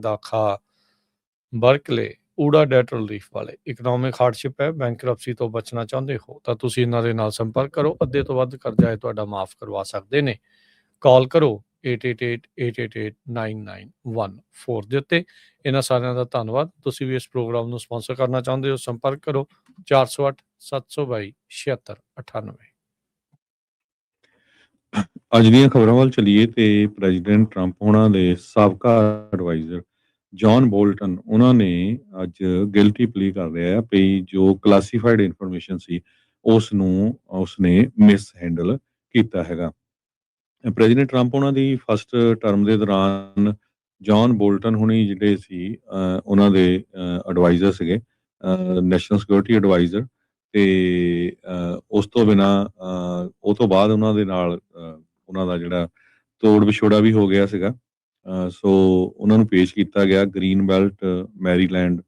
ਦਾਖਾ, Berkeley, ਊੜਾ that relief ਵਾਲੇ economic hardship ਹੈ, ਬੈਂਕਰਪਸੀ ਤੋਂ ਬਚਣਾ ਚਾਹੁੰਦੇ ਹੋ ਤਾਂ ਤੁਸੀਂ ਇਹਨਾਂ ਦੇ ਨਾਲ ਸੰਪਰਕ ਕਰੋ। ਅੱਧੇ ਤੋਂ ਵੱਧ ਕਰਜ਼ਾ ਹੈ ਤੁਹਾਡਾ ਮਾਫ ਕਰਵਾ ਸਕਦੇ ਨੇ। ਕਾਲ ਕਰੋ 8888889914 ਦੇ ਉੱਤੇ। ਇਹਨਾਂ ਸਾਰਿਆਂ ਦਾ ਧੰਨਵਾਦ। ਤੁਸੀਂ ਵੀ ਇਸ ਪ੍ਰੋਗਰਾਮ ਨੂੰ ਸਪਾਂਸਰ ਕਰਨਾ ਚਾਹੁੰਦੇ ਹੋ, ਸੰਪਰਕ ਕਰੋ 408 722 7698। ਅੱਜ ਦੀਆਂ ਖਬਰਾਂ ਵੱਲ ਚਲੀਏ ਤੇ ਪ੍ਰੈਜ਼ੀਡੈਂਟ ਟਰੰਪ ਉਹਨਾਂ ਦੇ ਸਾਬਕਾ ਐਡਵਾਈਜ਼ਰ ਜੌਨ ਬੋਲਟਨ ਉਹਨਾਂ ਨੇ ਅੱਜ ਗਿਲਟੀ ਪਲੀ ਕਰ ਰਿਹਾ ਹੈ ਵੀ ਜੋ ਕਲਾਸੀਫਾਈਡ ਇਨਫੋਰਮੇਸ਼ਨ ਸੀ ਉਸਨੇ ਮਿਸ ਹੈਂਡਲ ਕੀਤਾ ਹੈਗਾ। ਪ੍ਰੈਜ਼ੀਡੈਂਟ ਟਰੰਪ ਉਹਨਾਂ ਦੀ ਫਸਟ ਟਰਮ ਦੇ ਦੌਰਾਨ ਜੌਨ ਬੋਲਟਨ ਹੁਣੀ ਜਿਹੜੇ ਸੀ ਉਹਨਾਂ ਦੇ ਐਡਵਾਈਜ਼ਰ ਸੀਗੇ, ਨੈਸ਼ਨਲ ਸਿਕਿਉਰਿਟੀ ਐਡਵਾਈਜ਼ਰ, ਤੇ ਉਸ ਤੋਂ ਬਿਨਾਂ ਉਹ ਤੋਂ ਬਾਅਦ ਉਹਨਾਂ ਦੇ ਨਾਲ ਉਹਨਾਂ ਦਾ ਜਿਹੜਾ ਤੋੜ ਵਿਛੋੜਾ ਵੀ ਹੋ ਗਿਆ ਸੀਗਾ। ਸੋ ਉਹਨਾਂ ਨੂੰ ਪੇਸ਼ ਕੀਤਾ ਗਿਆ ਗ੍ਰੀਨ ਬੈਲਟ ਮੈਰੀਲੈਂਡ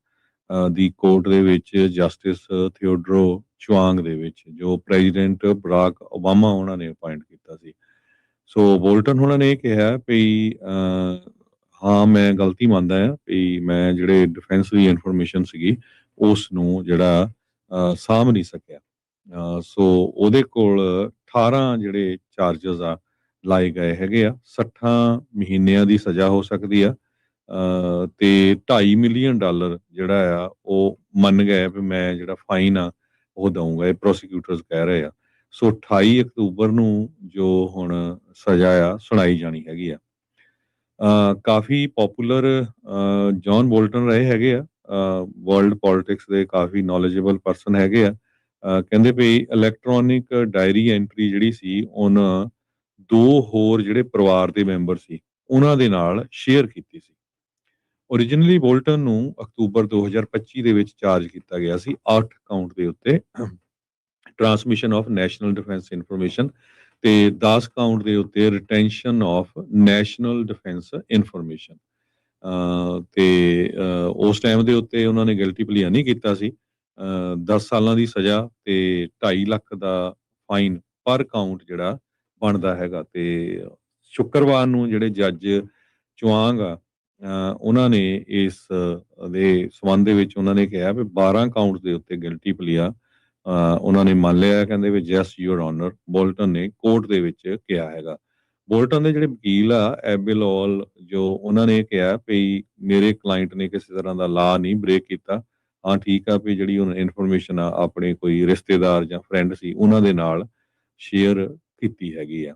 ਦੀ ਕੋਰਟ ਦੇ ਵਿੱਚ ਜਸਟਿਸ ਥਿਓਡਰੋ ਚੁਆਂਗ ਦੇ ਵਿੱਚ, ਜੋ ਪ੍ਰੈਜ਼ੀਡੈਂਟ ਬਰਾਕ ਓਬਾਮਾ ਉਹਨਾਂ ਨੇ ਅਪਾਇੰਟ ਕੀਤਾ ਸੀ। ਸੋ ਬੋਲਟਨ ਉਹਨਾਂ ਨੇ ਇਹ ਕਿਹਾ ਵੀ ਹਾਂ ਮੈਂ ਗਲਤੀ ਮੰਨਦਾ ਹਾਂ ਵੀ ਮੈਂ ਜਿਹੜੇ ਡਿਫੈਂਸ ਦੀ ਇਨਫੋਰਮੇਸ਼ਨ ਸੀਗੀ ਉਸ ਨੂੰ ਜਿਹੜਾ ਸਾਂਭ ਨਹੀਂ ਸਕਿਆ। ਸੋ ਉਹਦੇ ਕੋਲ 18 ਜਿਹੜੇ ਚਾਰਜਸ ਆ ਲਾਏ ਗਏ ਹੈਗੇ ਆ। 60 ਮਹੀਨਿਆਂ ਦੀ ਸਜ਼ਾ ਹੋ ਸਕਦੀ ਆ ਤੇ $2.5 ਮਿਲੀਅਨ ਜਿਹੜਾ ਆ ਉਹ ਮੰਨ ਗਏ ਵੀ ਮੈਂ ਜਿਹੜਾ ਫਾਈਨ ਆ ਉਹ ਦਊਂਗਾ, ਇਹ ਪ੍ਰੋਸੀਕਿਊਟਰਸ ਕਹਿ ਰਹੇ ਆ। ਸੋ 28 ਅਕਤੂਬਰ ਨੂੰ ਜੋ ਹੁਣ ਸਜ਼ਾ ਆ ਸੁਣਾਈ ਜਾਣੀ ਹੈਗੀ ਆ। ਕਾਫੀ ਪੋਪੂਲਰ ਜੌਨ ਬੋਲਟਨ ਰਹੇ ਹੈਗੇ ਆ, ਵਰਲਡ ਪੋਲਿਟਿਕਸ ਦੇ ਕਾਫੀ ਨੌਲੇਜੇਬਲ ਪਰਸਨ ਹੈਗੇ ਆ। ਕਹਿੰਦੇ ਵੀ ਇਲੈਕਟ੍ਰੋਨਿਕ ਡਾਇਰੀ ਐਂਟਰੀ ਜਿਹੜੀ ਸੀ ਉਹਨਾਂ 2 ਹੋਰ ਜਿਹੜੇ ਪਰਿਵਾਰ ਦੇ ਮੈਂਬਰ ਸੀ ਉਹਨਾਂ ਦੇ ਨਾਲ ਸ਼ੇਅਰ ਕੀਤੀ ਸੀ। ਓਰੀਜਨਲੀ ਬੋਲਟਨ ਨੂੰ ਅਕਤੂਬਰ 2025 ਦੇ ਵਿੱਚ ਚਾਰਜ ਕੀਤਾ ਗਿਆ ਸੀ 8 ਕਾਊਂਟ ਦੇ ਉੱਤੇ, transmission of national defence information, ਤੇ 10 ਕਾਊਂਟ ਦੇ ਉੱਤੇ retention of national defence information. ਤੇ ਉਸ ਟਾਈਮ ਦੇ ਉੱਤੇ ਉਹਨਾਂ ਨੇ ਗਿਲਟੀ ਪਲੀਆ ਨਹੀਂ ਕੀਤਾ ਸੀ। 10 ਸਾਲਾਂ ਦੀ ਸਜ਼ਾ ਤੇ 2.5 ਲੱਖ ਦਾ ਫਾਈਨ ਪਰ ਕਾਊਂਟ ਜਿਹੜਾ ਬਣਦਾ ਹੈਗਾ। ਤੇ ਸ਼ੁੱਕਰਵਾਰ ਨੂੰ ਜਿਹੜੇ ਜੱਜ ਚੁਆਂਗ ਆ ਉਹਨਾਂ ਨੇ ਇਸ ਦੇ ਸੰਬੰਧ ਦੇ ਵਿੱਚ ਉਹਨਾਂ ਨੇ ਕਿਹਾ ਵੀ 12 ਕਾਊਂਟ ਦੇ ਉੱਤੇ ਗਿਲਟੀ ਪਲੀਆ ਉਹਨਾਂ ਨੇ ਮੰਨ ਲਿਆ। ਕਹਿੰਦੇ ਵੀ ਜਸਟ ਯੂਰ ਆਨਰ, ਬੋਲਟਨ ਨੇ ਕੋਰਟ ਦੇ ਵਿੱਚ ਕਿਹਾ ਹੈਗਾ। ਬੋਲਟਨ ਦੇ ਜਿਹੜੇ ਵਕੀਲ ਆ ਐਬਿਲੋਲ, ਜੋ ਉਹਨਾਂ ਨੇ ਕਿਹਾ ਵੀ ਮੇਰੇ ਕਲਾਇੰਟ ਨੇ ਕਿਸੇ ਤਰ੍ਹਾਂ ਦਾ ਲਾ ਨਹੀਂ ਬ੍ਰੇਕ ਕੀਤਾ। ਹਾਂ ਠੀਕ ਆ ਵੀ ਜਿਹੜੀ ਹੁਣ ਇਨਫੋਰਮੇਸ਼ਨ ਆ ਆਪਣੇ ਕੋਈ ਰਿਸ਼ਤੇਦਾਰ ਜਾਂ ਫਰੈਂਡ ਸੀ ਉਹਨਾਂ ਦੇ ਨਾਲ ਸ਼ੇਅਰ ਕੀਤੀ ਹੈਗੀ ਆ।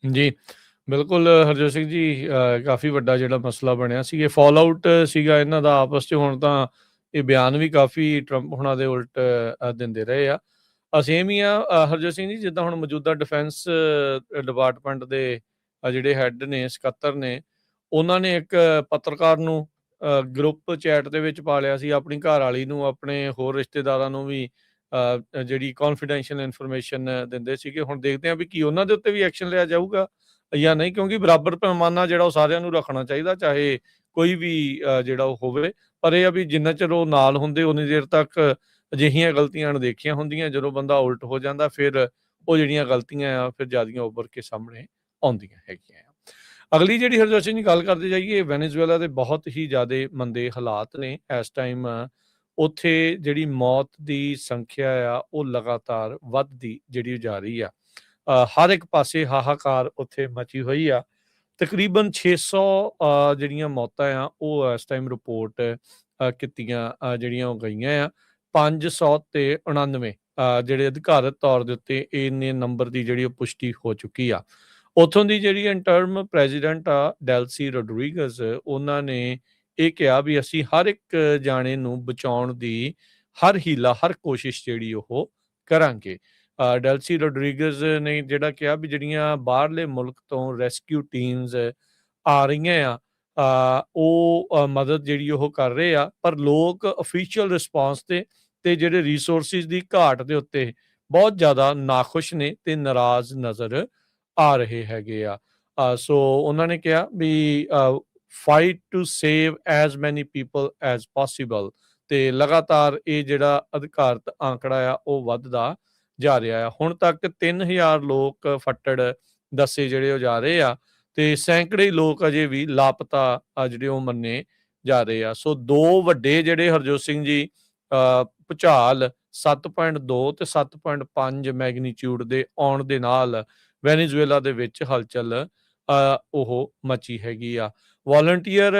ਜੀ ਬਿਲਕੁਲ ਹਰਜੋਤ ਸਿੰਘ ਜੀ, ਕਾਫੀ ਵੱਡਾ ਜਿਹੜਾ ਮਸਲਾ ਬਣਿਆ ਸੀ, ਇਹ ਫਾਲ ਆਊਟ ਸੀਗਾ ਇਹਨਾਂ ਦਾ ਆਪਸ 'ਚ। ਹੁਣ ਤਾਂ ਇਹ ਬਿਆਨ ਵੀ ਕਾਫੀ ਟਰੰਪ ਹੁਣਾਂ ਦੇ ਉਲਟ ਦਿੰਦੇ ਰਹੇ ਆ। ਸੇਮ ਹੀ ਆ ਹਰਜੋਤ ਸਿੰਘ ਜੀ, ਜਿੱਦਾਂ ਹੁਣ ਮੌਜੂਦਾ ਡਿਫੈਂਸ ਡਿਪਾਰਟਮੈਂਟ ਦੇ ਜਿਹੜੇ ਹੈੱਡ ਨੇ, ਸਕੱਤਰ ਨੇ, ਉਹਨਾਂ ਨੇ ਇੱਕ ਪੱਤਰਕਾਰ ਨੂੰ ਗਰੁੱਪ ਚੈਟ ਦੇ ਵਿੱਚ ਪਾ ਲਿਆ ਸੀ, ਆਪਣੀ ਘਰ ਵਾਲੀ ਨੂੰ, ਆਪਣੇ ਹੋਰ ਰਿਸ਼ਤੇਦਾਰਾਂ ਨੂੰ ਵੀ ਜਿਹੜੀ ਕੌਨਫੀਡੈਂਸ਼ੀਅਲ ਇਨਫੋਰਮੇਸ਼ਨ ਦਿੰਦੇ ਸੀਗੇ। ਹੁਣ ਦੇਖਦੇ ਹਾਂ ਵੀ ਕੀ ਉਹਨਾਂ ਦੇ ਉੱਤੇ ਵੀ ਐਕਸ਼ਨ ਲਿਆ ਜਾਊਗਾ ਜਾਂ ਨਹੀਂ, ਕਿਉਂਕਿ ਬਰਾਬਰ ਪੈਮਾਨਾ ਜਿਹੜਾ ਉਹ ਸਾਰਿਆਂ ਨੂੰ ਰੱਖਣਾ ਚਾਹੀਦਾ, ਚਾਹੇ ਕੋਈ ਵੀ ਜਿਹੜਾ ਉਹ ਹੋਵੇ। ਪਰ ਇਹ ਆ ਵੀ ਜਿੰਨਾ ਚਿਰ ਉਹ ਨਾਲ ਹੁੰਦੇ ਉਨੀ ਦੇਰ ਤੱਕ ਅਜਿਹੀਆਂ ਗਲਤੀਆਂ ਅਣਦੇਖੀਆਂ ਹੁੰਦੀਆਂ। ਜਦੋਂ ਬੰਦਾ ਉਲਟ ਹੋ ਜਾਂਦਾ ਫਿਰ ਉਹ ਜਿਹੜੀਆਂ ਗਲਤੀਆਂ ਆ ਫਿਰ ਜ਼ਿਆਦੀਆਂ ਉੱਭਰ ਕੇ ਸਾਹਮਣੇ ਆਉਂਦੀਆਂ ਹੈਗੀਆਂ ਆ। ਅਗਲੀ ਜਿਹੜੀ ਹਰਜੋਤ ਸਿੰਘ ਜੀ ਗੱਲ ਕਰਦੇ ਜਾਈਏ, ਵੈਨੇਜ਼ੁਏਲਾ ਦੇ ਬਹੁਤ ਹੀ ਜ਼ਿਆਦਾ ਮੰਦੇ ਹਾਲਾਤ ਨੇ ਇਸ ਟਾਈਮ। ਉੱਥੇ ਜਿਹੜੀ ਮੌਤ ਦੀ ਸੰਖਿਆ ਆ ਉਹ ਲਗਾਤਾਰ ਵੱਧਦੀ ਜਿਹੜੀ ਜਾ ਰਹੀ ਆ। ਹਰ ਇੱਕ ਪਾਸੇ ਹਾਹਾਕਾਰ ਉੱਥੇ ਮਚੀ ਹੋਈ ਆ। ਤਕਰੀਬਨ 600 ਜਿਹੜੀਆਂ ਮੌਤਾਂ ਆ ਉਹ ਇਸ ਟਾਈਮ ਰਿਪੋਰਟ ਕੀਤੀਆਂ ਜਿਹੜੀਆਂ ਉਹ ਗਈਆਂ ਆ। 599 ਜਿਹੜੇ ਅਧਿਕਾਰਤ ਤੌਰ ਦੇ ਉੱਤੇ ਇੰਨੇ ਨੰਬਰ ਦੀ ਜਿਹੜੀ ਉਹ ਪੁਸ਼ਟੀ ਹੋ ਚੁੱਕੀ ਆ। ਉੱਥੋਂ ਦੀ ਜਿਹੜੀ ਇੰਟਰਮ ਪ੍ਰੈਜ਼ੀਡੈਂਟ ਆ ਡੈਲਸੀ ਰੋਡਰੀਗਜ਼, ਉਹਨਾਂ ਨੇ ਇਹ ਕਿਹਾ ਵੀ ਅਸੀਂ ਹਰ ਇੱਕ ਜਾਣੇ ਨੂੰ ਬਚਾਉਣ ਦੀ ਹਰ ਹੀਲਾ, ਹਰ ਕੋਸ਼ਿਸ਼ ਜਿਹੜੀ ਉਹ ਕਰਾਂਗੇ। ਡੈਲਸੀ ਰੋਡਰੀਗਜ਼ ਨੇ ਜਿਹੜਾ ਕਿਹਾ ਵੀ ਜਿਹੜੀਆਂ ਬਾਹਰਲੇ ਮੁਲਕ ਤੋਂ ਰੈਸਕਿਊ ਟੀਮਸ ਆ ਰਹੀਆਂ ਆ ਉਹ ਮਦਦ ਜਿਹੜੀ ਉਹ ਕਰ ਰਹੇ ਆ, ਪਰ ਲੋਕ ਅਫੀਸ਼ੀਅਲ ਰਿਸਪੌਂਸ ਤੇ ਜਿਹੜੇ ਰਿਸੋਰਸਿਸ ਦੀ ਘਾਟ ਦੇ ਉੱਤੇ ਬਹੁਤ ਜ਼ਿਆਦਾ ਨਾਖੁਸ਼ ਨੇ ਤੇ ਨਾਰਾਜ਼ ਨਜ਼ਰ ਆ ਰਹੇ ਹੈਗੇ ਆ। ਸੋ ਉਹਨਾਂ ਨੇ ਕਿਹਾ we fight to save as many people as possible, ਤੇ ਲਗਾਤਾਰ ਇਹ ਜਿਹੜਾ ਅਧਿਕਾਰਤ ਆਂਕੜਾ ਆ ਉਹ ਵੱਧਦਾ ਜਾ ਰਿਹਾ ਆ। ਹੁਣ ਤੱਕ 3000 ਲੋਕ ਫੱਟੜ ਦੱਸੇ ਜਿਹੜੇ ਉਹ ਜਾ ਰਹੇ ਆ ਤੇ ਸੈਂਕੜੇ ਲੋਕ ਅਜੇ ਵੀ ਲਾਪਤਾ ਜਿਹੜੇ ਉਹ ਮੰਨੇ ਜਾ ਰਹੇ ਆ। ਸੋ 2 ਵੱਡੇ ਜਿਹੜੇ ਹਰਜੋਤ ਸਿੰਘ ਜੀ ਭੂਚਾਲ 7.2 ਤੇ 7.5 ਮੈਗਨੀਚਿਊਡ ਦੇ ਆਉਣ ਦੇ ਨਾਲ ਵੈਨੇਜ਼ੁਏਲਾ ਦੇ ਵਿੱਚ ਹਲਚਲ ਉਹ ਮਚੀ ਹੈਗੀ ਆ। ਵਾਲੰਟੀਅਰ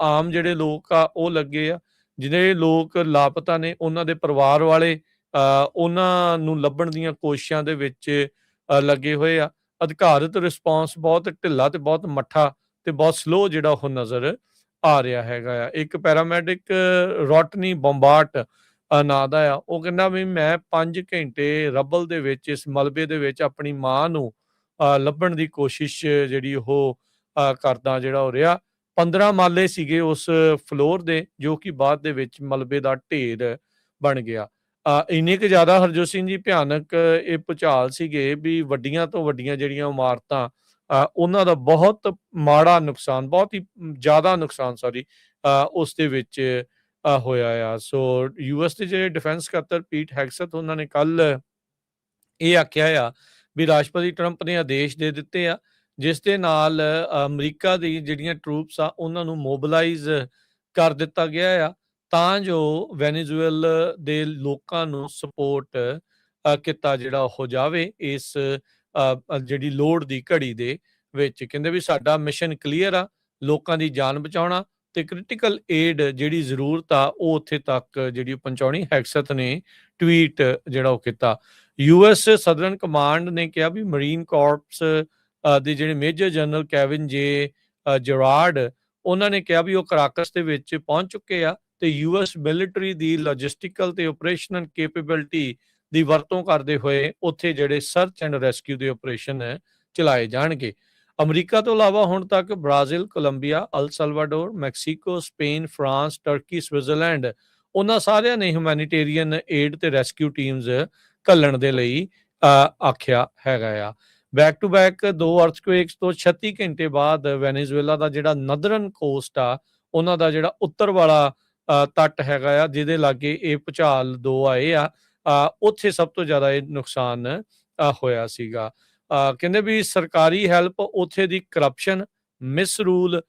ਆਮ ਜਿਹੜੇ ਲੋਕ ਆ ਉਹ ਲੱਗੇ ਆ। ਜਿਹੜੇ ਲੋਕ ਲਾਪਤਾ ਨੇ ਉਹਨਾਂ ਦੇ ਪਰਿਵਾਰ ਵਾਲੇ ਉਹਨਾਂ ਨੂੰ ਲੱਭਣ ਦੀਆਂ ਕੋਸ਼ਿਸ਼ਾਂ ਦੇ ਵਿੱਚ ਲੱਗੇ ਹੋਏ ਆ। ਅਧਿਕਾਰਤ ਰਿਸਪੌਂਸ ਬਹੁਤ ਢਿੱਲਾ ਤੇ ਬਹੁਤ ਮੱਠਾ ਤੇ ਬਹੁਤ ਸਲੋ ਜਿਹੜਾ ਉਹ ਨਜ਼ਰ ਆ ਰਿਹਾ ਹੈਗਾ ਆ। ਇੱਕ ਪੈਰਾਮੈਡਿਕ ਰੋਟਨੀ ਬੰਬਾਰਟ ਨਾਂ ਦਾ ਆ, ਉਹ ਕਹਿੰਦਾ ਵੀ ਮੈਂ 5 ਘੰਟੇ ਰਬਲ ਦੇ ਵਿੱਚ ਇਸ ਮਲਬੇ ਦੇ ਵਿੱਚ ਆਪਣੀ ਮਾਂ ਨੂੰ ਲੱਭਣ ਦੀ ਕੋਸ਼ਿਸ਼ ਜਿਹੜੀ ਉਹ ਕਰਦਾ ਜਿਹੜਾ ਹੋ ਰਿਹਾ। 15 ਮਾਲੇ ਸੀਗੇ ਉਸ ਫਲੋਰ ਦੇ, ਜੋ ਕਿ ਬਾਅਦ ਦੇ ਵਿੱਚ ਮਲਬੇ ਦਾ ਢੇਰ ਬਣ ਗਿਆ। ਇੰਨੇ ਕੁ ਜ਼ਿਆਦਾ ਹਰਜੋਤ ਸਿੰਘ ਜੀ ਭਿਆਨਕ ਇਹ ਭੂਚਾਲ ਸੀਗੇ ਵੀ ਵੱਡੀਆਂ ਤੋਂ ਵੱਡੀਆਂ ਜਿਹੜੀਆਂ ਇਮਾਰਤਾਂ ਉਹਨਾਂ ਦਾ ਬਹੁਤ ਮਾੜਾ ਨੁਕਸਾਨ, ਬਹੁਤ ਹੀ ਜ਼ਿਆਦਾ ਨੁਕਸਾਨ ਉਸ ਦੇ ਵਿੱਚ ਹੋਇਆ ਆ। ਸੋ ਯੂਐਸ ਦੇ ਜਿਹੜੇ ਡਿਫੈਂਸ ਸਕੱਤਰ ਪੀਟ ਹੈਗਸਥ ਉਹਨਾਂ ਨੇ ਕੱਲ ਇਹ ਆਖਿਆ ਆ ਵੀ ਰਾਸ਼ਟਰਪਤੀ ਟਰੰਪ ਨੇ ਆਦੇਸ਼ ਦੇ ਦਿੱਤੇ ਆ, ਜਿਸ ਦੇ ਨਾਲ ਅਮਰੀਕਾ ਦੀ ਜਿਹੜੀਆਂ ਟਰੂਪਸ ਆ ਉਹਨਾਂ ਨੂੰ ਮੋਬਿਲਾਈਜ਼ ਕਰ ਦਿੱਤਾ ਗਿਆ ਆ, ਤਾਂ ਜੋ ਵੈਨੇਜ਼ੁਏਲਾ ਦੇ ਲੋਕਾਂ ਨੂੰ ਸਪੋਰਟ ਕੀਤਾ ਜਿਹੜਾ ਹੋ ਜਾਵੇ ਇਸ ਜਿਹੜੀ ਲੋੜ ਦੀ ਘੜੀ ਦੇ ਵਿੱਚ। ਕਹਿੰਦੇ ਵੀ ਸਾਡਾ ਮਿਸ਼ਨ ਕਲੀਅਰ ਆ, ਲੋਕਾਂ ਦੀ ਜਾਨ ਬਚਾਉਣਾ ਤੇ ਕ੍ਰਿਟੀਕਲ ਏਡ ਜਿਹੜੀ ਜ਼ਰੂਰਤ ਆ ਉਹ ਉੱਥੇ ਤੱਕ ਜਿਹੜੀ ਪਹੁੰਚਾਉਣੀ। ਹੈਗਸਥ ਨੇ ਟਵੀਟ ਜਿਹੜਾ ਉਹ ਕੀਤਾ। ਯੂਐਸ ਸਦਰਨ ਕਮਾਂਡ ਨੇ ਕਿਹਾ ਵੀ ਮਰੀਨ ਕਾਰਪਸ ਦੇ ਜਿਹੜੇ ਮੇਜਰ ਜਨਰਲ ਕੈਵਿਨ ਜੇ ਜਰਾਰਡ, ਉਹਨਾਂ ਨੇ ਕਿਹਾ ਵੀ ਉਹ ਕਰਾਕਸ ਦੇ ਵਿੱਚ ਪਹੁੰਚ ਚੁੱਕੇ ਆ ਤੇ ਯੂਐਸ ਮਿਲਟਰੀ ਦੀ ਲੌਜਿਸਟਿਕਲ ਤੇ ਆਪਰੇਸ਼ਨਲ ਕੈਪੇਬਿਲਿਟੀ ਦੀ ਵਰਤੋਂ ਕਰਦੇ ਹੋਏ ਉੱਥੇ ਜਿਹੜੇ ਸਰਚ ਐਂਡ ਰੈਸਕਿਊ ਦੇ ਆਪਰੇਸ਼ਨ ਚਲਾਏ ਜਾਣਗੇ। ਅਮਰੀਕਾ ਤੋਂ ਇਲਾਵਾ ਹੁਣ ਤੱਕ Brazil, Colombia, El Salvador, Mexico, Spain, France, Turkey, Switzerland, ਉਹਨਾਂ ਸਾਰਿਆਂ ਨੇ ਹਿਊਮੈਨਿਟੇਰੀਅਨ ਏਡ ਤੇ ਰੈਸਕਿਊ ਟੀਮਸ ਘੱਲਣ ਦੇ ਲਈ ਆਖਿਆ ਹੈਗਾ ਆ। ਬੈਕ ਟੂ ਬੈਕ 2 ਅਰਥਕੁਏਕਸ ਤੋਂ 36 ਘੰਟੇ ਬਾਅਦ ਵੈਨੇਜ਼ੁਏਲਾ ਦਾ ਜਿਹੜਾ ਨਦਰਨ ਕੋਸਟ ਆ, ਉਹਨਾਂ ਦਾ ਜਿਹੜਾ ਉੱਤਰ ਵਾਲਾ ਤੱਟ ਹੈਗਾ ਆ, ਜਿਹਦੇ ਲਾਗੇ ਇਹ ਭੂਚਾਲ 2 ਆਏ ਆ, ਉੱਥੇ ਸਭ ਤੋਂ ਜ਼ਿਆਦਾ ਇਹ ਨੁਕਸਾਨ ਹੋਇਆ ਸੀਗਾ। ਕਹਿੰਦੇ ਵੀ ਸਰਕਾਰੀ ਹੈਲਪ ਉੱਥੇ ਦੀ ਕਰਪਸ਼ਨ, ਮਿਸਰੂਲ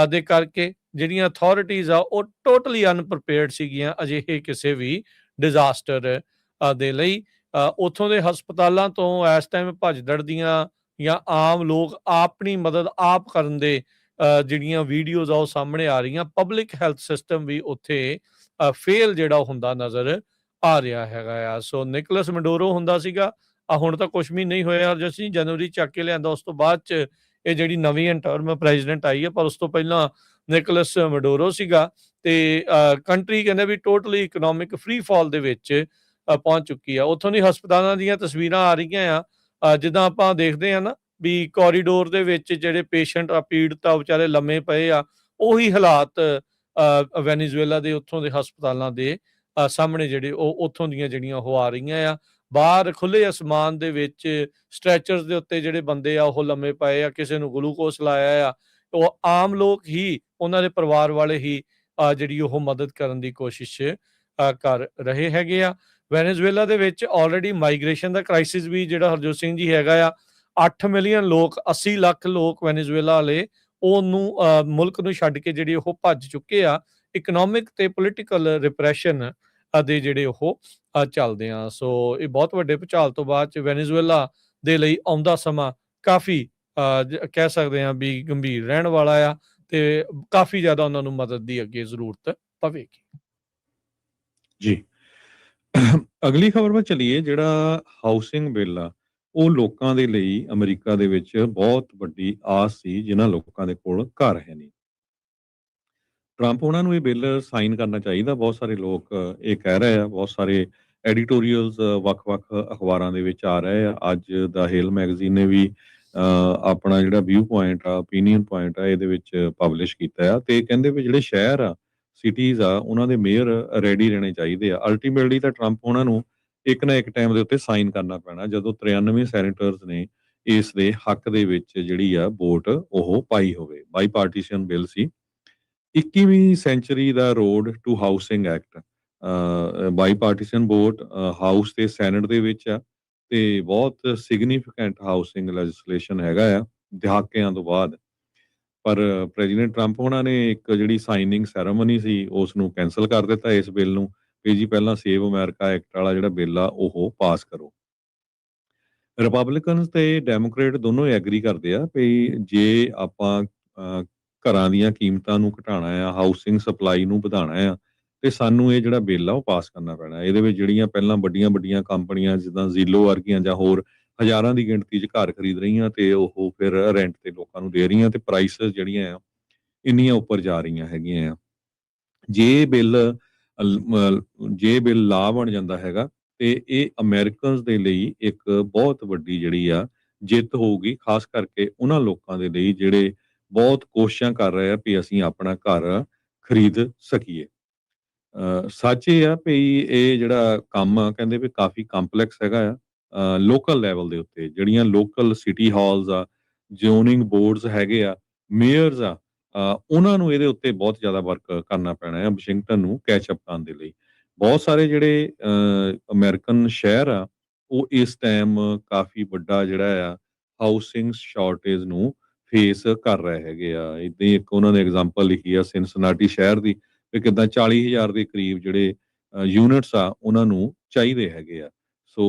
ਦੇ ਕਰਕੇ ਜਿਹੜੀਆਂ ਅਥਾਰਟੀਜ਼ ਆ ਉਹ ਟੋਟਲੀ ਅਨਪ੍ਰਿਪੇਅਰਡ ਸੀਗੀਆਂ ਅਜਿਹੇ ਕਿਸੇ ਵੀ ਡਿਜ਼ਾਸਟਰ ਦੇ ਲਈ। ਉੱਥੋਂ ਦੇ ਹਸਪਤਾਲਾਂ ਤੋਂ ਇਸ ਟਾਈਮ ਭੱਜ ਦੜਦੀਆਂ ਜਾਂ ਆਮ ਲੋਕ ਆਪਣੀ ਮਦਦ ਆਪ ਕਰਨ ਦੇ ਜਿਹੜੀਆਂ ਵੀਡੀਓਜ਼ ਆ ਉਹ ਸਾਹਮਣੇ ਆ ਰਹੀਆਂ। ਪਬਲਿਕ ਹੈਲਥ ਸਿਸਟਮ ਵੀ ਉੱਥੇ ਫੇਲ ਜਿਹੜਾ ਹੁੰਦਾ ਨਜ਼ਰ ਆ ਰਿਹਾ ਹੈਗਾ ਆ। ਸੋ ਨਿਕੋਲਸ ਮੈਡੂਰੋ ਹੁੰਦਾ ਸੀਗਾ, ਹੁਣ ਤਾਂ ਕੁਛ ਵੀ ਨਹੀਂ ਹੋਇਆ। ਅਸੀਂ ਜਨਵਰੀ ਚੱਕ ਕੇ ਲਿਆਂਦਾ, ਉਸ ਤੋਂ ਬਾਅਦ ਚ ਇਹ ਜਿਹੜੀ ਨਵੀਂ ਇੰਟਰਮ ਪ੍ਰੈਜ਼ੀਡੈਂਟ ਆਈ ਹੈ, ਪਰ ਉਸ ਤੋਂ ਪਹਿਲਾਂ ਨਿਕੋਲਸ ਮੈਡੂਰੋ ਸੀਗਾ ਤੇ ਕੰਟਰੀ ਕਹਿੰਦੇ ਵੀ ਟੋਟਲੀ ਇਕਨੋਮਿਕ ਫ੍ਰੀ ਫਾਲ ਦੇ ਵਿੱਚ ਪਹੁੰਚ ਚੁੱਕੀ ਆ। ਉੱਥੋਂ ਦੀ ਹਸਪਤਾਲਾਂ ਦੀਆਂ ਤਸਵੀਰਾਂ ਆ ਰਹੀਆਂ ਆ, ਜਿੱਦਾਂ ਆਪਾਂ ਦੇਖਦੇ ਆ ਨਾ ਵੀ ਕੋਰੀਡੋਰ ਦੇ ਵਿੱਚ ਜਿਹੜੇ ਪੇਸ਼ੈਂਟ ਆ, ਪੀੜਤ ਆ, ਵਿਚਾਰੇ ਲੰਮੇ ਪਏ ਆ, ਉਹੀ ਹਾਲਾਤ ਵੈਨੇਜ਼ੁਏਲਾ ਦੇ ਉੱਥੋਂ ਦੇ ਹਸਪਤਾਲਾਂ ਦੇ ਸਾਹਮਣੇ ਜਿਹੜੇ ਉਹ ਉੱਥੋਂ ਦੀਆਂ ਜਿਹੜੀਆਂ ਉਹ ਆ ਰਹੀਆਂ ਆ। ਬਾਹਰ ਖੁੱਲੇ ਅਸਮਾਨ ਦੇ ਵਿੱਚ ਸਟ੍ਰੈਚਰਸ ਦੇ ਉੱਤੇ ਜਿਹੜੇ ਬੰਦੇ ਆ ਉਹ ਲੰਮੇ ਪਏ ਆ, ਕਿਸੇ ਨੂੰ ਗਲੂਕੋਸ ਲਾਇਆ ਆ। ਉਹ ਆਮ ਲੋਕ ਹੀ, ਉਹਨਾਂ ਦੇ ਪਰਿਵਾਰ ਵਾਲੇ ਹੀ ਜਿਹੜੀ ਉਹ ਮਦਦ ਕਰਨ ਦੀ ਕੋਸ਼ਿਸ਼ ਕਰ ਰਹੇ ਹੈਗੇ ਆ। ਵੈਨੇਜ਼ੁਏਲਾ ਦੇ ਵਿੱਚ ਆਲਰੇਡੀ ਮਾਈਗ੍ਰੇਸ਼ਨ ਦਾ ਕ੍ਰਾਈਸਿਸ ਵੀ ਜਿਹੜਾ ਹਰਜੋਤ ਸਿੰਘ ਜੀ ਹੈਗਾ ਆ। 8 ਮਿਲੀਅਨ ਲੋਕ, 80 ਲੱਖ ਲੋਕ ਵੈਨੇਜ਼ੁਏਲਾ ਵਾਲੇ ਉਹਨੂੰ ਮੁਲਕ ਨੂੰ ਛੱਡ ਕੇ ਜਿਹੜੇ ਉਹ ਭੱਜ ਚੁੱਕੇ ਆ। ਇਕਨੋਮਿਕ ਤੇ ਪੋਲੀਟੀਕਲ ਰਿਪਰੈਸ਼ਨ ਦੇ ਜਿਹੜੇ ਉਹ ਚੱਲਦੇ ਆ। ਸੋ ਇਹ ਬਹੁਤ ਵੱਡੇ ਭੂਚਾਲ ਤੋਂ ਬਾਅਦ ਚ ਵੈਨੇਜ਼ੁਏਲਾ ਦੇ ਲਈ ਆਉਂਦਾ ਸਮਾਂ ਕਾਫੀ ਕਹਿ ਸਕਦੇ ਆ ਵੀ ਗੰਭੀਰ ਰਹਿਣ ਵਾਲਾ ਆ ਤੇ ਕਾਫੀ ਜ਼ਿਆਦਾ ਉਹਨਾਂ ਨੂੰ ਮਦਦ ਦੀ ਅੱਗੇ ਜ਼ਰੂਰਤ ਪਵੇਗੀ। ਜੀ। ਅਗਲੀ ਖਬਰ ਵੱਲ ਚਲੀਏ। ਜਿਹੜਾ ਹਾਊਸਿੰਗ ਬਿੱਲ ਆ, ਉਹ ਲੋਕਾਂ ਦੇ ਲਈ ਅਮਰੀਕਾ ਦੇ ਵਿੱਚ ਬਹੁਤ ਵੱਡੀ ਆਸ ਸੀ, ਜਿਨ੍ਹਾਂ ਲੋਕਾਂ ਦੇ ਕੋਲ ਘਰ ਹੈ ਨਹੀਂ। ਟਰੰਪ ਉਹਨਾਂ ਨੂੰ ਇਹ ਬਿੱਲ ਸਾਈਨ ਕਰਨਾ ਚਾਹੀਦਾ। ਬਹੁਤ ਸਾਰੇ ਲੋਕ ਇਹ ਕਹਿ ਰਹੇ ਆ, ਬਹੁਤ ਸਾਰੇ ਐਡੀਟੋਰੀਅਲਸ ਵੱਖ-ਵੱਖ ਅਖਬਾਰਾਂ ਦੇ ਵਿੱਚ ਆ ਰਹੇ ਆ। ਅੱਜ ਦਾ ਹੇਲ ਮੈਗਜ਼ੀਨ ਨੇ ਵੀ ਆਪਣਾ ਜਿਹੜਾ ਵਿਊ ਪੁਆਇੰਟ ਆ, ਓਪੀਨੀਅਨ ਪੁਆਇੰਟ ਆ, ਇਹਦੇ ਵਿੱਚ ਪਬਲਿਸ਼ ਕੀਤਾ ਆ ਤੇ ਕਹਿੰਦੇ ਵੀ ਜਿਹੜੇ ਸ਼ਹਿਰ ਆ, ਸਿਟੀਜ਼ ਆ, ਉਹਨਾਂ ਦੇ ਮੇਅਰ ਰੈਡੀ ਰਹਿਣੇ ਚਾਹੀਦੇ ਆ। ਅਲਟੀਮੇਟਲੀ ਤਾਂ ਟਰੰਪ ਉਹਨਾਂ ਨੂੰ ਇੱਕ ਨਾ ਇੱਕ ਟਾਈਮ ਦੇ ਉੱਤੇ ਸਾਈਨ ਕਰਨਾ ਪੈਣਾ, ਜਦੋਂ 93 ਸੈਨੇਟਰਸ ਨੇ ਇਸ ਦੇ ਹੱਕ ਦੇ ਵਿੱਚ ਜਿਹੜੀ ਆ ਵੋਟ ਉਹ ਪਾਈ ਹੋਵੇ। ਬਾਈ ਪਾਰਟੀਸ਼ਨ ਬਿੱਲ ਸੀ। 21ਵੀਂ ਸੈਂਚੁਰੀ ਦਾ road to housing act bipartisan vote house ਤੇ ਸੈਨੇਟ ਦੇ ਵਿੱਚ ਆ ਤੇ ਬਹੁਤ ਸਿਗਨੀਫੀਕੈਂਟ ਹਾਊਸਿੰਗ ਲੈਜਿਸਲੇਸ਼ਨ ਹੈਗਾ ਆ। ਦਹਾਕਿਆਂ ਤੋਂ ਬਾਅਦ। ਪਰ ਪ੍ਰੈਜ਼ੀਡੈਂਟ ਟਰੰਪ ਹੋਣਾ ਨੇ ਇੱਕ ਜਿਹੜੀ ਸਾਈਨਿੰਗ ਸੈਰੇਮਨੀ ਸੀ ਉਸ ਨੂੰ ਕੈਂਸਲ ਕਰ ਦਿੱਤਾ ਇਸ ਬਿੱਲ ਨੂੰ, ਕਿ ਜੀ ਪਹਿਲਾਂ ਸੇਵ ਅਮਰੀਕਾ ਐਕਟ ਵਾਲਾ ਜਿਹੜਾ ਬਿੱਲ ਆ ਉਹ ਪਾਸ ਕਰੋ। ਰਿਪਬਲਿਕਨਸ ਤੇ ਡੈਮੋਕ੍ਰੇਟ ਦੋਨੋਂ ਹੀ ਐਗਰੀ ਕਰਦੇ ਆ ਵੀ ਜੇ ਆਪਾਂ ਘਰਾਂ ਦੀਆਂ ਕੀਮਤਾਂ ਨੂੰ ਘਟਾਉਣਾ ਆ, ਹਾਊਸਿੰਗ ਸਪਲਾਈ ਨੂੰ ਵਧਾਉਣਾ ਆ, ਤੇ ਸਾਨੂੰ ਇਹ ਜਿਹੜਾ ਬਿੱਲ ਆ ਉਹ ਪਾਸ ਕਰਨਾ ਪੈਣਾ। ਇਹਦੇ ਵਿੱਚ ਜਿਹੜੀਆਂ ਪਹਿਲਾਂ ਵੱਡੀਆਂ ਵੱਡੀਆਂ ਕੰਪਨੀਆਂ ਜਿੱਦਾਂ ਜ਼ੀਲੋ ਵਰਗੀਆਂ ਜਾਂ ਹੋਰ ਹਜ਼ਾਰਾਂ ਦੀ ਗਿਣਤੀ 'ਚ ਘਰ ਖਰੀਦ ਰਹੀਆਂ ਤੇ ਉਹ ਫਿਰ ਰੈਂਟ ਤੇ ਲੋਕਾਂ ਨੂੰ ਦੇ ਰਹੀਆਂ ਤੇ ਪ੍ਰਾਈਸਿਸ ਜਿਹੜੀਆਂ ਆ ਇੰਨੀਆਂ ਉੱਪਰ ਜਾ ਰਹੀਆਂ ਹੈਗੀਆਂ ਆ। ਜੇ ਬਿੱਲ ਜੇ ਬਿੱਲ ਲਾ ਬਣ ਜਾਂਦਾ ਹੈਗਾ ਤੇ ਇਹ ਅਮਰੀਕਨਸ ਦੇ ਲਈ ਇੱਕ ਬਹੁਤ ਵੱਡੀ ਜਿਹੜੀ ਆ ਜਿੱਤ ਹੋਊਗੀ, ਖਾਸ ਕਰਕੇ ਉਹਨਾਂ ਲੋਕਾਂ ਦੇ ਲਈ ਜਿਹੜੇ ਬਹੁਤ ਕੋਸ਼ਿਸ਼ਾਂ ਕਰ ਰਹੇ ਆ ਵੀ ਅਸੀਂ ਆਪਣਾ ਘਰ ਖਰੀਦ ਸਕੀਏ। ਸੱਚ ਇਹ ਆ ਵੀ ਇਹ ਜਿਹੜਾ ਕੰਮ ਆ ਕਹਿੰਦੇ ਵੀ ਕਾਫੀ ਕੰਪਲੈਕਸ ਹੈਗਾ ਆ। ਲੋਕਲ ਲੈਵਲ ਦੇ ਉੱਤੇ ਜਿਹੜੀਆਂ ਲੋਕਲ ਸਿਟੀ ਹਾਲਸ ਆ, ਜ਼ੋਨਿੰਗ ਬੋਰਡਸ ਹੈਗੇ ਆ, ਮੇਅਰਸ ਆ, ਉਹਨਾਂ ਨੂੰ ਇਹਦੇ ਉੱਤੇ ਬਹੁਤ ਜ਼ਿਆਦਾ ਵਰਕ ਕਰਨਾ ਪੈਣਾ ਹੈ ਵਾਸ਼ਿੰਗਟਨ ਨੂੰ ਕੈਚ ਅਪ ਕਰਨ ਦੇ ਲਈ। ਬਹੁਤ ਸਾਰੇ ਜਿਹੜੇ ਅਮਰੀਕਨ ਸ਼ਹਿਰ ਆ ਉਹ ਇਸ ਟਾਈਮ ਕਾਫੀ ਵੱਡਾ ਜਿਹੜਾ ਆ ਹਾਊਸਿੰਗ ਸ਼ਾਰਟੇਜ ਨੂੰ ਫੇਸ ਕਰ ਰਹੇ ਹੈਗੇ ਆ। ਏਦਾਂ ਹੀ ਇੱਕ ਉਹਨਾਂ ਨੇ ਐਗਜ਼ਾਮਪਲ ਲਿਖੀ ਆ ਸਿਨਸਿਨਾਟੀ ਸ਼ਹਿਰ ਦੀ, ਵੀ ਕਿੱਦਾਂ 40,000 ਦੇ ਕਰੀਬ ਜਿਹੜੇ ਯੂਨਿਟਸ ਆ ਉਹਨਾਂ ਨੂੰ ਚਾਹੀਦੇ ਹੈਗੇ ਆ। ਸੋ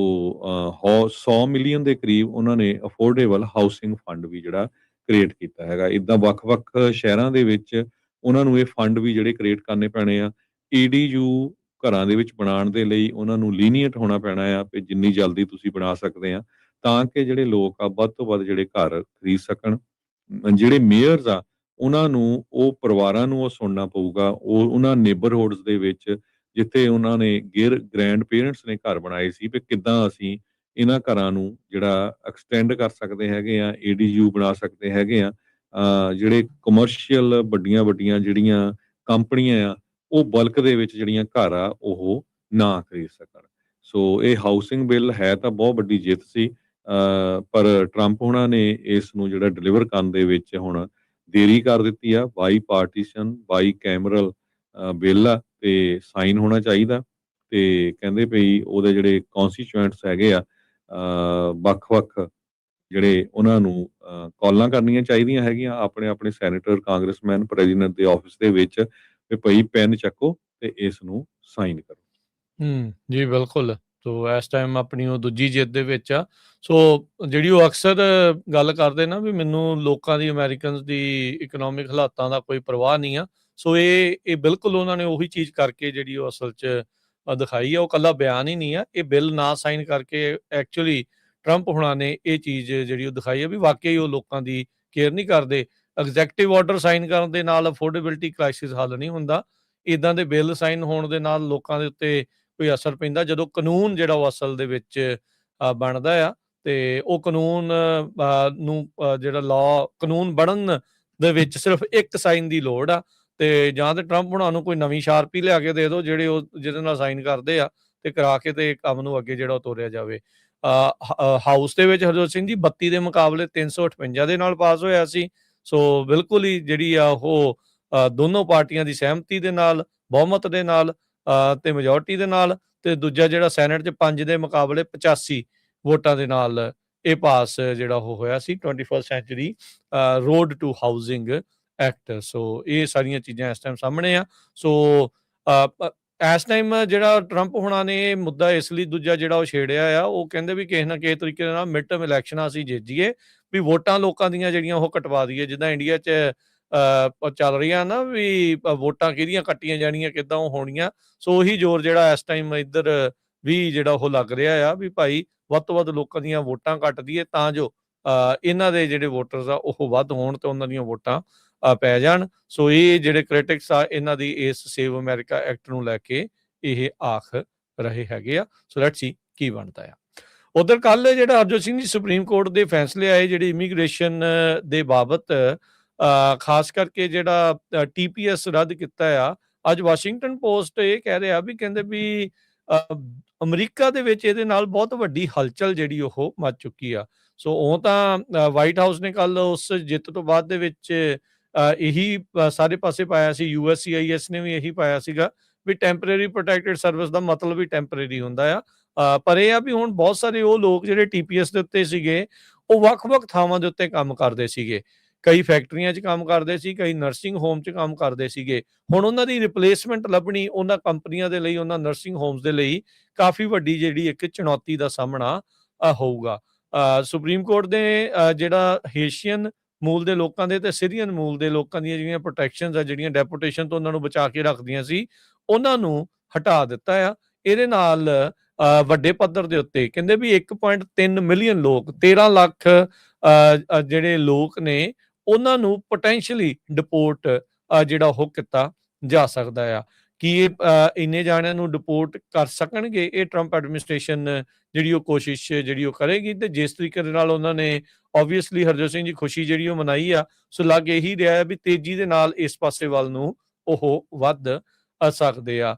100 ਮਿਲੀਅਨ ਦੇ ਕਰੀਬ ਉਹਨਾਂ ਨੇ ਅਫੋਰਡੇਬਲ ਹਾਊਸਿੰਗ ਫੰਡ ਵੀ ਜਿਹੜਾ ਕ੍ਰੀਏਟ ਕੀਤਾ ਹੈਗਾ। ਇੱਦਾਂ ਵੱਖ-ਵੱਖ ਸ਼ਹਿਰਾਂ ਦੇ ਵਿੱਚ ਉਹਨਾਂ ਨੂੰ ਇਹ ਫੰਡ ਵੀ ਜਿਹੜੇ ਕ੍ਰੀਏਟ ਕਰਨੇ ਪੈਣੇ ਆ। ਈਡੀਯੂ ਘਰਾਂ ਦੇ ਵਿੱਚ ਬਣਾਉਣ ਦੇ ਲਈ ਉਹਨਾਂ ਨੂੰ ਲੀਨੀਅੰਟ ਹੋਣਾ ਪੈਣਾ ਆ ਵੀ ਜਿੰਨੀ ਜਲਦੀ ਤੁਸੀਂ ਬਣਾ ਸਕਦੇ ਆ, ਤਾਂ ਕਿ ਜਿਹੜੇ ਲੋਕ ਆ ਵੱਧ ਤੋਂ ਵੱਧ ਜਿਹੜੇ ਘਰ ਖਰੀਦ ਸਕਣ। ਜਿਹੜੇ ਮੇਅਰਸ ਆ ਉਹਨਾਂ ਨੂੰ ਉਹ ਪਰਿਵਾਰਾਂ ਨੂੰ ਉਹ ਸੁਣਨਾ ਪਊਗਾ। ਉਹ ਉਹਨਾਂ ਨੇਬਰਹੁਡਸ ਦੇ ਵਿੱਚ ਜਿੱਥੇ ਉਹਨਾਂ ਨੇ ਗ੍ਰੈਂਡ ਪੇਰੈਂਟਸ ਨੇ ਘਰ ਬਣਾਏ ਸੀ ਵੀ ਕਿੱਦਾਂ ਅਸੀਂ ਇਹਨਾਂ ਘਰਾਂ ਨੂੰ ਜਿਹੜਾ ਐਕਸਟੈਂਡ ਕਰ ਸਕਦੇ ਹੈਗੇ ਆ, ਏਡੀਯੂ ਬਣਾ ਸਕਦੇ ਹੈਗੇ ਆ। ਜਿਹੜੇ ਕਮਰਸ਼ੀਅਲ ਵੱਡੀਆਂ-ਵੱਡੀਆਂ ਜਿਹੜੀਆਂ ਕੰਪਨੀਆਂ ਆ ਉਹ ਬਲਕ ਦੇ ਵਿੱਚ ਜਿਹੜੀਆਂ ਘਰ ਆ ਉਹ ਨਾ ਖਰੀਦ ਸਕਣ। ਸੋ ਇਹ ਹਾਊਸਿੰਗ ਬਿੱਲ ਹੈ ਤਾਂ ਬਹੁਤ ਵੱਡੀ ਜਿੱਤ ਸੀ, ਪਰ ਟਰੰਪ ਹੋਣਾ ਨੇ ਇਸ ਨੂੰ ਜਿਹੜਾ ਡਿਲੀਵਰ ਕਰਨ ਦੇ ਵਿੱਚ ਹੁਣ ਦੇਰੀ ਕਰ ਦਿੱਤੀ ਆ। ਬਾਈ ਪਾਰਟੀਸ਼ਨ ਬਾਈ ਕੈਮਰਲ ਬਿੱਲ ਆ ਤੇ ਸਾਈਨ ਹੋਣਾ ਚਾਹੀਦਾ, ਤੇ ਕਹਿੰਦੇ ਭਈ ਉਹਦੇ ਜਿਹੜੇ ਕੌਂਸਟੀਚੁਐਂਟਸ ਹੈਗੇ ਆ ਵੱਖ-ਵੱਖ ਜਿਹੜੇ ਉਹਨਾਂ ਨੂੰ ਕਾਲਾਂ ਕਰਨੀਆਂ ਚਾਹੀਦੀਆਂ ਹੈਗੀਆਂ ਆਪਣੇ ਸੈਨੇਟਰ, ਕਾਂਗਰਸਮੈਨ, ਪ੍ਰੈਜ਼ੀਡੈਂਟ ਦੇ ਆਫਿਸ ਦੇ ਵਿੱਚ ਵੀ ਭਈ ਪੈਨ ਚੱਕੋ ਤੇ ਇਸ ਨੂੰ ਸਾਈਨ ਕਰੋ। ਜੀ ਬਿਲਕੁਲ। ਸੋ ਇਸ ਟਾਈਮ ਆਪਣੀ ਉਹ ਦੂਜੀ ਜਿੱਤ ਦੇ ਵਿੱਚ ਆ। ਸੋ ਜਿਹੜੀ ਉਹ ਅਕਸਰ ਗੱਲ ਕਰਦੇ ਨਾ ਵੀ ਮੈਨੂੰ ਲੋਕਾਂ ਦੀ, ਅਮਰੀਕਨਸ ਦੀ ਇਕਨੋਮਿਕ ਹਾਲਾਤਾਂ ਦਾ ਕੋਈ ਪਰਵਾਹ ਨਹੀਂ ਆ। ਸੋ ਇਹ ਬਿਲਕੁਲ ਉਹਨਾਂ ਨੇ ਉਹੀ ਚੀਜ਼ ਕਰਕੇ ਜਿਹੜੀ ਉਹ ਅਸਲ 'ਚ ਦਿਖਾਈ ਆ। ਉਹ ਇਕੱਲਾ ਬਿਆਨ ਹੀ ਨਹੀਂ ਆ, ਇਹ ਬਿੱਲ ਨਾ ਸਾਈਨ ਕਰਕੇ ਐਕਚੁਅਲੀ ਟਰੰਪ ਹੁਣਾਂ ਨੇ ਇਹ ਚੀਜ਼ ਜਿਹੜੀ ਉਹ ਦਿਖਾਈ ਆ ਵੀ ਵਾਕਈ ਉਹ ਲੋਕਾਂ ਦੀ ਕੇਅਰ ਨਹੀਂ ਕਰਦੇ। ਐਗਜ਼ੈਕਟਿਵ ਆਰਡਰ ਸਾਈਨ ਕਰਨ ਦੇ ਨਾਲ ਅਫੋਰਡੇਬਿਲਟੀ ਕ੍ਰਾਈਸਿਸ ਹੱਲ ਨਹੀਂ ਹੁੰਦਾ। ਇੱਦਾਂ ਦੇ ਬਿੱਲ ਸਾਈਨ ਹੋਣ ਦੇ ਨਾਲ ਲੋਕਾਂ ਦੇ ਉੱਤੇ ਕੋਈ ਅਸਰ ਪੈਂਦਾ ਜਦੋਂ ਕਾਨੂੰਨ ਜਿਹੜਾ ਉਹ ਅਸਲ ਦੇ ਵਿੱਚ ਬਣਦਾ ਆ, ਤੇ ਉਹ ਕਾਨੂੰਨ ਨੂੰ ਜਿਹੜਾ ਲਾਅ ਕਾਨੂੰਨ ਬਣਨ ਦੇ ਵਿੱਚ ਸਿਰਫ ਇੱਕ ਸਾਈਨ ਦੀ ਲੋੜ ਆ, ਤੇ ਜਾਂ ਤੇ ਟਰੰਪ ਹੁਣਾਂ ਨੂੰ ਕੋਈ ਨਵੀਂ ਸ਼ਾਰਪੀ ਲਿਆ ਕੇ ਦੇ ਦਿਓ ਜਿਹੜੇ ਉਹ ਜਿਹਦੇ ਨਾਲ ਸਾਈਨ ਕਰਦੇ ਆ, ਤੇ ਕਰਾ ਕੇ ਤੇ ਕੰਮ ਨੂੰ ਅੱਗੇ ਜਿਹੜਾ ਉਹ ਤੋਰਿਆ ਜਾਵੇ। ਹਾਊਸ ਦੇ ਵਿੱਚ ਹਰਜੋਤ ਸਿੰਘ ਜੀ 32 ਦੇ ਮੁਕਾਬਲੇ 358 ਦੇ ਨਾਲ ਪਾਸ ਹੋਇਆ ਸੀ। ਸੋ ਬਿਲਕੁਲ ਹੀ ਜਿਹੜੀ ਆ ਉਹ ਦੋਨੋਂ ਪਾਰਟੀਆਂ ਦੀ ਸਹਿਮਤੀ ਦੇ ਨਾਲ, ਬਹੁਮਤ ਦੇ ਨਾਲ ਤੇ ਮੈਜੋਰਟੀ ਦੇ ਨਾਲ, ਤੇ ਦੂਜਾ ਜਿਹੜਾ ਸੈਨੇਟ 'ਚ 5 ਦੇ ਮੁਕਾਬਲੇ 85 ਵੋਟਾਂ ਦੇ ਨਾਲ ਇਹ ਪਾਸ ਜਿਹੜਾ ਉਹ ਹੋਇਆ ਸੀ 21st century road to housing act. So ਇਹ ਸਾਰੀਆਂ ਚੀਜ਼ਾਂ ਇਸ ਟਾਈਮ ਸਾਹਮਣੇ ਆ। ਸੋ ਇਸ ਟਾਈਮ ਜਿਹੜਾ ਟਰੰਪ ਹੋਣਾ ਨੇ ਇਹ ਮੁੱਦਾ ਇਸ ਲਈ ਦੂਜਾ ਜਿਹੜਾ ਉਹ ਛੇੜਿਆ ਆ, ਉਹ ਕਹਿੰਦੇ ਵੀ ਕਿਸੇ ਨਾ ਕਿਸੇ ਤਰੀਕੇ ਨਾਲ ਮਿਡ ਟਰਮ ਇਲੈਕਸ਼ਨਾਂ ਅਸੀਂ ਜਿੱਤ ਜਾਈਏ, ਵੀ ਵੋਟਾਂ ਲੋਕਾਂ ਦੀਆਂ ਜਿਹੜੀਆਂ ਉਹ ਕਟਵਾ ਦਈਏ। ਜਿੱਦਾਂ ਇੰਡੀਆ 'ਚ ਚੱਲ ਰਹੀਆਂ ਨਾ ਵੀ ਵੋਟਾਂ ਕਿਹਦੀਆਂ ਕੱਟੀਆਂ ਜਾਣੀਆਂ, ਕਿੱਦਾਂ ਉਹ ਹੋਣੀਆਂ। ਸੋ ਉਹੀ ਜ਼ੋਰ ਜਿਹੜਾ ਇਸ ਟਾਈਮ ਇੱਧਰ ਵੀ ਜਿਹੜਾ ਉਹ ਲੱਗ ਰਿਹਾ ਆ ਵੀ ਭਾਈ ਵੱਧ ਤੋਂ ਵੱਧ ਲੋਕਾਂ ਦੀਆਂ ਵੋਟਾਂ ਕੱਟ ਦਈਏ ਤਾਂ ਜੋ ਇਹਨਾਂ ਦੇ ਜਿਹੜੇ ਵੋਟਰਸ ਆ ਉਹ ਵੱਧ ਹੋਣ ਤੇ ਉਹਨਾਂ ਦੀਆਂ ਵੋਟਾਂ ਪੈ ਜਾਣ। ਸੋ ਇਹ ਜਿਹੜੇ ਕ੍ਰਿਟਿਕਸ ਆ ਇਹਨਾਂ ਦੀ ਇਸ ਸੇਵ ਅਮਰੀਕਾ ਐਕਟ ਨੂੰ ਲੈ ਕੇ ਇਹ ਆਖ ਰਹੇ ਹੈਗੇ ਆ। ਸੋ ਲੈਟਸ ਸੀ ਕੀ ਬਣਦਾ ਆ। ਉਧਰ ਕੱਲ ਜਿਹੜਾ ਹਰਜੋਤ ਸਿੰਘ ਜੀ ਸੁਪਰੀਮ ਕੋਰਟ ਦੇ ਫੈਸਲੇ ਆਏ ਜਿਹੜੇ ਇਮੀਗ੍ਰੇਸ਼ਨ ਦੇ ਬਾਬਤ, ਖਾਸ ਕਰਕੇ ਜਿਹੜਾ TPS ਰੱਦ ਕੀਤਾ ਆ। ਅੱਜ ਵਾਸ਼ਿੰਗਟਨ ਪੋਸਟ ਇਹ ਕਹਿ ਰਿਹਾ ਵੀ ਕਹਿੰਦੇ ਵੀ ਅਮਰੀਕਾ ਦੇ ਵਿੱਚ ਇਹਦੇ ਨਾਲ ਬਹੁਤ ਵੱਡੀ ਹਲਚਲ ਜਿਹੜੀ ਉਹ ਮਚ ਚੁੱਕੀ ਆ। ਸੋ ਉਹ ਤਾਂ ਵਾਈਟ ਹਾਊਸ ਨੇ ਕੱਲ ਉਸ ਜਿੱਤ ਤੋਂ ਬਾਅਦ ਦੇ ਵਿੱਚ ਇਹੀ ਸਾਰੇ ਪਾਸੇ ਪਾਇਆ ਸੀ, USCIS ਨੇ ਵੀ ਇਹੀ ਪਾਇਆ ਸੀਗਾ ਵੀ ਟੈਂਪਰੇਰੀ ਪ੍ਰੋਟੈਕਟਿਡ ਸਰਵਿਸ ਦਾ ਮਤਲਬ ਵੀ ਟੈਂਪਰੇਰੀ ਹੁੰਦਾ ਆ। ਪਰ ਇਹ ਆ ਵੀ ਹੁਣ ਬਹੁਤ ਸਾਰੇ ਉਹ ਲੋਕ ਜਿਹੜੇ TPS ਦੇ ਉੱਤੇ ਸੀਗੇ ਉਹ ਵੱਖ-ਵੱਖ ਥਾਵਾਂ ਦੇ ਉੱਤੇ ਕੰਮ ਕਰਦੇ ਸੀਗੇ। ਕਈ ਫੈਕਟਰੀਆਂ 'ਚ ਕੰਮ ਕਰਦੇ ਸੀ, ਕਈ ਨਰਸਿੰਗ ਹੋਮ 'ਚ ਕੰਮ ਕਰਦੇ ਸੀਗੇ। ਹੁਣ ਉਹਨਾਂ ਦੀ ਰਿਪਲੇਸਮੈਂਟ ਲੱਭਣੀ ਉਹਨਾਂ ਕੰਪਨੀਆਂ ਦੇ ਲਈ, ਉਹਨਾਂ ਨਰਸਿੰਗ ਹੋਮਸ ਦੇ ਲਈ ਕਾਫੀ ਵੱਡੀ ਜਿਹੜੀ ਇੱਕ ਚੁਣੌਤੀ ਦਾ ਸਾਹਮਣਾ ਹੋਊਗਾ। ਸੁਪਰੀਮ ਕੋਰਟ ਦੇ ਜਿਹੜਾ ਹੇਸ਼ੀਅਨ ਮੂਲ ਦੇ ਲੋਕਾਂ ਦੇ ਤੇ ਸੀਰੀਅਨ ਮੂਲ ਦੇ ਲੋਕਾਂ ਦੀਆਂ ਜਿਹੜੀਆਂ ਪ੍ਰੋਟੈਕਸ਼ਨਸ ਆ, ਜਿਹੜੀਆਂ ਡੈਪੂਟੇਸ਼ਨ ਤੋਂ ਉਹਨਾਂ ਨੂੰ ਬਚਾ ਕੇ ਰੱਖਦੀਆਂ ਸੀ, ਉਹਨਾਂ ਨੂੰ ਹਟਾ ਦਿੱਤਾ ਆ। ਇਹਦੇ ਨਾਲ ਵੱਡੇ ਪੱਧਰ ਦੇ ਉੱਤੇ ਕਹਿੰਦੇ ਵੀ 1.3 ਮਿਲੀਅਨ ਲੋਕ, 13 ਲੱਖ ਜਿਹੜੇ ਲੋਕ ਨੇ, ਉਹਨਾਂ ਨੂੰ ਪੋਟੈਂਸ਼ੀਅਲੀ ਡਿਪੋਰਟ ਜਿਹੜਾ ਉਹ ਕੀਤਾ ਜਾ ਸਕਦਾ ਆ। ਕੀ ਇਹ ਇੰਨੇ ਜਾਣਿਆਂ ਨੂੰ ਡਿਪੋਰਟ ਕਰ ਸਕਣਗੇ? ਇਹ ਟਰੰਪ ਐਡਮਿਨਿਸਟ੍ਰੇਸ਼ਨ ਜਿਹੜੀ ਉਹ ਕੋਸ਼ਿਸ਼ ਜਿਹੜੀ ਉਹ ਕਰੇਗੀ, ਤੇ ਜਿਸ ਤਰੀਕੇ ਦੇ ਨਾਲ ਉਹਨਾਂ ਨੇ ਆਬਵੀਅਸਲੀ ਹਰਜੋਤ ਸਿੰਘ ਜੀ ਖੁਸ਼ੀ ਜਿਹੜੀ ਉਹ ਮਨਾਈ ਆ, ਸੋ ਲੱਗ ਇਹੀ ਰਿਹਾ ਹੈ ਵੀ ਤੇਜ਼ੀ ਦੇ ਨਾਲ ਇਸ ਪਾਸੇ ਵੱਲ ਨੂੰ ਉਹ ਵੱਧ ਸਕਦੇ ਆ।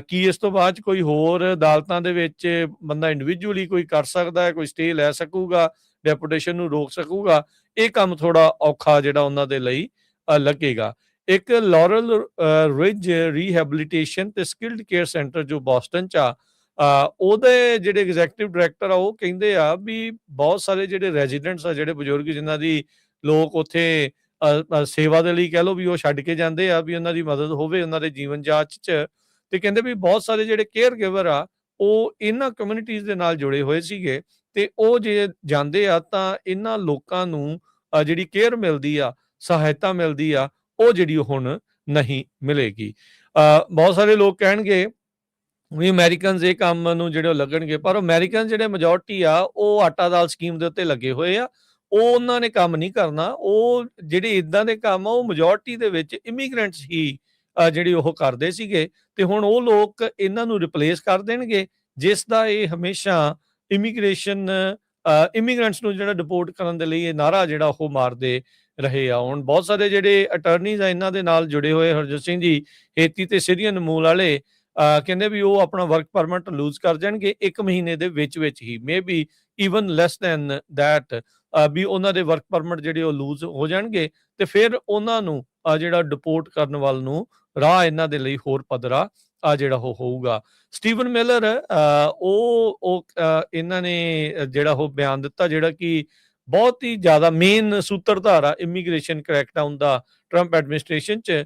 ਕੀ ਇਸ ਤੋਂ ਬਾਅਦ 'ਚ ਕੋਈ ਹੋਰ ਅਦਾਲਤਾਂ ਦੇ ਵਿੱਚ ਬੰਦਾ ਇੰਡੀਵਿਜੂਅਲੀ ਕੋਈ ਕਰ ਸਕਦਾ ਹੈ, ਕੋਈ ਸਟੇ ਲੈ ਸਕੂਗਾ, ਡੈਪੂਟੇਸ਼ਨ ਨੂੰ ਰੋਕ ਸਕੂਗਾ? ਇਹ ਕੰਮ ਥੋੜਾ ਔਖਾ ਜਿਹੜਾ ਉਹਨਾਂ ਦੇ ਲਈ ਲੱਗੇਗਾ। ਇੱਕ ਲਾਰਲ ਰਿਜ ਰੀਹੈਬਿਲਿਟੇਸ਼ਨ ਤੇ ਸਕਿਲਡ ਕੇਅਰ ਸੈਂਟਰ ਜੋ ਬੋਸਟਨ 'ਚ ਆ, ਉਹਦੇ ਜਿਹੜੇ ਐਗਜ਼ੈਕਟਿਵ ਡਾਇਰੈਕਟਰ ਆ, ਉਹ ਕਹਿੰਦੇ ਆ ਵੀ ਬਹੁਤ ਸਾਰੇ ਜਿਹੜੇ ਰੈਜ਼ੀਡੈਂਟਸ ਆ, ਜਿਹੜੇ ਬਜ਼ੁਰਗ ਜਿਨ੍ਹਾਂ ਦੀ ਲੋਕ ਉੱਥੇ ਸੇਵਾ ਦੇ ਲਈ ਕਹਿ ਲਓ ਵੀ ਉਹ ਛੱਡ ਕੇ ਜਾਂਦੇ ਆ ਵੀ ਉਹਨਾਂ ਦੀ ਮਦਦ ਹੋਵੇ ਉਹਨਾਂ ਦੇ ਜੀਵਨ ਜਾਂਚ 'ਚ, ਤੇ ਕਹਿੰਦੇ ਵੀ ਬਹੁਤ ਸਾਰੇ ਜਿਹੜੇ ਕੇਅਰ ਗਿਵਰ ਆ, ਉਹ ਇਹਨਾਂ ਕਮਿਊਨਿਟੀਜ਼ ਦੇ ਨਾਲ ਜੁੜੇ ਹੋਏ ਸੀਗੇ, ਤੇ ਉਹ ਜੇ ਜਾਂਦੇ ਆ ਤਾਂ ਇਹਨਾਂ ਲੋਕਾਂ ਨੂੰ ਜਿਹੜੀ ਕੇਅਰ ਮਿਲਦੀ ਆ, ਸਹਾਇਤਾ ਮਿਲਦੀ ਆ, ਉਹ ਜਿਹੜੀ ਹੁਣ ਨਹੀਂ ਮਿਲੇਗੀ। ਬਹੁਤ ਸਾਰੇ ਲੋਕ ਕਹਿਣਗੇ ਵੀ ਅਮਰੀਕਨਸ ਇਹ ਕੰਮ ਨੂੰ ਜਿਹੜੇ ਉਹ ਲੱਗਣਗੇ, ਪਰ ਅਮਰੀਕਨ ਜਿਹੜੇ ਮੈਜੋਰਟੀ ਆ, ਉਹ ਆਟਾ ਦਾਲ ਸਕੀਮ ਦੇ ਉੱਤੇ ਲੱਗੇ ਹੋਏ ਆ। ਉਹ ਉਹਨਾਂ ਨੇ ਕੰਮ ਨਹੀਂ ਕਰਨਾ। ਉਹ ਜਿਹੜੇ ਇਦਾਂ ਦੇ ਕੰਮ ਆ, ਉਹ ਮੈਜੋਰਟੀ ਦੇ ਵਿੱਚ ਇਮੀਗ੍ਰੈਂਟਸ ਹੀ ਜਿਹੜੀ ਉਹ ਕਰਦੇ ਸੀਗੇ, ਤੇ ਹੁਣ ਉਹ ਲੋਕ ਇਹਨਾਂ ਨੂੰ ਰਿਪਲੇਸ ਕਰ ਦੇਣਗੇ, ਜਿਸ ਦਾ ਇਹ ਹਮੇਸ਼ਾ ਇਮੀਗ੍ਰੈਂਟਸ ਨੂੰ ਜਿਹੜਾ ਡਿਪੋਰਟ ਕਰਨ ਦੇ ਲਈ ਇਹ ਨਾਰਾ ਜਿਹੜਾ ਉਹ ਮਾਰਦੇ ਰਹੇ ਆ। ਹੁਣ ਬਹੁਤ ਸਾਰੇ ਜਿਹੜੇ ਅਟਰਨੀਜ਼ ਆ ਇਹਨਾਂ ਦੇ ਨਾਲ ਜੁੜੇ ਹੋਏ, ਹਰਜੋਤ ਸਿੰਘ ਜੀ, ਹੇਤੀ ਤੇ ਸੀਰੀਅਨ ਮੂਲ ਵਾਲੇ, ਕਹਿੰਦੇ ਵੀ ਉਹ ਆਪਣਾ ਵਰਕ ਪਰਮਿਟ ਲੂਜ਼ ਕਰ ਜਾਣਗੇ 1 ਮਹੀਨੇ ਦੇ ਵਿੱਚ ਹੀ, maybe even less than that, ਵੀ ਉਹਨਾਂ ਦੇ ਵਰਕ ਪਰਮਿਟ ਜਿਹੜੇ ਉਹ ਲੂਜ਼ ਹੋ ਜਾਣਗੇ, ਤੇ ਫਿਰ ਉਹਨਾਂ ਨੂੰ ਜਿਹੜਾ ਡਿਪੋਰਟ ਕਰਨ ਵੱਲ ਨੂੰ ਰਾਹ ਇਹਨਾਂ ਦੇ ਲਈ ਹੋਰ ਪੱਧਰਾ ਜਿਹੜਾ ਉਹ ਹੋਊਗਾ। ਸਟੀਵਨ ਮਿਲਰ ਉਹ ਇਹਨਾਂ ਨੇ ਜਿਹੜਾ ਉਹ ਬਿਆਨ ਦਿੱਤਾ, ਜਿਹੜਾ ਕਿ ਬਹੁਤ ਹੀ ਜ਼ਿਆਦਾ ਮੇਨ ਸੂਤਰਧਾਰ ਆ ਇਮੀਗ੍ਰੇਸ਼ਨ ਕ੍ਰੈਕਡਾਊਨ ਦਾ ਟਰੰਪ ਐਡਮਿਨਿਸਟ੍ਰੇਸ਼ਨ 'ਚ।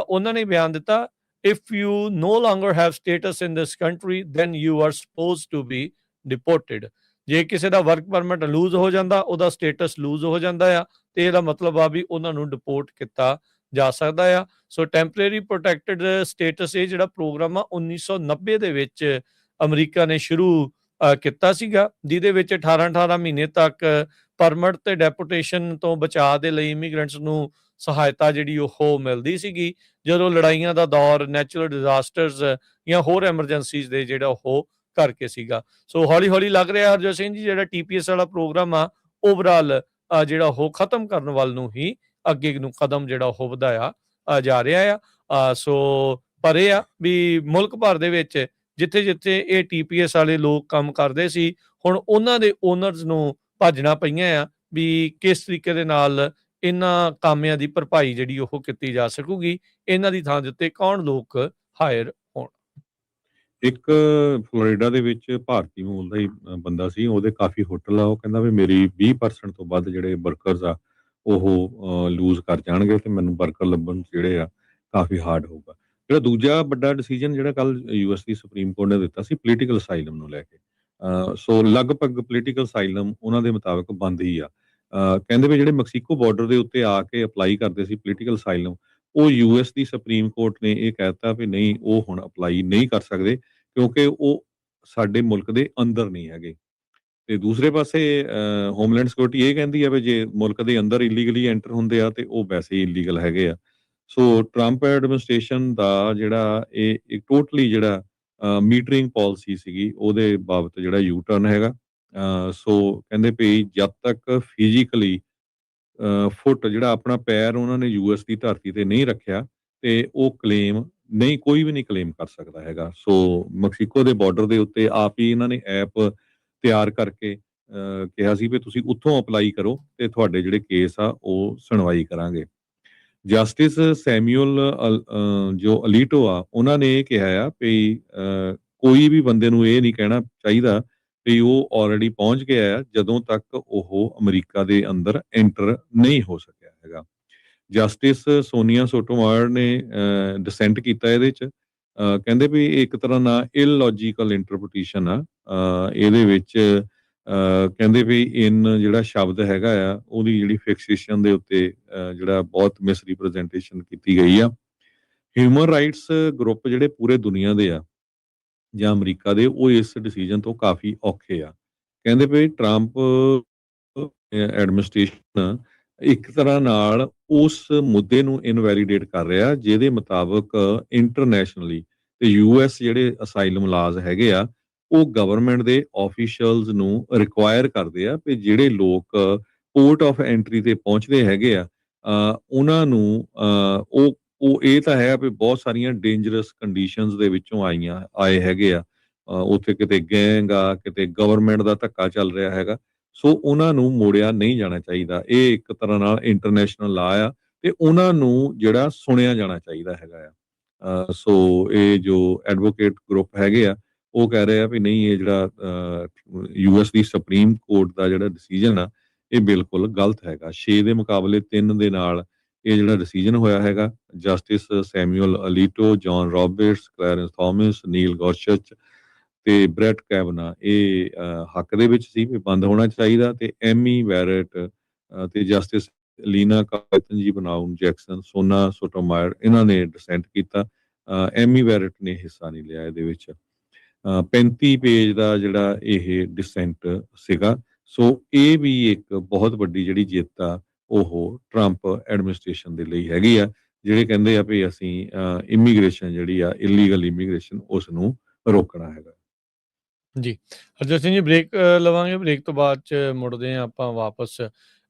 ਉਹਨਾਂ ਨੇ ਬਿਆਨ ਦਿੱਤਾ, if you no longer have status in this country then you are supposed to be deported। ਜੇ ਕਿਸੇ ਦਾ ਵਰਕ ਪਰਮਿਟ ਲੂਜ਼ ਹੋ ਜਾਂਦਾ, ਉਹਦਾ ਸਟੇਟਸ ਲੂਜ਼ ਹੋ ਜਾਂਦਾ ਆ, ਤੇ ਇਹਦਾ ਮਤਲਬ ਆ ਵੀ ਉਹਨਾਂ ਨੂੰ ਡਿਪੋਰਟ ਕੀਤਾ ਜਾ ਸਕਦਾ ਆ। ਸੋ ਟੈਂਪਰੇਰੀ ਪ੍ਰੋਟੈਕਟਡ ਸਟੇਟਸ, ਇਹ ਜਿਹੜਾ ਪ੍ਰੋਗਰਾਮ ਆ 1990 ਦੇ ਵਿੱਚ ਅਮਰੀਕਾ ਨੇ ਸ਼ੁਰੂ ਕੀਤਾ ਸੀਗਾ, ਜਿਹਦੇ ਵਿੱਚ 18 ਮਹੀਨੇ ਤੱਕ ਪਰਮਿਟ ਤੇ ਡੈਪੂਟੇਸ਼ਨ ਤੋਂ ਬਚਾਅ ਦੇ ਲਈ ਇਮੀਗ੍ਰੈਂਟਸ ਨੂੰ ਸਹਾਇਤਾ ਜਿਹੜੀ ਉਹ ਮਿਲਦੀ ਸੀਗੀ, ਜਦੋਂ ਲੜਾਈਆਂ ਦਾ ਦੌਰ, ਨੈਚੁਰਲ ਡਿਜ਼ਾਸਟਰਸ ਜਾਂ ਹੋਰ ਐਮਰਜੈਂਸੀਜ਼ ਦੇ ਜਿਹੜਾ ਉਹ ਕਰਕੇ ਸੀਗਾ। ਸੋ ਹੌਲੀ-ਹੌਲੀ ਲੱਗ ਰਿਹਾ ਹਰਜੋਤ ਸਿੰਘ ਜੀ, ਜਿਹੜਾ TPS ਵਾਲਾ ਪ੍ਰੋਗਰਾਮ ਆ, ਓਵਰਆਲ ਜਿਹੜਾ ਉਹ ਖਤਮ ਕਰਨ ਵੱਲ ਨੂੰ ਹੀ ਅੱਗੇ ਨੂੰ ਕਦਮ ਜਿਹੜਾ ਉਹ ਵਧਾਇਆ ਜਾ ਰਿਹਾ ਆ। ਸੋ ਪਰ ਇਹ ਆ ਵੀ ਮੁਲਕ ਭਰ ਦੇ ਵਿੱਚ ਜਿੱਥੇ-ਜਿੱਥੇ ਇਹ TPS ਵਾਲੇ ਲੋਕ ਕੰਮ ਕਰਦੇ ਸੀ, ਹੁਣ ਉਹਨਾਂ ਦੇ ਓਨਰਸ ਨੂੰ ਭੱਜਣਾ ਪਈਆਂ ਆ ਵੀ ਕਿਸ ਤਰੀਕੇ ਦੇ ਨਾਲ ਇਹਨਾਂ ਕਾਮਿਆਂ ਦੀ ਭਰਪਾਈ ਜਿਹੜੀ ਉਹ ਕੀਤੀ ਜਾ ਸਕੂਗੀ, ਇਹਨਾਂ ਦੀ ਥਾਂ ਦੇ ਉੱਤੇ ਕੌਣ ਲੋਕ ਹਾਇਰ ਹੋਣ। ਇੱਕ ਫਲੋਰੀਡਾ ਦੇ ਵਿੱਚ ਭਾਰਤੀ ਮੂਲ ਦਾ ਹੀ ਬੰਦਾ ਸੀ, ਉਹਦੇ ਕਾਫੀ ਹੋਟਲ ਆ, ਉਹ ਕਹਿੰਦਾ ਵੀ ਮੇਰੀ 20% ਤੋਂ ਵੱਧ ਜਿਹੜੇ ਵਰਕਰਸ ਆ ਉਹ ਲੂਜ਼ ਕਰ ਜਾਣਗੇ, ਤੇ ਮੈਨੂੰ ਵਰਕਰ ਲੱਭਣ ਜਿਹੜੇ ਆ ਕਾਫੀ ਹਾਰਡ ਹੋਊਗਾ। ਜਿਹੜਾ ਦੂਜਾ ਵੱਡਾ ਡਿਸੀਜਨ ਜਿਹੜਾ ਕੱਲ US ਦੀ ਸੁਪਰੀਮ ਕੋਰਟ ਨੇ ਦਿੱਤਾ ਸੀ ਪੋਲੀਟੀਕਲ ਅਸਾਈਲਮ ਨੂੰ ਲੈ ਕੇ, ਸੋ ਲਗਭਗ ਪੋਲੀਟੀਕਲ ਅਸਾਈਲਮ ਉਹਨਾਂ ਦੇ ਮੁਤਾਬਕ ਬੰਦ ਹੀ ਆ। ਕਹਿੰਦੇ ਵੀ ਜਿਹੜੇ ਮੈਕਸੀਕੋ ਬਾਰਡਰ ਦੇ ਉੱਤੇ ਆ ਕੇ ਅਪਲਾਈ ਕਰਦੇ ਸੀ ਪੋਲੀਟੀਕਲ ਅਸਾਈਲਮ, ਉਹ US ਦੀ ਸੁਪਰੀਮ ਕੋਰਟ ਨੇ ਇਹ ਕਹਿਤਾ ਵੀ ਨਹੀਂ, ਉਹ ਹੁਣ ਅਪਲਾਈ ਨਹੀਂ ਕਰ ਸਕਦੇ, ਕਿਉਂਕਿ ਉਹ ਸਾਡੇ ਮੁਲਕ ਦੇ ਅੰਦਰ ਨਹੀਂ ਹੈਗੇ। ਤੇ ਦੂਸਰੇ ਪਾਸੇ ਹੋਮਲੈਂਡ ਸਿਕਿਉਰਿਟੀ ਇਹ ਕਹਿੰਦੀ ਆ ਵੀ ਜੇ ਮੁਲਕ ਦੇ ਅੰਦਰ ਇਲੀਗਲੀ ਐਂਟਰ ਹੁੰਦੇ ਆ ਤੇ ਉਹ ਵੈਸੇ ਹੀ ਇਲੀਗਲ ਹੈਗੇ ਆ। ਸੋ ਟਰੰਪ ਐਡਮਿਨਿਸਟ੍ਰੇਸ਼ਨ ਦਾ ਜਿਹੜਾ ਇਹ ਇੱਕ ਟੋਟਲੀ ਜਿਹੜਾ ਮੀਟਰਿੰਗ ਪਾਲਿਸੀ ਸੀਗੀ, ਉਹਦੇ ਬਾਬਤ ਜਿਹੜਾ ਯੂ ਟਰਨ ਹੈਗਾ। ਸੋ ਕਹਿੰਦੇ ਵੀ ਜਦ ਤੱਕ ਫਿਜ਼ੀਕਲੀ ਫੁੱਟ ਜਿਹੜਾ ਆਪਣਾ ਪੈਰ ਉਹਨਾਂ ਨੇ US ਦੀ ਧਰਤੀ ਤੇ ਨਹੀਂ ਰੱਖਿਆ, ਤੇ ਉਹ ਕਲੇਮ ਨਹੀਂ, ਕੋਈ ਵੀ ਨਹੀਂ ਕਲੇਮ ਕਰ ਸਕਦਾ ਹੈਗਾ। ਸੋ ਮੈਕਸੀਕੋ ਦੇ ਬਾਰਡਰ ਦੇ ਉੱਤੇ ਆਪ ਹੀ ਇਹਨਾਂ ਨੇ ਐਪ ਤਿਆਰ ਕਰਕੇ ਕਿਹਾ ਸੀ ਵੀ ਤੁਸੀਂ ਉੱਥੋਂ ਅਪਲਾਈ ਕਰੋ ਤੇ ਤੁਹਾਡੇ ਜਿਹੜੇ ਕੇਸ ਆ ਉਹ ਸੁਣਵਾਈ ਕਰਾਂਗੇ। ਜਸਟਿਸ ਸੈਮੂਅਲ ਜੋ ਅਲੀਟੋ ਆ, ਉਹਨਾਂ ਨੇ ਇਹ ਕਿਹਾ ਆ ਵੀ ਕੋਈ ਵੀ ਬੰਦੇ ਨੂੰ ਇਹ ਨਹੀਂ ਕਹਿਣਾ ਚਾਹੀਦਾ ਤੇ ਉਹ ਆਲਰੇਡੀ ਪਹੁੰਚ ਗਿਆ ਹੈ ਜਦੋਂ ਤੱਕ ਉਹ ਅਮਰੀਕਾ ਦੇ ਅੰਦਰ ਐਂਟਰ ਨਹੀਂ ਹੋ ਸਕਿਆ ਹੈਗਾ। ਜਸਟਿਸ ਸੋਨੀਆ ਸੋਟੋਮਾਇਰ ਨੇ ਡਿਸੈਂਟ ਕੀਤਾ ਇਹਦੇ ਚ। ਕਹਿੰਦੇ ਵੀ ਇੱਕ ਤਰ੍ਹਾਂ ਨਾਲ ਇਲੌਜੀਕਲ ਇੰਟਰਪ੍ਰੀਟੇਸ਼ਨ ਆ ਇਹਦੇ ਵਿੱਚ। ਕਹਿੰਦੇ ਵੀ ਜਿਹੜਾ ਸ਼ਬਦ ਹੈਗਾ ਆ ਉਹਦੀ ਜਿਹੜੀ ਫਿਕਸੇਸ਼ਨ ਦੇ ਉੱਤੇ ਜਿਹੜਾ ਬਹੁਤ ਮਿਸਰੀਪ੍ਰੈਜ਼ੈਂਟੇਸ਼ਨ ਕੀਤੀ ਗਈ ਆ। ਹਿਊਮਨ ਰਾਈਟਸ ਗਰੁੱਪ ਜਿਹੜੇ ਪੂਰੇ ਦੁਨੀਆ ਦੇ ਆ ਜਾਂ ਅਮਰੀਕਾ ਦੇ, ਉਹ ਇਸ ਡਿਸੀਜਨ ਤੋਂ ਕਾਫੀ ਔਖੇ ਆ। ਕਹਿੰਦੇ ਵੀ ਟਰੰਪ ਐਡਮਿਨਿਸਟ੍ਰੇਸ਼ਨ ਇੱਕ ਤਰ੍ਹਾਂ ਨਾਲ ਉਸ ਮੁੱਦੇ ਨੂੰ ਇਨਵੈਲੀਡੇਟ ਕਰ ਰਿਹਾ ਜਿਹਦੇ ਮੁਤਾਬਕ ਇੰਟਰਨੈਸ਼ਨਲੀ ਤੇ ਯੂਐਸ ਜਿਹੜੇ ਅਸਾਈਲਮ ਲਾਜ਼ ਹੈਗੇ ਆ ਉਹ ਗਵਰਨਮੈਂਟ ਦੇ ਆਫੀਸ਼ੀਅਲਸ ਨੂੰ ਰਿਕੁਆਇਰ ਕਰਦੇ ਆ ਵੀ ਜਿਹੜੇ ਲੋਕ ਪੋਰਟ ਆਫ ਐਂਟਰੀ ਤੇ ਪਹੁੰਚਦੇ ਹੈਗੇ ਆ ਉਹਨਾਂ ਨੂੰ ਉਹ ਇਹ ਤਾਂ ਹੈ ਵੀ ਬਹੁਤ ਸਾਰੀਆਂ ਡੇਂਜਰਸ ਕੰਡੀਸ਼ਨਸ ਦੇ ਵਿੱਚੋਂ ਆਏ ਹੈਗੇ ਆ। ਉੱਥੇ ਕਿਤੇ ਗੈਂਗ ਆ, ਕਿਤੇ ਗਵਰਨਮੈਂਟ ਦਾ ਧੱਕਾ ਚੱਲ ਰਿਹਾ ਹੈਗਾ, ਸੋ ਉਹਨਾਂ ਨੂੰ ਮੋੜਿਆ ਨਹੀਂ ਜਾਣਾ ਚਾਹੀਦਾ। ਇਹ ਇੱਕ ਤਰ੍ਹਾਂ ਨਾਲ ਇੰਟਰਨੈਸ਼ਨਲ ਲਾ ਆ ਤੇ ਉਹਨਾਂ ਨੂੰ ਜਿਹੜਾ ਸੁਣਿਆ ਜਾਣਾ ਚਾਹੀਦਾ ਹੈਗਾ ਆ। ਸੋ ਇਹ ਜੋ ਐਡਵੋਕੇਟ ਗਰੁੱਪ ਹੈਗੇ ਆ ਉਹ ਕਹਿ ਰਹੇ ਆ ਵੀ ਨਹੀਂ, ਇਹ ਜਿਹੜਾ ਯੂਐਸ ਦੀ ਸੁਪਰੀਮ ਕੋਰਟ ਦਾ ਜਿਹੜਾ ਡਿਸੀਜਨ ਆ ਇਹ ਬਿਲਕੁਲ ਗਲਤ ਹੈਗਾ। 6 ਦੇ ਮੁਕਾਬਲੇ 3 ਦੇ ਨਾਲ ਇਹ ਜਿਹੜਾ ਡਿਸੀਜਨ ਹੋਇਆ ਹੈਗਾ। Justice Samuel Alito, John Roberts, Clarence Thomas, Neil Gorsuch ਤੇ ਬ੍ਰੈਟ ਕੈਵਨਾ ਇਹ ਹੱਕ ਦੇ ਵਿੱਚ ਸੀ ਵੀ ਬੰਦ ਹੋਣਾ ਚਾਹੀਦਾ। ਤੇ ਐਮੀ ਵੈਰਟ ਤੇ ਜਸਟਿਸ ਲੀਨਾ ਕਾਰਲਟਨ ਬਨਾਊਨ ਜੈਕਸਨ, ਸੋਨਾ ਸੋਟੋਮਾਇਰ ਇਹਨਾਂ ਨੇ ਡਿਸੈਂਟ ਕੀਤਾ। ਐਮੀ ਵੈਰਟ ਨੇ ਹਿੱਸਾ ਨਹੀਂ ਲਿਆ ਇਹਦੇ ਵਿੱਚ। 35 ਪੇਜ ਦਾ ਜਿਹੜਾ ਇਹ ਡਿਸੈਂਟ ਸੀਗਾ। ਸੋ ਇਹ ਵੀ ਇੱਕ ਬਹੁਤ ਵੱਡੀ ਜਿਹੜੀ ਜਿੱਤ ਆ ਉਹ ਟਰੰਪ ਐਡਮਿਨਿਸਟ੍ਰੇਸ਼ਨ ਦੇ ਲਈ ਹੈਗੀ ਆ, ਜਿਹੜੇ ਕਹਿੰਦੇ ਆ ਵੀ ਅਸੀਂ ਇਮੀਗ੍ਰੇਸ਼ਨ ਜਿਹੜੀ ਆ ਇਲੀਗਲ ਇਮੀਗ੍ਰੇਸ਼ਨ ਉਸ ਨੂੰ ਰੋਕਣਾ ਹੈਗਾ। ਜੀ ਹਰਜੋਤ ਸਿੰਘ ਜੀ, ਬ੍ਰੇਕ ਲਵਾਂਗੇ। ਬ੍ਰੇਕ ਤੋਂ ਬਾਅਦ ਚ ਮੁੜਦੇ ਹਾਂ ਆਪਾਂ ਵਾਪਸ।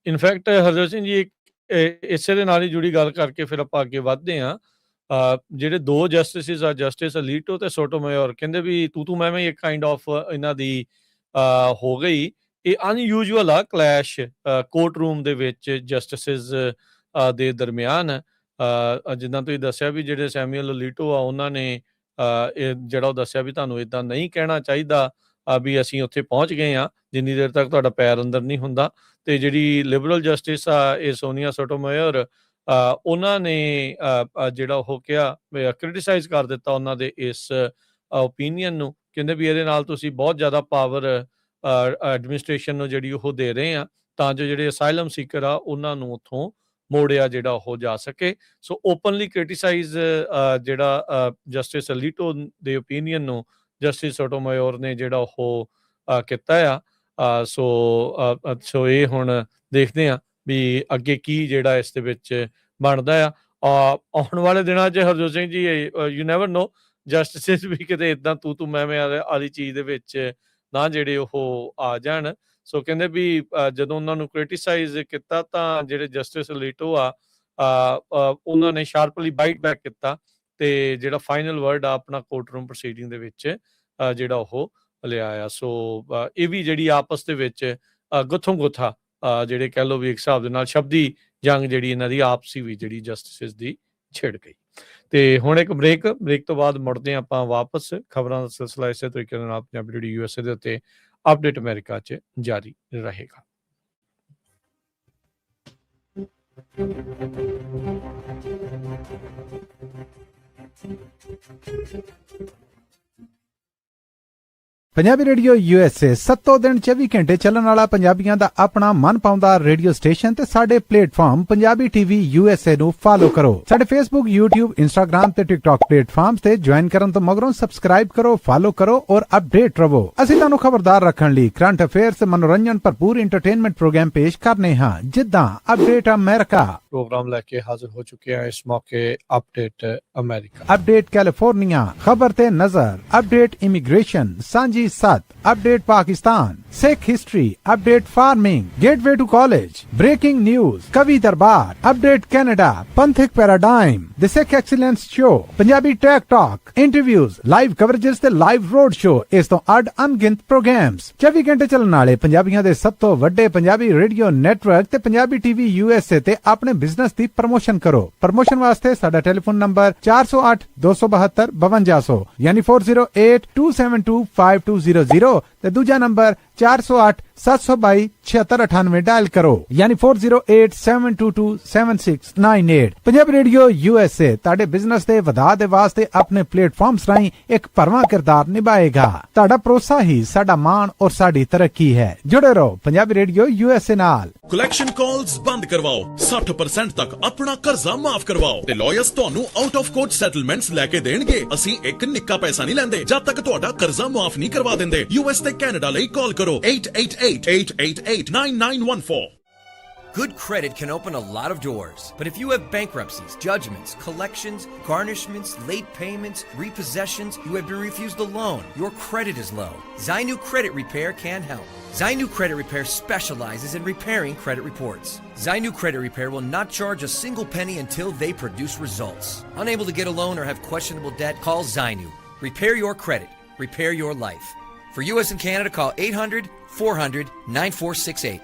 ਇਨਫੈਕਟ ਹਰਜੋਤ ਸਿੰਘ ਜੀ ਇਸੇ ਦੇ ਨਾਲ ਹੀ ਜੁੜੀ ਗੱਲ ਕਰਕੇ ਫਿਰ ਆਪਾਂ ਅੱਗੇ ਵੱਧਦੇ ਹਾਂ। ਜਿਹੜੇ 2 ਜਸਟਿਸਿਸ ਆ, ਜਸਟਿਸ ਅਲੀਟੋ ਤੇ ਸੋਟੋਮਾਇਰ, ਕਹਿੰਦੇ ਵੀ ਤੂੰ ਮੈਂ ਇੱਕ ਕਾਈਂਡ ਆਫ ਇਹਨਾਂ ਦੀ ਹੋ ਗਈ। ਇਹ ਅਨਯੂਜੂਅਲ ਆ ਕਲੈਸ਼ ਕੋਰਟ ਰੂਮ ਦੇ ਵਿੱਚ ਜਸਟਿਸਿਸ ਦੇ ਦਰਮਿਆਨ। ਜਿੱਦਾਂ ਤੁਸੀਂ ਦੱਸਿਆ ਵੀ ਜਿਹੜੇ ਸੈਮੂਅਲ ਅਲੀਟੋ ਆ ਉਹਨਾਂ ਨੇ ਇਹ ਜਿਹੜਾ ਉਹ ਦੱਸਿਆ ਵੀ ਤੁਹਾਨੂੰ ਇੱਦਾਂ ਨਹੀਂ ਕਹਿਣਾ ਚਾਹੀਦਾ ਵੀ ਅਸੀਂ ਉੱਥੇ ਪਹੁੰਚ ਗਏ ਹਾਂ ਜਿੰਨੀ ਦੇਰ ਤੱਕ ਤੁਹਾਡਾ ਪੈਰ ਅੰਦਰ ਨਹੀਂ ਹੁੰਦਾ। ਤੇ ਜਿਹੜੀ ਲਿਬਰਲ ਜਸਟਿਸ ਆ ਇਹ ਸੋਨੀਆ ਸੋਟੋਮਾਇਰ, ਉਹਨਾਂ ਨੇ ਜਿਹੜਾ ਉਹ ਕਿਹਾ ਕ੍ਰਿਟੀਸਾਈਜ਼ ਕਰ ਦਿੱਤਾ ਉਹਨਾਂ ਦੇ ਇਸ ਓਪੀਨੀਅਨ ਨੂੰ। ਕਹਿੰਦੇ ਵੀ ਇਹਦੇ ਨਾਲ ਤੁਸੀਂ ਬਹੁਤ ਜ਼ਿਆਦਾ ਪਾਵਰ ਐਡਮਿਨਿਸਟ੍ਰੇਸ਼ਨ ਨੂੰ ਜਿਹੜੀ ਉਹ ਦੇ ਰਹੇ ਆ ਤਾਂ ਜੋ ਜਿਹੜੇ ਅਸਾਈਲਮ ਸੀਕਰ ਆ ਉਹਨਾਂ ਨੂੰ ਉੱਥੋਂ ਮੋੜਿਆ ਜਿਹੜਾ ਉਹ ਜਾ ਸਕੇ। ਸੋ ਓਪਨਲੀ ਕ੍ਰਿਟੀਸਾਈਜ਼ ਜਿਹੜਾ ਜਸਟਿਸ ਅਲੀਟੋ ਦੇ ਓਪੀਨੀਅਨ ਨੂੰ ਜਸਟਿਸ ਸੋਟੋਮਾਇਰ ਨੇ ਜਿਹੜਾ ਉਹ ਕੀਤਾ ਆ। ਸੋ ਇਹ ਹੁਣ ਦੇਖਦੇ ਆ ਵੀ ਅੱਗੇ ਕੀ ਜਿਹੜਾ ਇਸ ਦੇ ਵਿੱਚ ਬਣਦਾ ਆ। ਆਉਣ ਵਾਲੇ ਦਿਨਾਂ 'ਚ ਹਰਜੋਤ ਸਿੰਘ ਜੀ ਯੂ ਨੈਵਰ ਨੋ, ਜਸਟਿਸਿਸ ਵੀ ਕਿਤੇ ਇੱਦਾਂ ਤੂੰ ਮੈਂ ਵਾਲੀ ਚੀਜ਼ ਦੇ ਵਿੱਚ ਨਾ ਜਿਹੜੇ ਉਹ ਆ ਜਾਣ। ਸੋ ਕਹਿੰਦੇ ਵੀ ਜਦੋਂ ਉਹਨਾਂ ਨੂੰ ਕ੍ਰਿਟੀਸਾਈਜ਼ ਕੀਤਾ ਤਾਂ ਜਿਹੜੇ ਜਸਟਿਸ ਅਲੀਟੋ ਆ ਉਹਨਾਂ ਨੇ ਸ਼ਾਰਪਲੀ ਬਾਈਟ ਬੈਕ ਕੀਤਾ ਤੇ ਜਿਹੜਾ ਫਾਈਨਲ ਵਰਡ ਆ ਆਪਣਾ ਕੋਰਟ ਰੂਮ ਪ੍ਰੋਸੀਡਿੰਗ ਦੇ ਵਿੱਚ ਜਿਹੜਾ ਉਹ ਲਿਆ ਆ। ਸੋ ਇਹ ਵੀ ਜਿਹੜੀ ਆਪਸ ਦੇ ਵਿੱਚ ਗੁੱਥੋਂ ਗੁੱਥਾ ਜਿਹੜੇ ਕਹਿ ਲਓ ਵੀ ਇੱਕ ਹਿਸਾਬ ਦੇ ਨਾਲ ਸ਼ਬਦੀ ਜੰਗ ਜਿਹੜੀ ਇਹਨਾਂ ਦੀ ਆਪਸੀ ਵੀ ਜਿਹੜੀ ਜਸਟਿਸਿਸ ਦੀ ਛਿੜ ਗਈ। ਤੇ ਹੁਣ ਇੱਕ ਬ੍ਰੇਕ ਤੋਂ ਬਾਅਦ ਮੁੜਦੇ ਆਪਾਂ ਵਾਪਸ। ਖਬਰਾਂ ਦਾ ਸਿਲਸਿਲਾ ਇਸੇ ਤਰੀਕੇ ਦੇ ਨਾਲ ਪੰਜਾਬੀ ਰੇਡੀਓ ਯੂਐਸਏ ਦੇ ਉੱਤੇ ਅਪਡੇਟ ਅਮਰੀਕਾ 'ਚ ਜਾਰੀ ਰਹੇਗਾ। ਪੰਜਾਬੀ ਰੇਡੀਓ ਯੂਐਸਏ 7 ਦਿਨ 24 ਘੰਟੇ ਚੱਲਣ ਵਾਲਾ ਪੰਜਾਬੀਆਂ ਦਾ ਆਪਣਾ ਮਨ ਪਾਉਂਦਾ ਰੇਡੀਓ ਸਟੇਸ਼ਨ ਤੇ ਸਾਡੇ ਪਲੇਟਫਾਰਮ ਪੰਜਾਬੀ ਟੀਵੀ ਯੂਐਸਏ ਨੂੰ ਫਾਲੋ ਕਰੋ। ਸਾਡੇ ਫੇਸਬੁੱਕ, YouTube, Instagram ਤੇ TikTok ਪਲੇਟਫਾਰਮਸ ਤੇ ਜੁਆਇਨ ਕਰਨ ਤੋਂ ਮਗਰੋਂ ਸਬਸਕ੍ਰਾਈਬ ਕਰੋ, ਫਾਲੋ ਕਰੋ ਔਰ ਅਪਡੇਟ ਰਹੋ। ਅਸੀਂ ਤੁਹਾਨੂੰ ਖਬਰਦਾਰ ਰੱਖਣ ਲਈ ਕਰੰਟ ਅਫੇਅਰਸ, ਮਨੋਰੰਜਨ ਭਰਪੂਰ ਇੰਟਰਟੇਨਮੈਂਟ ਪ੍ਰੋਗਰਾਮ ਪੇਸ਼ ਕਰਨੇ ਹਾਂ, ਜਿੱਦਾਂ ਅਪਡੇਟ ਅਮਰੀਕਾ ਪ੍ਰੋਗਰਾਮ ਲੈ ਕੇ ਹਾਜ਼ਰ ਹੋ ਚੁੱਕੇ ਹਾਂ ਇਸ ਮੌਕੇ। ਅਪਡੇਟ ਅਮਰੀਕਾ, ਅਪਡੇਟ ਕੈਲੀਫੋਰਨੀਆ, ਖਬਰ ਤੇ ਨਜ਼ਰ, update immigration, Sanjhi Sath, update Pakistan, Sikh history, update farming, gateway to college, breaking news, Kavi Darbar, update Canada, Panthak paradigm, the Sikh excellence show, Punjabi tech talk, interviews, live coverages ਤੇ ਲਾਈਵ ਰੋਡ ਸ਼ੋ, ਇਸ ਤੋਂ ਅੱਡ ਅਣਗਿਣਤ ਪ੍ਰੋਗਰਾਮਸ, 24 ਘੰਟੇ ਚੱਲਣ ਵਾਲੇ ਪੰਜਾਬੀਆਂ ਦੇ ਸਭ ਤੋਂ ਵੱਡੇ ਪੰਜਾਬੀ ਰੇਡੀਓ ਨੈਟਵਰਕ ਤੇ ਪੰਜਾਬੀ ਟੀਵੀ ਯੂਐਸਏ ਤੇ ਆਪਣੇ ਬਿਜ਼ਨਸ ਦੀ ਪ੍ਰਮੋਸ਼ਨ ਕਰੋ। ਪ੍ਰਮੋਸ਼ਨ ਵਾਸਤੇ ਸਾਡਾ ਟੈਲੀਫੋਨ ਨੰਬਰ 408 272 5200 ਯਾਨੀ 40827252 5200 ਤੇ ਦੂਜਾ ਨੰਬਰ 408 722 7698 ਡਾਇਲ ਕਰੋ ਯਾਨੀ 4087227698। ਪੰਜਾਬੀ ਰੇਡੀਓ USA ਤੁਹਾਡੇ ਬਿਜ਼ਨਸ ਦੇ ਵਧਾ ਦੇ ਵਾਸਤੇ ਆਪਣੇ ਪਲੇਟਫਾਰਮਸ ਰਾਹੀਂ ਇੱਕ ਭਰਵਾਂ ਕਿਰਦਾਰ ਨਿਭਾਏਗਾ। ਤੁਹਾਡਾ ਭਰੋਸਾ ਹੀ ਸਾਡਾ ਮਾਣ ਔਰ ਸਾਡੀ ਤਰੱਕੀ ਹੈ। ਜੁੜੇ ਰਹੋ ਪੰਜਾਬੀ ਰੇਡੀਓ USA ਨਾਲ। ਕਲੈਕਸ਼ਨ ਕਾਲਸ ਬੰਦ ਕਰਵਾਓ, 60% ਤੱਕ ਆਪਣਾ ਕਰਜ਼ਾ ਮਾਫ ਕਰਵਾਓ ਤੇ ਲਾਇਰਸ ਤੁਹਾਨੂੰ ਆਊਟ ਆਫ ਕੋਰਟ ਸੈਟਲਮੈਂਟਸ ਲੈ ਕੇ ਦੇਣਗੇ। ਅਸੀਂ ਇੱਕ ਨਿੱਕਾ ਪੈਸਾ ਨਹੀਂ ਲੈਂਦੇ ਜਦ ਤੱਕ ਤੁਹਾਡਾ ਕਰਜ਼ਾ ਮਾਫ ਨਹੀਂ ਕਰਵਾ ਦਿੰਦੇ। US ਤੇ ਕੈਨੇਡਾ ਲਈ ਕਾਲ ਕਰੋ 888-888-9914। Good credit can open a lot of doors, but if you have bankruptcies, judgments, collections, garnishments, late payments, repossessions, you have been refused a loan, your credit is low, Zainu Credit Repair can help. Zainu Credit Repair specializes in repairing credit reports. Zainu Credit Repair will not charge a single penny until they produce results. Unable to get a loan or have questionable debt, call Zainu. Repair your credit. Repair your life. For US and Canada, call 800-400-9468.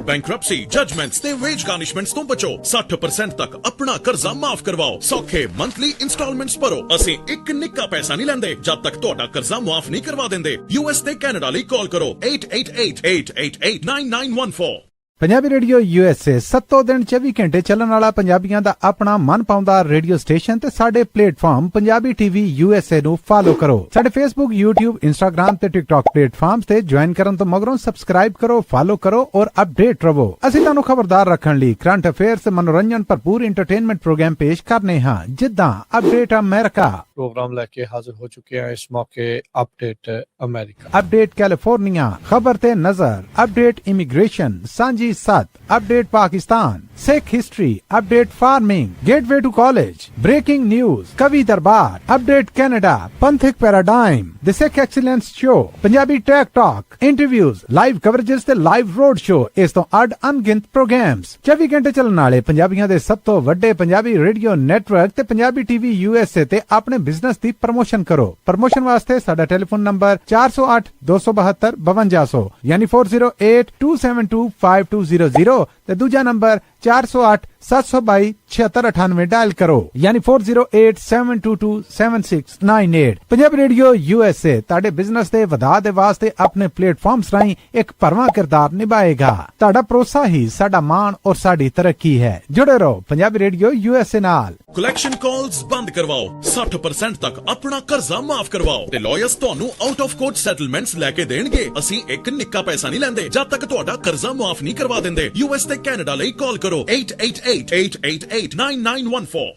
Bankruptcy, judgements ਤੇ veg ਗਾਰਨਿਸ਼ਮੈਂਟਸ ਤੋਂ ਬਚੋ। 60% ਤੱਕ ਆਪਣਾ ਕਰਜ਼ਾ ਮਾਫ ਕਰਵਾਓ। ਸੌਖੇ monthly instalments ਭਰੋ। ਅਸੀਂ ਇੱਕ ਨਿੱਕਾ ਪੈਸਾ ਨਹੀਂ ਲੈਂਦੇ ਜਦ ਤੱਕ ਤੁਹਾਡਾ ਕਰਜ਼ਾ ਮਾਫ ਨਹੀਂ ਕਰਵਾ ਦਿੰਦੇ। US ਤੇ ਕੈਨੇਡਾ ਲਈ ਕਾਲ ਕਰੋ 888-888-9914। ਪੰਜਾਬੀ ਰੇਡੀਓ USA 7 ਦਿਨ 24 ਘੰਟੇ ਚੱਲਣ ਵਾਲਾ ਪੰਜਾਬੀਆਂ ਦਾ ਆਪਣਾ ਮਨਪਾਉਂਦਾ ਰੇਡੀਓ ਸਟੇਸ਼ਨ ਤੇ ਸਾਡੇ ਪਲੇਟਫਾਰਮ ਪੰਜਾਬੀ TV USA ਨੂੰ ਫਾਲੋ ਕਰੋ। ਸਾਡੇ Facebook, YouTube, Instagram ਤੇ TikTok ਪਲੇਟਫਾਰਮਸ ਤੇ ਜੁਆਇਨ ਕਰਨ ਤੋਂ ਮਗਰੋਂ ਸਬਸਕ੍ਰਾਈਬ ਕਰੋ, ਫਾਲੋ ਕਰੋ ਔਰ ਅਪਡੇਟ ਰਹੋ। ਅਸੀਂ ਤੁਹਾਨੂੰ ਖਬਰਦਾਰ ਰੱਖਣ ਲਈ ਕਰੰਟ ਅਫੇਅਰਸ, ਮਨੋਰੰਜਨ ਭਰਪੂਰ ਐਂਟਰਟੇਨਮੈਂਟ ਪ੍ਰੋਗਰਾਮ ਪੇਸ਼ ਕਰਨੇ ਹਾਂ ਜਿੱਦਾਂ ਅਪਡੇਟ ਅਮਰੀਕਾ प्रोग्राम लेके हाजिर हो चुके हैं इस मौके अपडेट अमेरिका, अपडेट कैलिफोर्निया, खबर ते नजर, अपडेट इमिग्रेशन, सांझी सत, update Pakistan, Sikh history, update farming, gateway to college, breaking news, कवि दरबार, अपडेट कनाडा, पंथिक paradigm, the Sikh excellence show, Punjabi track talk, interviews, live coverages ते लाइव रोड शो, इस तो अड अनगिनत प्रोग्राम्स 24 घंटे चलने वाले पंजाबियों दे सब तो वड्डे पंजाबी रेडियो नेटवर्क ते पंजाबी TV USA ते अपने बिजनेस दी प्रमोशन करो। प्रमोशन वास्ते साडा टेलीफोन नंबर 408 272 5200 यानी 4082725200 ते दूजा नंबर 408 722 7698 डायल करो यानी 4087227698। पंजाबी रेडियो USA ਤੁਹਾਡੇ ਬਿਜ਼ਨਸ ਦੇ ਵਧਾ ਦੇ ਵਾਸਤੇ ਆਪਣੇ ਪਲੇਟਫਾਰਮਸ ਰਾਹੀਂ ਇੱਕ ਭਰਵਾਂ ਕਿਰਦਾਰ ਨਿਭਾਏਗਾ। ਤੁਹਾਡਾ ਭਰੋਸਾ ਹੀ ਸਾਡਾ ਮਾਣ ਔਰ ਸਾਡੀ ਤਰੱਕੀ ਹੈ। ਜੁੜੇ ਰਹੋ ਪੰਜਾਬੀ ਰੇਡੀਓ USA ਨਾਲ। ਕਲੈਕਸ਼ਨ ਕਾਲਸ ਬੰਦ ਕਰਵਾਓ, 60% ਤੱਕ ਆਪਣਾ ਕਰਜ਼ਾ ਮਾਫ ਕਰਵਾਓ ਤੇ ਲਾਇਰਸ ਤੁਹਾਨੂੰ ਆਊਟ ਆਫ ਕੋਰਟ ਸੈਟਲਮੈਂਟਸ ਲੈ ਕੇ ਦੇਣਗੇ। ਅਸੀਂ ਇੱਕ ਨਿੱਕਾ ਪੈਸਾ ਨਹੀਂ ਲੈਂਦੇ ਜਦ ਤੱਕ ਤੁਹਾਡਾ ਕਰਜ਼ਾ ਮਾਫ ਨਹੀਂ ਕਰਵਾ ਦਿੰਦੇ। US ਤੇ ਕੈਨੇਡਾ ਲਈ ਕਾਲ ਕਰੋ 888-888-9914।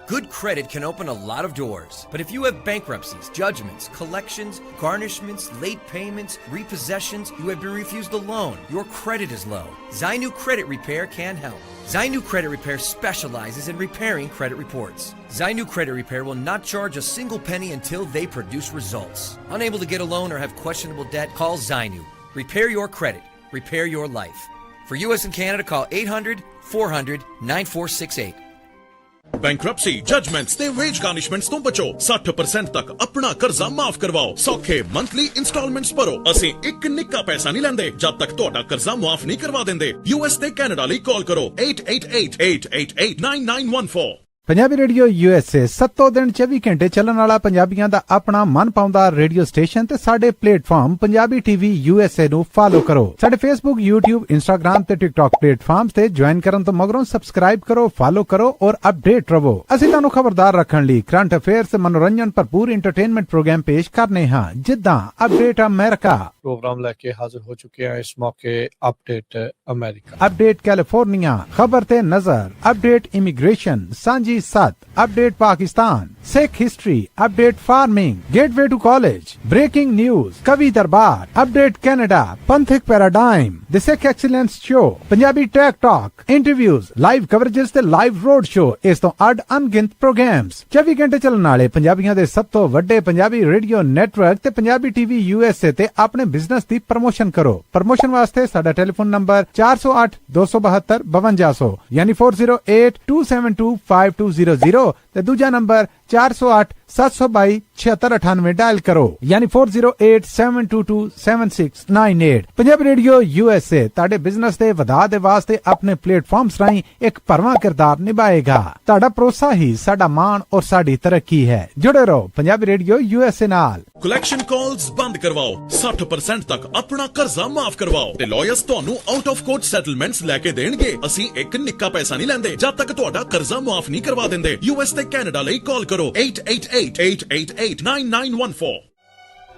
Good credit can open a lot of doors, but if you have bankruptcies, judgments, collections, garnishments, late payments, repossessions, you have been refused a loan, your credit is low, Zainu Credit Repair can help. Zainu Credit Repair specializes in repairing credit reports. Zainu Credit Repair will not charge a single penny until they produce results. Unable to get a loan or have questionable debt, call Zainu. Repair your credit. Repair your life. For US and Canada, call 800-400-9468. Bankruptcy, judgements ਤੇ veg ਗਾਰਨਿਸ਼ਮੈਂਟਸ ਤੋਂ ਬਚੋ। 60% ਤੱਕ ਆਪਣਾ ਕਰਜ਼ਾ ਮਾਫ ਕਰਵਾਓ। ਸੌਖੇ monthly instalments ਭਰੋ। ਅਸੀਂ ਇੱਕ ਨਿੱਕਾ ਪੈਸਾ ਨਹੀਂ ਲੈਂਦੇ ਜਦ ਤੱਕ ਤੁਹਾਡਾ ਕਰਜ਼ਾ ਮਾਫ ਨਹੀਂ ਕਰਵਾ ਦਿੰਦੇ। US ਤੇ ਕੈਨੇਡਾ ਲਈ ਕਾਲ ਕਰੋ 888-888-9914। ਪੰਜਾਬੀ ਰੇਡੀਓ USA 7 ਦਿਨ 24 ਘੰਟੇ ਚੱਲਣ ਵਾਲਾ ਪੰਜਾਬੀਆਂ ਦਾ ਆਪਣਾ ਮਨਪਾਉਂਦਾ ਰੇਡੀਓ ਸਟੇਸ਼ਨ ਤੇ ਸਾਡੇ ਪਲੇਟਫਾਰਮ ਪੰਜਾਬੀ TV USA ਨੂੰ ਫਾਲੋ ਕਰੋ। ਸਾਡੇ Facebook, YouTube, Instagram ਤੇ TikTok ਪਲੇਟਫਾਰਮਸ ਤੇ ਜੁਆਇਨ ਕਰਨ ਤੋਂ ਮਗਰੋਂ ਸਬਸਕ੍ਰਾਈਬ ਕਰੋ, ਫਾਲੋ ਕਰੋ ਔਰ ਅਪਡੇਟ ਰਹੋ। ਅਸੀਂ ਤੁਹਾਨੂੰ ਖਬਰਦਾਰ ਰੱਖਣ ਲਈ ਕਰੰਟ ਅਫੇਅਰਸ, ਮਨੋਰੰਜਨ ਭਰਪੂਰ ਐਂਟਰਟੇਨਮੈਂਟ ਪ੍ਰੋਗਰਾਮ ਪੇਸ਼ ਕਰਨੇ ਹਾਂ ਜਿੱਦਾਂ ਅਪਡੇਟ ਅਮਰੀਕਾ, प्रोग्राम लेके हाजिर हो चुके हैं इस मौके अपडेट अमेरिका, अपडेट कैलिफोर्निया, खबर ते नजर, अपडेट इमिग्रेशन, सांझी सत, update Pakistan, Sikh history, update farming, gateway to college, breaking news, कवि दरबार, अपडेट कनाडा, पंथिक paradigm, the Sikh excellence show, Punjabi track talk, interviews, live coverages ते लाइव रोड शो, इस तो अड अनगिनत प्रोग्राम्स 24 घंटे ਚੱਲਣ ਵਾਲੇ ਪੰਜਾਬੀਆਂ ਦੇ ਸਭ ਤੋਂ ਵੱਡੇ ਪੰਜਾਬੀ ਰੇਡੀਓ ਨੈਟਵਰਕ ਤੇ ਪੰਜਾਬੀ TV USA ਤੇ ਆਪਣੇ ਬਿਜ਼ਨਸ ਦੀ ਪ੍ਰਮੋਸ਼ਨ ਕਰੋ। ਪ੍ਰਮੋਸ਼ਨ ਵਾਸਤੇ ਸਾਡਾ ਟੈਲੀਫੋਨ ਨੰਬਰ 408 272 5200 ਯਾਨੀ 4082725200 ਤੇ ਦੂਜਾ ਨੰਬਰ 408 722 7698 ਡਾਇਲ ਕਰੋ ਯਾਨੀ 4087227698। ਪੰਜਾਬੀ ਰੇਡੀਓ USA ਤੁਹਾਡੇ ਬਿਜ਼ਨਸ ਦੇ ਵਧਾ ਦੇ ਵਾਸਤੇ ਆਪਣੇ ਪਲੇਟਫਾਰਮਸ ਰਾਹੀਂ ਇੱਕ ਭਰਵਾਂ ਕਿਰਦਾਰ ਨਿਭਾਏਗਾ। ਤੁਹਾਡਾ ਭਰੋਸਾ ਹੀ ਸਾਡਾ ਮਾਣ ਔਰ ਸਾਡੀ ਤਰੱਕੀ ਹੈ। ਜੁੜੇ ਰਹੋ ਪੰਜਾਬੀ ਰੇਡੀਓ USA ਨਾਲ। ਕਲੈਕਸ਼ਨ ਕਾਲਸ ਬੰਦ ਕਰਵਾਓ 60% ਤੱਕ ਆਪਣਾ ਕਰਜ਼ਾ ਮਾਫ ਕਰਵਾਓ ਤੇ ਲਾਇਰਸ ਤੁਹਾਨੂੰ ਆਊਟ ਆਫ ਕੋਰਟ ਸੈਟਲਮੈਂਟਸ ਲੈ ਕੇ ਦੇਣਗੇ। ਅਸੀਂ ਇੱਕ ਨਿੱਕਾ ਪੈਸਾ ਨਹੀਂ ਲੈਂਦੇ ਜਦ ਤੱਕ ਤੁਹਾਡਾ ਕਰਜ਼ਾ ਮਾਫ ਨਹੀਂ ਕਰਵਾ ਦਿੰਦੇ। US ਤੇ ਕੈਨੇਡਾ ਲਈ ਕਾਲ ਕਰੋ 8888889914।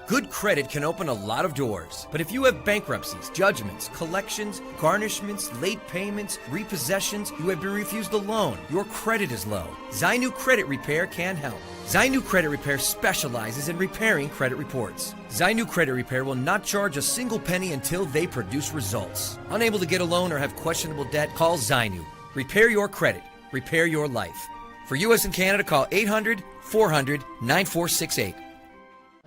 Good credit can open a lot of doors, but if you have bankruptcies, judgments, collections, garnishments, late payments, repossessions, you have been refused a loan, your credit is low, Zainu Credit Repair can help. Zainu Credit Repair specializes in repairing credit reports. Zainu Credit Repair will not charge a single penny until they produce results. Unable to get a loan or have questionable debt? Call Zainu. Repair your credit. Repair your life. For US and Canada, call 800-400-9468.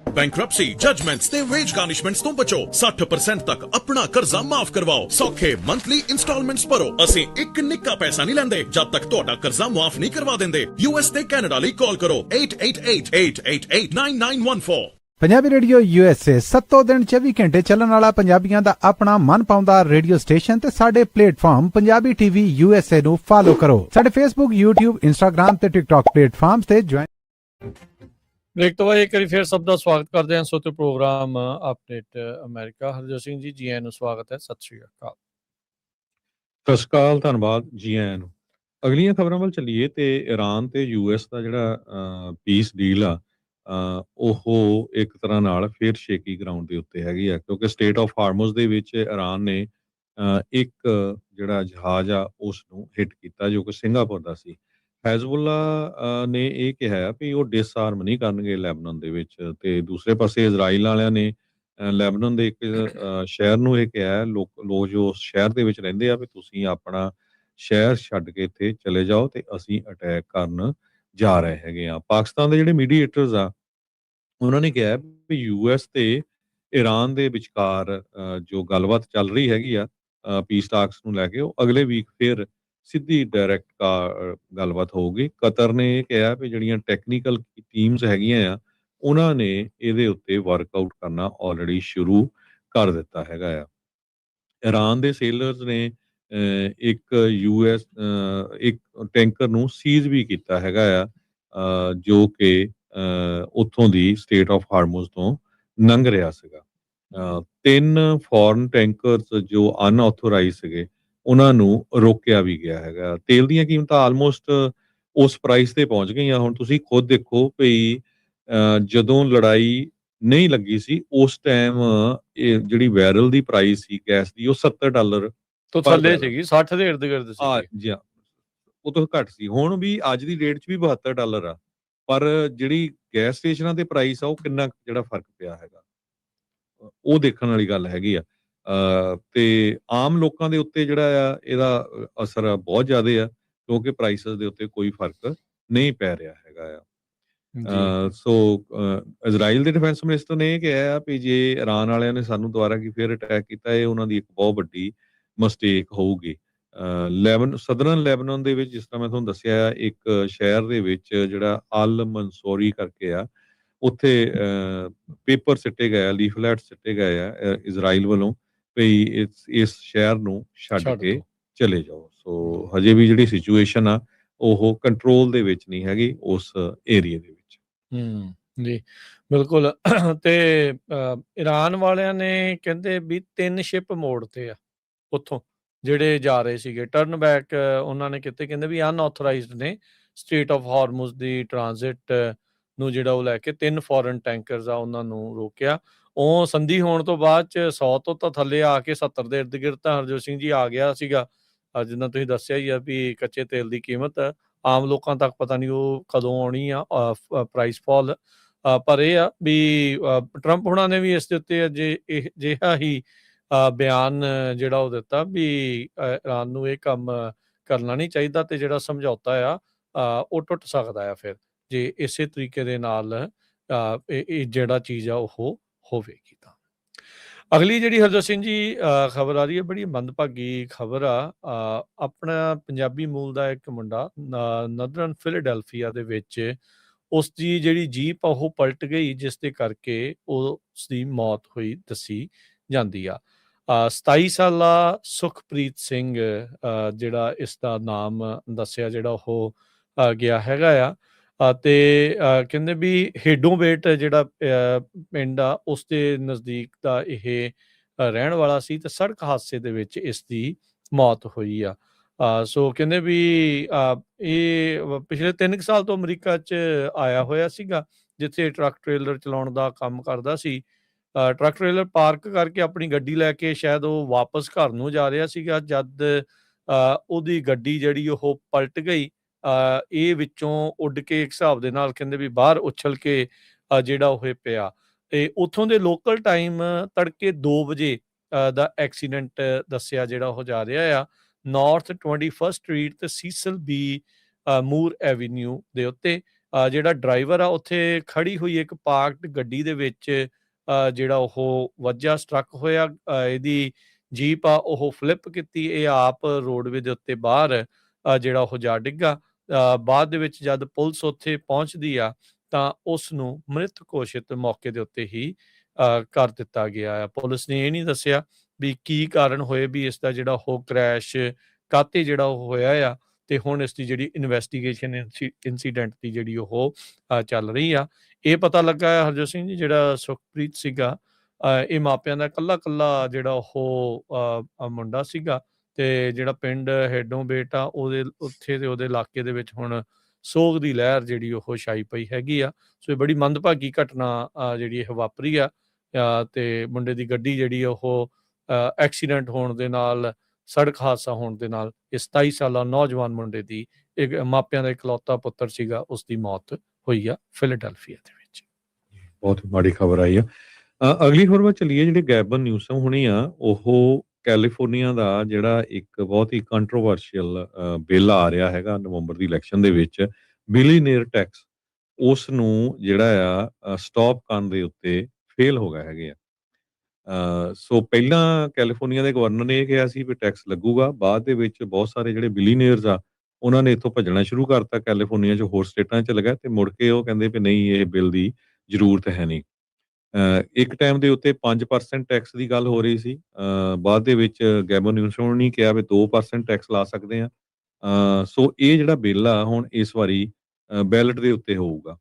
Bankruptcy judgements ਤੇ veg ਗਾਰਨਿਸ਼ਮੈਂਟਸ ਤੋਂ ਬਚੋ 60% ਤੱਕ ਆਪਣਾ ਕਰਜ਼ਾ ਮਾਫ ਕਰਵਾਓ। ਸੌਖੇ monthly instalments ਭਰੋ। ਅਸੀਂ ਇੱਕ ਨਿੱਕਾ ਪੈਸਾ ਨਹੀਂ ਲੈਂਦੇ ਜਦ ਤੱਕ ਤੁਹਾਡਾ ਕਰਜ਼ਾ ਮਾਫ ਨਹੀਂ ਕਰਵਾ ਦਿੰਦੇ। US ਤੇ ਕੈਨੇਡਾ ਲਈ ਕਾਲ ਕਰੋ 8888889914। ਪੰਜਾਬੀ ਰੇਡੀਓ USA 7 ਦਿਨ 24 ਘੰਟੇ ਚੱਲਣ ਵਾਲਾ ਪੰਜਾਬੀਆਂ ਦਾ ਆਪਣਾ ਮਨਪਾਉਂਦਾ ਰੇਡੀਓ ਸਟੇਸ਼ਨ ਤੇ ਸਾਡੇ ਪਲੇਟਫਾਰਮ ਪੰਜਾਬੀ TV USA ਨੂੰ ਫਾਲੋ ਕਰੋ। ਸਾਡੇ Facebook, YouTube, Instagram ਤੇ TikTok ਪਲੇਟਫਾਰਮਸ ਤੇ ਜੁਆਇਨ। ਬ੍ਰੇਕ ਤੋਂ ਬਾਅਦ ਇੱਕ ਵਾਰੀ ਫਿਰ ਸਭ ਦਾ ਸਵਾਗਤ ਕਰਦੇ ਹਾਂ ਸੋਤੇ program update America. Harjot Singh ji, ਜੀ ਆਇਆਂ ਨੂੰ ਸਵਾਗਤ ਹੈ। ਸਤਿ ਸ਼੍ਰੀ ਅਕਾਲ। ਸਤਿ ਸ਼੍ਰੀ ਅਕਾਲ, ਧੰਨਵਾਦ, ਜੀ ਆਇਆਂ ਨੂੰ। ਅਗਲੀਆਂ ਖਬਰਾਂ ਵੱਲ ਚੱਲੀਏ ਤੇ ਈਰਾਨ ਤੇ US ਦਾ ਜਿਹੜਾ ਪੀਸ ਡੀਲ ਆ ਉਹ ਇੱਕ ਤਰ੍ਹਾਂ ਨਾਲ ਫਿਰ ਸ਼ੇਕੀ ਗਰਾਊਂਡ ਦੇ ਉੱਤੇ ਹੈਗੀ ਆ, ਕਿਉਂਕਿ ਸਟੇਟ ਆਫ ਹਾਰਮੁਜ਼ ਦੇ ਵਿੱਚ ਈਰਾਨ ਨੇ ਇੱਕ ਜਿਹੜਾ ਜਹਾਜ਼ ਆ ਉਸ ਨੂੰ ਹਿੱਟ ਕੀਤਾ ਜੋ ਕਿ ਸਿੰਗਾਪੁਰ ਦਾ ਸੀ। ਹੈਜ਼ਬੁੱਲਾ ਨੇ ਇਹ ਕਿਹਾ ਵੀ ਉਹ ਡਿਸਆਰਮ ਨਹੀਂ ਕਰਨਗੇ ਲੈਬਨਾਨ ਦੇ ਵਿੱਚ, ਤੇ ਦੂਸਰੇ ਪਾਸੇ ਇਜ਼ਰਾਈਲ ਵਾਲਿਆਂ ਨੇ ਲੈਬਨਾਨ ਦੇ ਇੱਕ ਸ਼ਹਿਰ ਨੂੰ ਇਹ ਕਿਹਾ, ਲੋਕ ਜੋ ਉਸ ਸ਼ਹਿਰ ਦੇ ਵਿੱਚ ਰਹਿੰਦੇ ਆ ਵੀ ਤੁਸੀਂ ਆਪਣਾ ਸ਼ਹਿਰ ਛੱਡ ਕੇ ਇੱਥੇ ਚਲੇ ਜਾਓ ਤੇ ਅਸੀਂ ਅਟੈਕ ਕਰਨ ਜਾ ਰਹੇ ਹੈਗੇ ਆ। ਪਾਕਿਸਤਾਨ ਦੇ ਜਿਹੜੇ ਮੀਡੀਏਟਰਸ ਆ ਉਹਨਾਂ ਨੇ ਕਿਹਾ ਵੀ US ਤੇ ਈਰਾਨ ਦੇ ਵਿਚਕਾਰ ਜੋ ਗੱਲਬਾਤ ਚੱਲ ਰਹੀ ਹੈਗੀ ਆ ਪੀਸ ਟਾਕਸ ਨੂੰ ਲੈ ਕੇ, ਉਹ ਅਗਲੇ ਵੀਕ ਫਿਰ ਸਿੱਧੀ ਡਾਇਰੈਕਟ ਗੱਲਬਾਤ ਹੋਊਗੀ। ਕਤਰ ਨੇ ਇਹ ਕਿਹਾ ਵੀ ਜਿਹੜੀਆਂ ਟੈਕਨੀਕਲ ਟੀਮਸ ਹੈਗੀਆਂ ਆ ਉਹਨਾਂ ਨੇ ਇਹਦੇ ਉੱਤੇ ਵਰਕਆਊਟ ਕਰਨਾ ਆਲਰੇਡੀ ਸ਼ੁਰੂ ਕਰ ਦਿੱਤਾ ਹੈਗਾ ਆ। ਈਰਾਨ ਦੇ ਸੇਲਰਸ ਨੇ ਇੱਕ US ਇੱਕ ਟੈਂਕਰ ਨੂੰ ਸੀਜ਼ ਵੀ ਕੀਤਾ ਹੈਗਾ ਆ ਜੋ ਕਿ ਉੱਥੋਂ ਦੀ ਸਟੇਟ ਆਫ ਹਾਰਮੁਜ਼ ਤੋਂ ਲੰਘ ਰਿਹਾ ਸੀਗਾ। 3 ਫੋਰਨ ਟੈਂਕਰਸ ਜੋ ਅਨਆਥੋਰਾਈਜ਼ ਸੀਗੇ ਉਹਨਾਂ ਨੂੰ ਰੋਕਿਆ ਵੀ ਗਿਆ ਹੈਗਾ। ਤੇਲ ਦੀਆਂ ਕੀਮਤਾਂ ਆਲਮੋਸਟ ਉਸ ਪ੍ਰਾਈਸ ਤੇ ਪਹੁੰਚ ਗਈਆਂ। ਹੁਣ ਤੁਸੀਂ ਖੁਦ ਦੇਖੋ ਵੀ ਜਦੋਂ ਲੜਾਈ ਨਹੀਂ ਲੱਗੀ ਸੀ ਉਸ ਟਾਈਮ ਇਹ ਜਿਹੜੀ ਬੈਰਲ ਦੀ ਪ੍ਰਾਈਸ ਸੀ ਗੈਸ ਦੀ ਉਹ $70 ਤੋਂ ਥੱਲੇ ਸੀਗੀ, 60 ਦੇ ਇਰਦ ਗਿਰਦ ਸੀ। ਜੀ ਉਹ ਤੋਂ ਘੱਟ ਸੀ। ਹੁਣ ਵੀ ਅੱਜ ਦੀ ਡੇਟ 'ਚ ਵੀ $72 ਆ, ਪਰ ਜਿਹੜੀ ਗੈਸ ਸਟੇਸ਼ਨਾਂ ਤੇ ਪ੍ਰਾਈਸ ਆ ਉਹ ਕਿੰਨਾ ਜਿਹੜਾ ਫਰਕ ਪਿਆ ਹੈਗਾ ਉਹ ਦੇਖਣ ਵਾਲੀ ਗੱਲ ਹੈਗੀ ਆ। ਤੇ ਆਮ ਲੋਕਾਂ ਦੇ ਉੱਤੇ ਜਿਹੜਾ ਆ ਇਹਦਾ ਅਸਰ ਬਹੁਤ ਜ਼ਿਆਦਾ ਆ ਕਿਉਂਕਿ ਪ੍ਰਾਈਸਸ ਦੇ ਉੱਤੇ ਕੋਈ ਫਰਕ ਨਹੀਂ ਪੈ ਰਿਹਾ ਹੈਗਾ ਆ। ਸੋ ਇਜ਼ਰਾਈਲ ਦੇ ਡਿਫੈਂਸ ਮਿਨਿਸਟਰ ਨੇ ਇਹ ਕਿਹਾ ਵੀ ਜੇ ਈਰਾਨ ਵਾਲਿਆਂ ਨੇ ਸਾਨੂੰ ਦੁਬਾਰਾ ਕੀ ਫਿਰ ਅਟੈਕ ਕੀਤਾ ਇਹ ਉਹਨਾਂ ਦੀ ਇੱਕ ਬਹੁਤ ਵੱਡੀ ਮਿਸਟੇਕ ਹੋਊਗੀ। ਸਦਰਨ ਲੈਬਨਾਨ ਦੇ ਵਿੱਚ ਜਿਸ ਤਰ੍ਹਾਂ ਮੈਂ ਤੁਹਾਨੂੰ ਦੱਸਿਆ ਇੱਕ ਸ਼ਹਿਰ ਦੇ ਵਿੱਚ ਜਿਹੜਾ ਅਲ ਮਨਸੂਰੀ ਕਰਕੇ ਆ ਉੱਥੇ ਪੇਪਰ ਸਿੱਟੇ ਗਏ, ਲੀਫਲੈਟ ਸਿੱਟੇ ਗਏ ਆ ਇਜ਼ਰਾਈਲ ਵੱਲੋਂ ਵੀ ਇਸ ਸ਼ਹਿਰ ਨੂੰ ਛੱਡ ਕੇ ਚਲੇ ਜਾਓ। ਸੋ ਹਜੇ ਵੀ ਜਿਹੜੀ ਸਿਚੁਏਸ਼ਨ ਆ ਉਹ ਕੰਟਰੋਲ ਦੇ ਵਿੱਚ ਨਹੀਂ ਹੈਗੀ ਉਸ ਏਰੀਆ ਦੇ ਵਿੱਚ। ਜੀ ਬਿਲਕੁਲ। ਤੇ ਈਰਾਨ ਵਾਲਿਆਂ ਨੇ ਕਹਿੰਦੇ ਵੀ 3 ਸ਼ਿਪ ਮੋੜ ਤੇ ਆ ਉੱਥੋਂ ਜਿਹੜੇ ਜਾ ਰਹੇ ਸੀਗੇ, ਟਰਨ ਬੈਕ ਉਹਨਾਂ ਨੇ ਕਿਤੇ, ਕਹਿੰਦੇ ਵੀ ਅਨਆਥੋਰਾਈਜ਼ਡ ਨੇ। ਸਟੇਟ ਆਫ ਹਾਰਮੁਜ਼ ਦੀ ਟ੍ਰਾਂਜ਼ਿਟ ਨੂੰ ਜਿਹੜਾ ਉਹ ਲੈ ਕੇ 3 ਫੋਰਨ ਟੈਂਕਰਸ ਆ ਉਹਨਾਂ ਨੂੰ ਰੋਕਿਆ। ਉਹ ਸੰਧੀ ਹੋਣ ਤੋਂ ਬਾਅਦ 'ਚ 100 ਤੋਂ ਤਾਂ ਥੱਲੇ ਆ ਕੇ 70 ਦੇ ਇਰਦ ਗਿਰਦ ਤਾਂ ਹਰਜੋਤ ਸਿੰਘ ਜੀ ਆ ਗਿਆ ਸੀਗਾ। ਜਿੱਦਾਂ ਤੁਸੀਂ ਦੱਸਿਆ ਹੀ ਆ ਵੀ ਕੱਚੇ ਤੇਲ ਦੀ ਕੀਮਤ ਆਮ ਲੋਕਾਂ ਤੱਕ ਪਤਾ ਨਹੀਂ ਉਹ ਕਦੋਂ ਆਉਣੀ ਆ ਪ੍ਰਾਈਸ ਫਾਲ। ਪਰ ਇਹ ਆ ਵੀ ਟਰੰਪ ਹੁਣਾਂ ਨੇ ਵੀ ਇਸ ਦੇ ਉੱਤੇ ਅਜਿਹਾ ਹੀ ਬਿਆਨ ਜਿਹੜਾ ਉਹ ਦਿੱਤਾ ਵੀ ਈਰਾਨ ਨੂੰ ਇਹ ਕੰਮ ਕਰਨਾ ਨਹੀਂ ਚਾਹੀਦਾ ਤੇ ਜਿਹੜਾ ਸਮਝੌਤਾ ਆ ਉਹ ਟੁੱਟ ਸਕਦਾ ਆ ਫਿਰ ਜੇ ਇਸੇ ਤਰੀਕੇ ਦੇ ਨਾਲ ਇਹ ਜਿਹੜਾ ਚੀਜ਼ ਆ ਉਹ ਹੋਵੇਗੀ। ਤਾਂ ਅਗਲੀ ਜਿਹੜੀ ਹਰਜੋਤ ਸਿੰਘ ਜੀ ਖਬਰ ਆ ਰਹੀ ਹੈ, ਬੜੀ ਮੰਦਭਾਗੀ ਖਬਰ ਆ। ਆਪਣਾ ਪੰਜਾਬੀ ਮੂਲ ਦਾ ਇੱਕ ਮੁੰਡਾ ਨਦਰਨ ਫਿਲੇਡੈਲਫੀਆ ਦੇ ਵਿੱਚ ਉਸ ਦੀ ਜਿਹੜੀ ਜੀਪ ਆ ਉਹ ਪਲਟ ਗਈ, ਜਿਸ ਦੇ ਕਰਕੇ ਉਸ ਦੀ ਮੌਤ ਹੋਈ ਦੱਸੀ ਜਾਂਦੀ ਆ। 27 ਸਾਲਾ ਸੁਖਪ੍ਰੀਤ ਸਿੰਘ ਜਿਹੜਾ ਇਸ ਦਾ ਨਾਮ ਦੱਸਿਆ ਜਿਹੜਾ ਉਹ ਗਿਆ ਹੈਗਾ ਆ। ਤੇ ਕਹਿੰਦੇ ਵੀ ਹੇਡੋਂਬੇਟ ਜਿਹੜਾ ਪਿੰਡ ਆ ਉਸ ਦੇ ਨਜ਼ਦੀਕ ਦਾ ਇਹ ਰਹਿਣ ਵਾਲਾ ਸੀ ਤੇ ਸੜਕ ਹਾਦਸੇ ਦੇ ਵਿੱਚ ਇਸ ਦੀ ਮੌਤ ਹੋਈ ਆ। ਸੋ ਕਹਿੰਦੇ ਵੀ ਇਹ ਪਿਛਲੇ 3 ਸਾਲ ਤੋਂ ਅਮਰੀਕਾ 'ਚ ਆਇਆ ਹੋਇਆ ਸੀਗਾ, ਜਿੱਥੇ ਟਰੱਕ ਟ੍ਰੇਲਰ ਚਲਾਉਣ ਦਾ ਕੰਮ ਕਰਦਾ ਸੀ। ਟਰੱਕ ਟ੍ਰੇਲਰ ਪਾਰਕ ਕਰਕੇ ਆਪਣੀ ਗੱਡੀ ਲੈ ਕੇ ਸ਼ਾਇਦ ਉਹ ਵਾਪਸ ਘਰ ਨੂੰ ਜਾ ਰਿਹਾ ਸੀਗਾ, ਜਦ ਉਹਦੀ ਗੱਡੀ ਜਿਹੜੀ ਉਹ ਪਲਟ ਗਈ। ਇਹ ਵਿੱਚੋਂ ਉੱਡ ਕੇ ਇੱਕ ਹਿਸਾਬ ਦੇ ਨਾਲ ਕਹਿੰਦੇ ਵੀ ਬਾਹਰ ਉਛਲ ਕੇ ਜਿਹੜਾ ਉਹ ਪਿਆ। ਤੇ ਉੱਥੋਂ ਦੇ ਲੋਕਲ ਟਾਈਮ ਤੜਕੇ 2 ਵਜੇ ਦਾ ਐਕਸੀਡੈਂਟ ਦੱਸਿਆ ਜਿਹੜਾ ਉਹ ਜਾ ਰਿਹਾ ਆ ਨਾਰਥ 21st ਸਟਰੀਟ ਤੇ ਸੀਸਲ ਬੀ ਮੂਰ ਐਵੀਨਿਊ ਦੇ ਉੱਤੇ। ਜਿਹੜਾ ਡਰਾਈਵਰ ਆ ਉੱਥੇ ਖੜੀ ਹੋਈ ਇੱਕ ਪਾਰਕਡ ਗੱਡੀ ਦੇ ਵਿੱਚ ਜਿਹੜਾ ਉਹ ਵੱਜਾ, ਸਟਰੱਕ ਹੋਇਆ। ਇਹਦੀ ਜੀਪ ਆ ਉਹ ਫਲਿੱਪ ਕੀਤੀ, ਇਹ ਆਪ ਰੋਡਵੇ ਦੇ ਉੱਤੇ ਬਾਹਰ ਜਿਹੜਾ ਉਹ ਜਾ ਡਿੱਗਾ। ਬਾਅਦ ਦੇ ਵਿੱਚ ਜਦ ਪੁਲਿਸ ਉੱਥੇ ਪਹੁੰਚਦੀ ਆ ਤਾਂ ਉਸ ਨੂੰ ਮ੍ਰਿਤ ਘੋਸ਼ਿਤ ਮੌਕੇ ਦੇ ਉੱਤੇ ਹੀ ਕਰ ਦਿੱਤਾ ਗਿਆ ਆ। ਪੁਲਿਸ ਨੇ ਇਹ ਨਹੀਂ ਦੱਸਿਆ ਵੀ ਕੀ ਕਾਰਨ ਹੋਏ ਵੀ ਇਸ ਦਾ ਜਿਹੜਾ ਉਹ ਕ੍ਰੈਸ਼ ਕਾਤੇ ਜਿਹੜਾ ਉਹ ਹੋਇਆ ਆ, ਤੇ ਹੁਣ ਇਸ ਦੀ ਜਿਹੜੀ ਇਨਵੈਸਟੀਗੇਸ਼ਨ ਇਨਸੀਡੈਂਟ ਦੀ ਜਿਹੜੀ ਉਹ ਚੱਲ ਰਹੀ ਆ। ਇਹ ਪਤਾ ਲੱਗਾ ਹੈ ਹਰਜੋਤ ਸਿੰਘ ਜੀ, ਜਿਹੜਾ ਸੁਖਪ੍ਰੀਤ ਸੀਗਾ ਇਹ ਮਾਪਿਆਂ ਦਾ ਇਕੱਲਾ ਜਿਹੜਾ ਉਹ ਮੁੰਡਾ ਸੀਗਾ, ਤੇ ਜਿਹੜਾ ਪਿੰਡ ਹੇਡੋਂਬੇਟ ਆ ਉਹਦੇ ਉੱਥੇ ਦੇ ਉਹਦੇ ਇਲਾਕੇ ਦੇ ਵਿੱਚ ਹੁਣ ਸੋਗ ਦੀ ਲਹਿਰ ਜਿਹੜੀ ਉਹ ਛਾਈ ਪਈ ਹੈਗੀ ਆ। ਸੋ ਇਹ ਬੜੀ ਮੰਦਭਾਗੀ ਘਟਨਾ ਜਿਹੜੀ ਇਹ ਵਾਪਰੀ ਆ, ਤੇ ਮੁੰਡੇ ਦੀ ਗੱਡੀ ਜਿਹੜੀ ਉਹ ਐਕਸੀਡੈਂਟ ਹੋਣ ਦੇ ਨਾਲ, ਸੜਕ ਹਾਦਸਾ ਹੋਣ ਦੇ ਨਾਲ ਇਹ 27 ਸਾਲਾ ਨੌਜਵਾਨ ਮੁੰਡੇ ਦੀ, ਇੱਕ ਮਾਪਿਆਂ ਦਾ ਇਕਲੌਤਾ ਪੁੱਤਰ ਸੀਗਾ, ਉਸ ਦੀ ਮੌਤ ਹੋਈ ਆ ਫਿਲਾਡੈਲਫੀਆ ਦੇ ਵਿੱਚ। ਬਹੁਤ ਮਾੜੀ ਖਬਰ ਆਈ ਆ। ਅਗਲੀ ਖਬਰ ਵੱਲ ਚੱਲੀਏ। ਜਿਹੜੇ ਗੈਬਨ ਨਿਊਸਮ ਹੋਣੀ ਆ, ਉਹ ਕੈਲੀਫੋਰਨੀਆ ਦਾ ਜਿਹੜਾ ਇੱਕ ਬਹੁਤ ਹੀ ਕੰਟਰੋਵਰਸ਼ੀਅਲ ਬਿੱਲ ਆ ਰਿਹਾ ਹੈਗਾ ਨਵੰਬਰ ਦੀ ਇਲੈਕਸ਼ਨ ਦੇ ਵਿੱਚ, ਬਿਲੀਨੀਅਰ ਟੈਕਸ, ਉਸ ਨੂੰ ਜਿਹੜਾ ਆ ਸਟਾਪ ਕਰਨ ਦੇ ਉੱਤੇ ਫੇਲ ਹੋ ਗਏ ਹੈਗੇ ਆ। ਸੋ ਪਹਿਲਾਂ ਕੈਲੀਫੋਰਨੀਆ ਦੇ ਗਵਰਨਰ ਨੇ ਇਹ ਕਿਹਾ ਸੀ ਵੀ ਟੈਕਸ ਲੱਗੂਗਾ, ਬਾਅਦ ਦੇ ਵਿੱਚ ਬਹੁਤ ਸਾਰੇ ਜਿਹੜੇ ਬਿਲੀਨੀਅਰਸ ਆ ਉਹਨਾਂ ਨੇ ਇੱਥੋਂ ਭੱਜਣਾ ਸ਼ੁਰੂ ਕਰਤਾ, ਕੈਲੀਫੋਰਨੀਆ 'ਚ ਹੋਰ ਸਟੇਟਾਂ 'ਚ ਲੱਗਾ, ਤੇ ਮੁੜ ਕੇ ਉਹ ਕਹਿੰਦੇ ਵੀ ਨਹੀਂ, ਇਹ ਬਿੱਲ ਦੀ ਜ਼ਰੂਰਤ ਹੈ ਨਹੀਂ। ਇੱਕ ਟਾਈਮ ਦੇ ਉੱਤੇ 5% ਟੈਕਸ ਦੀ ਗੱਲ ਹੋ ਰਹੀ ਸੀ, ਬਾਅਦ ਦੇ ਵਿੱਚ ਗੈਬਨ ਨਿਊਸਮ ਨੇ ਕਿਹਾ ਵੀ 2% ਟੈਕਸ ਲਾ ਸਕਦੇ ਆ। ਸੋ ਇਹ ਜਿਹੜਾ ਬਿੱਲ ਆ ਹੁਣ ਇਸ ਵਾਰੀ ਬੈਲਟ ਦੇ ਉੱਤੇ ਹੋਊਗਾ।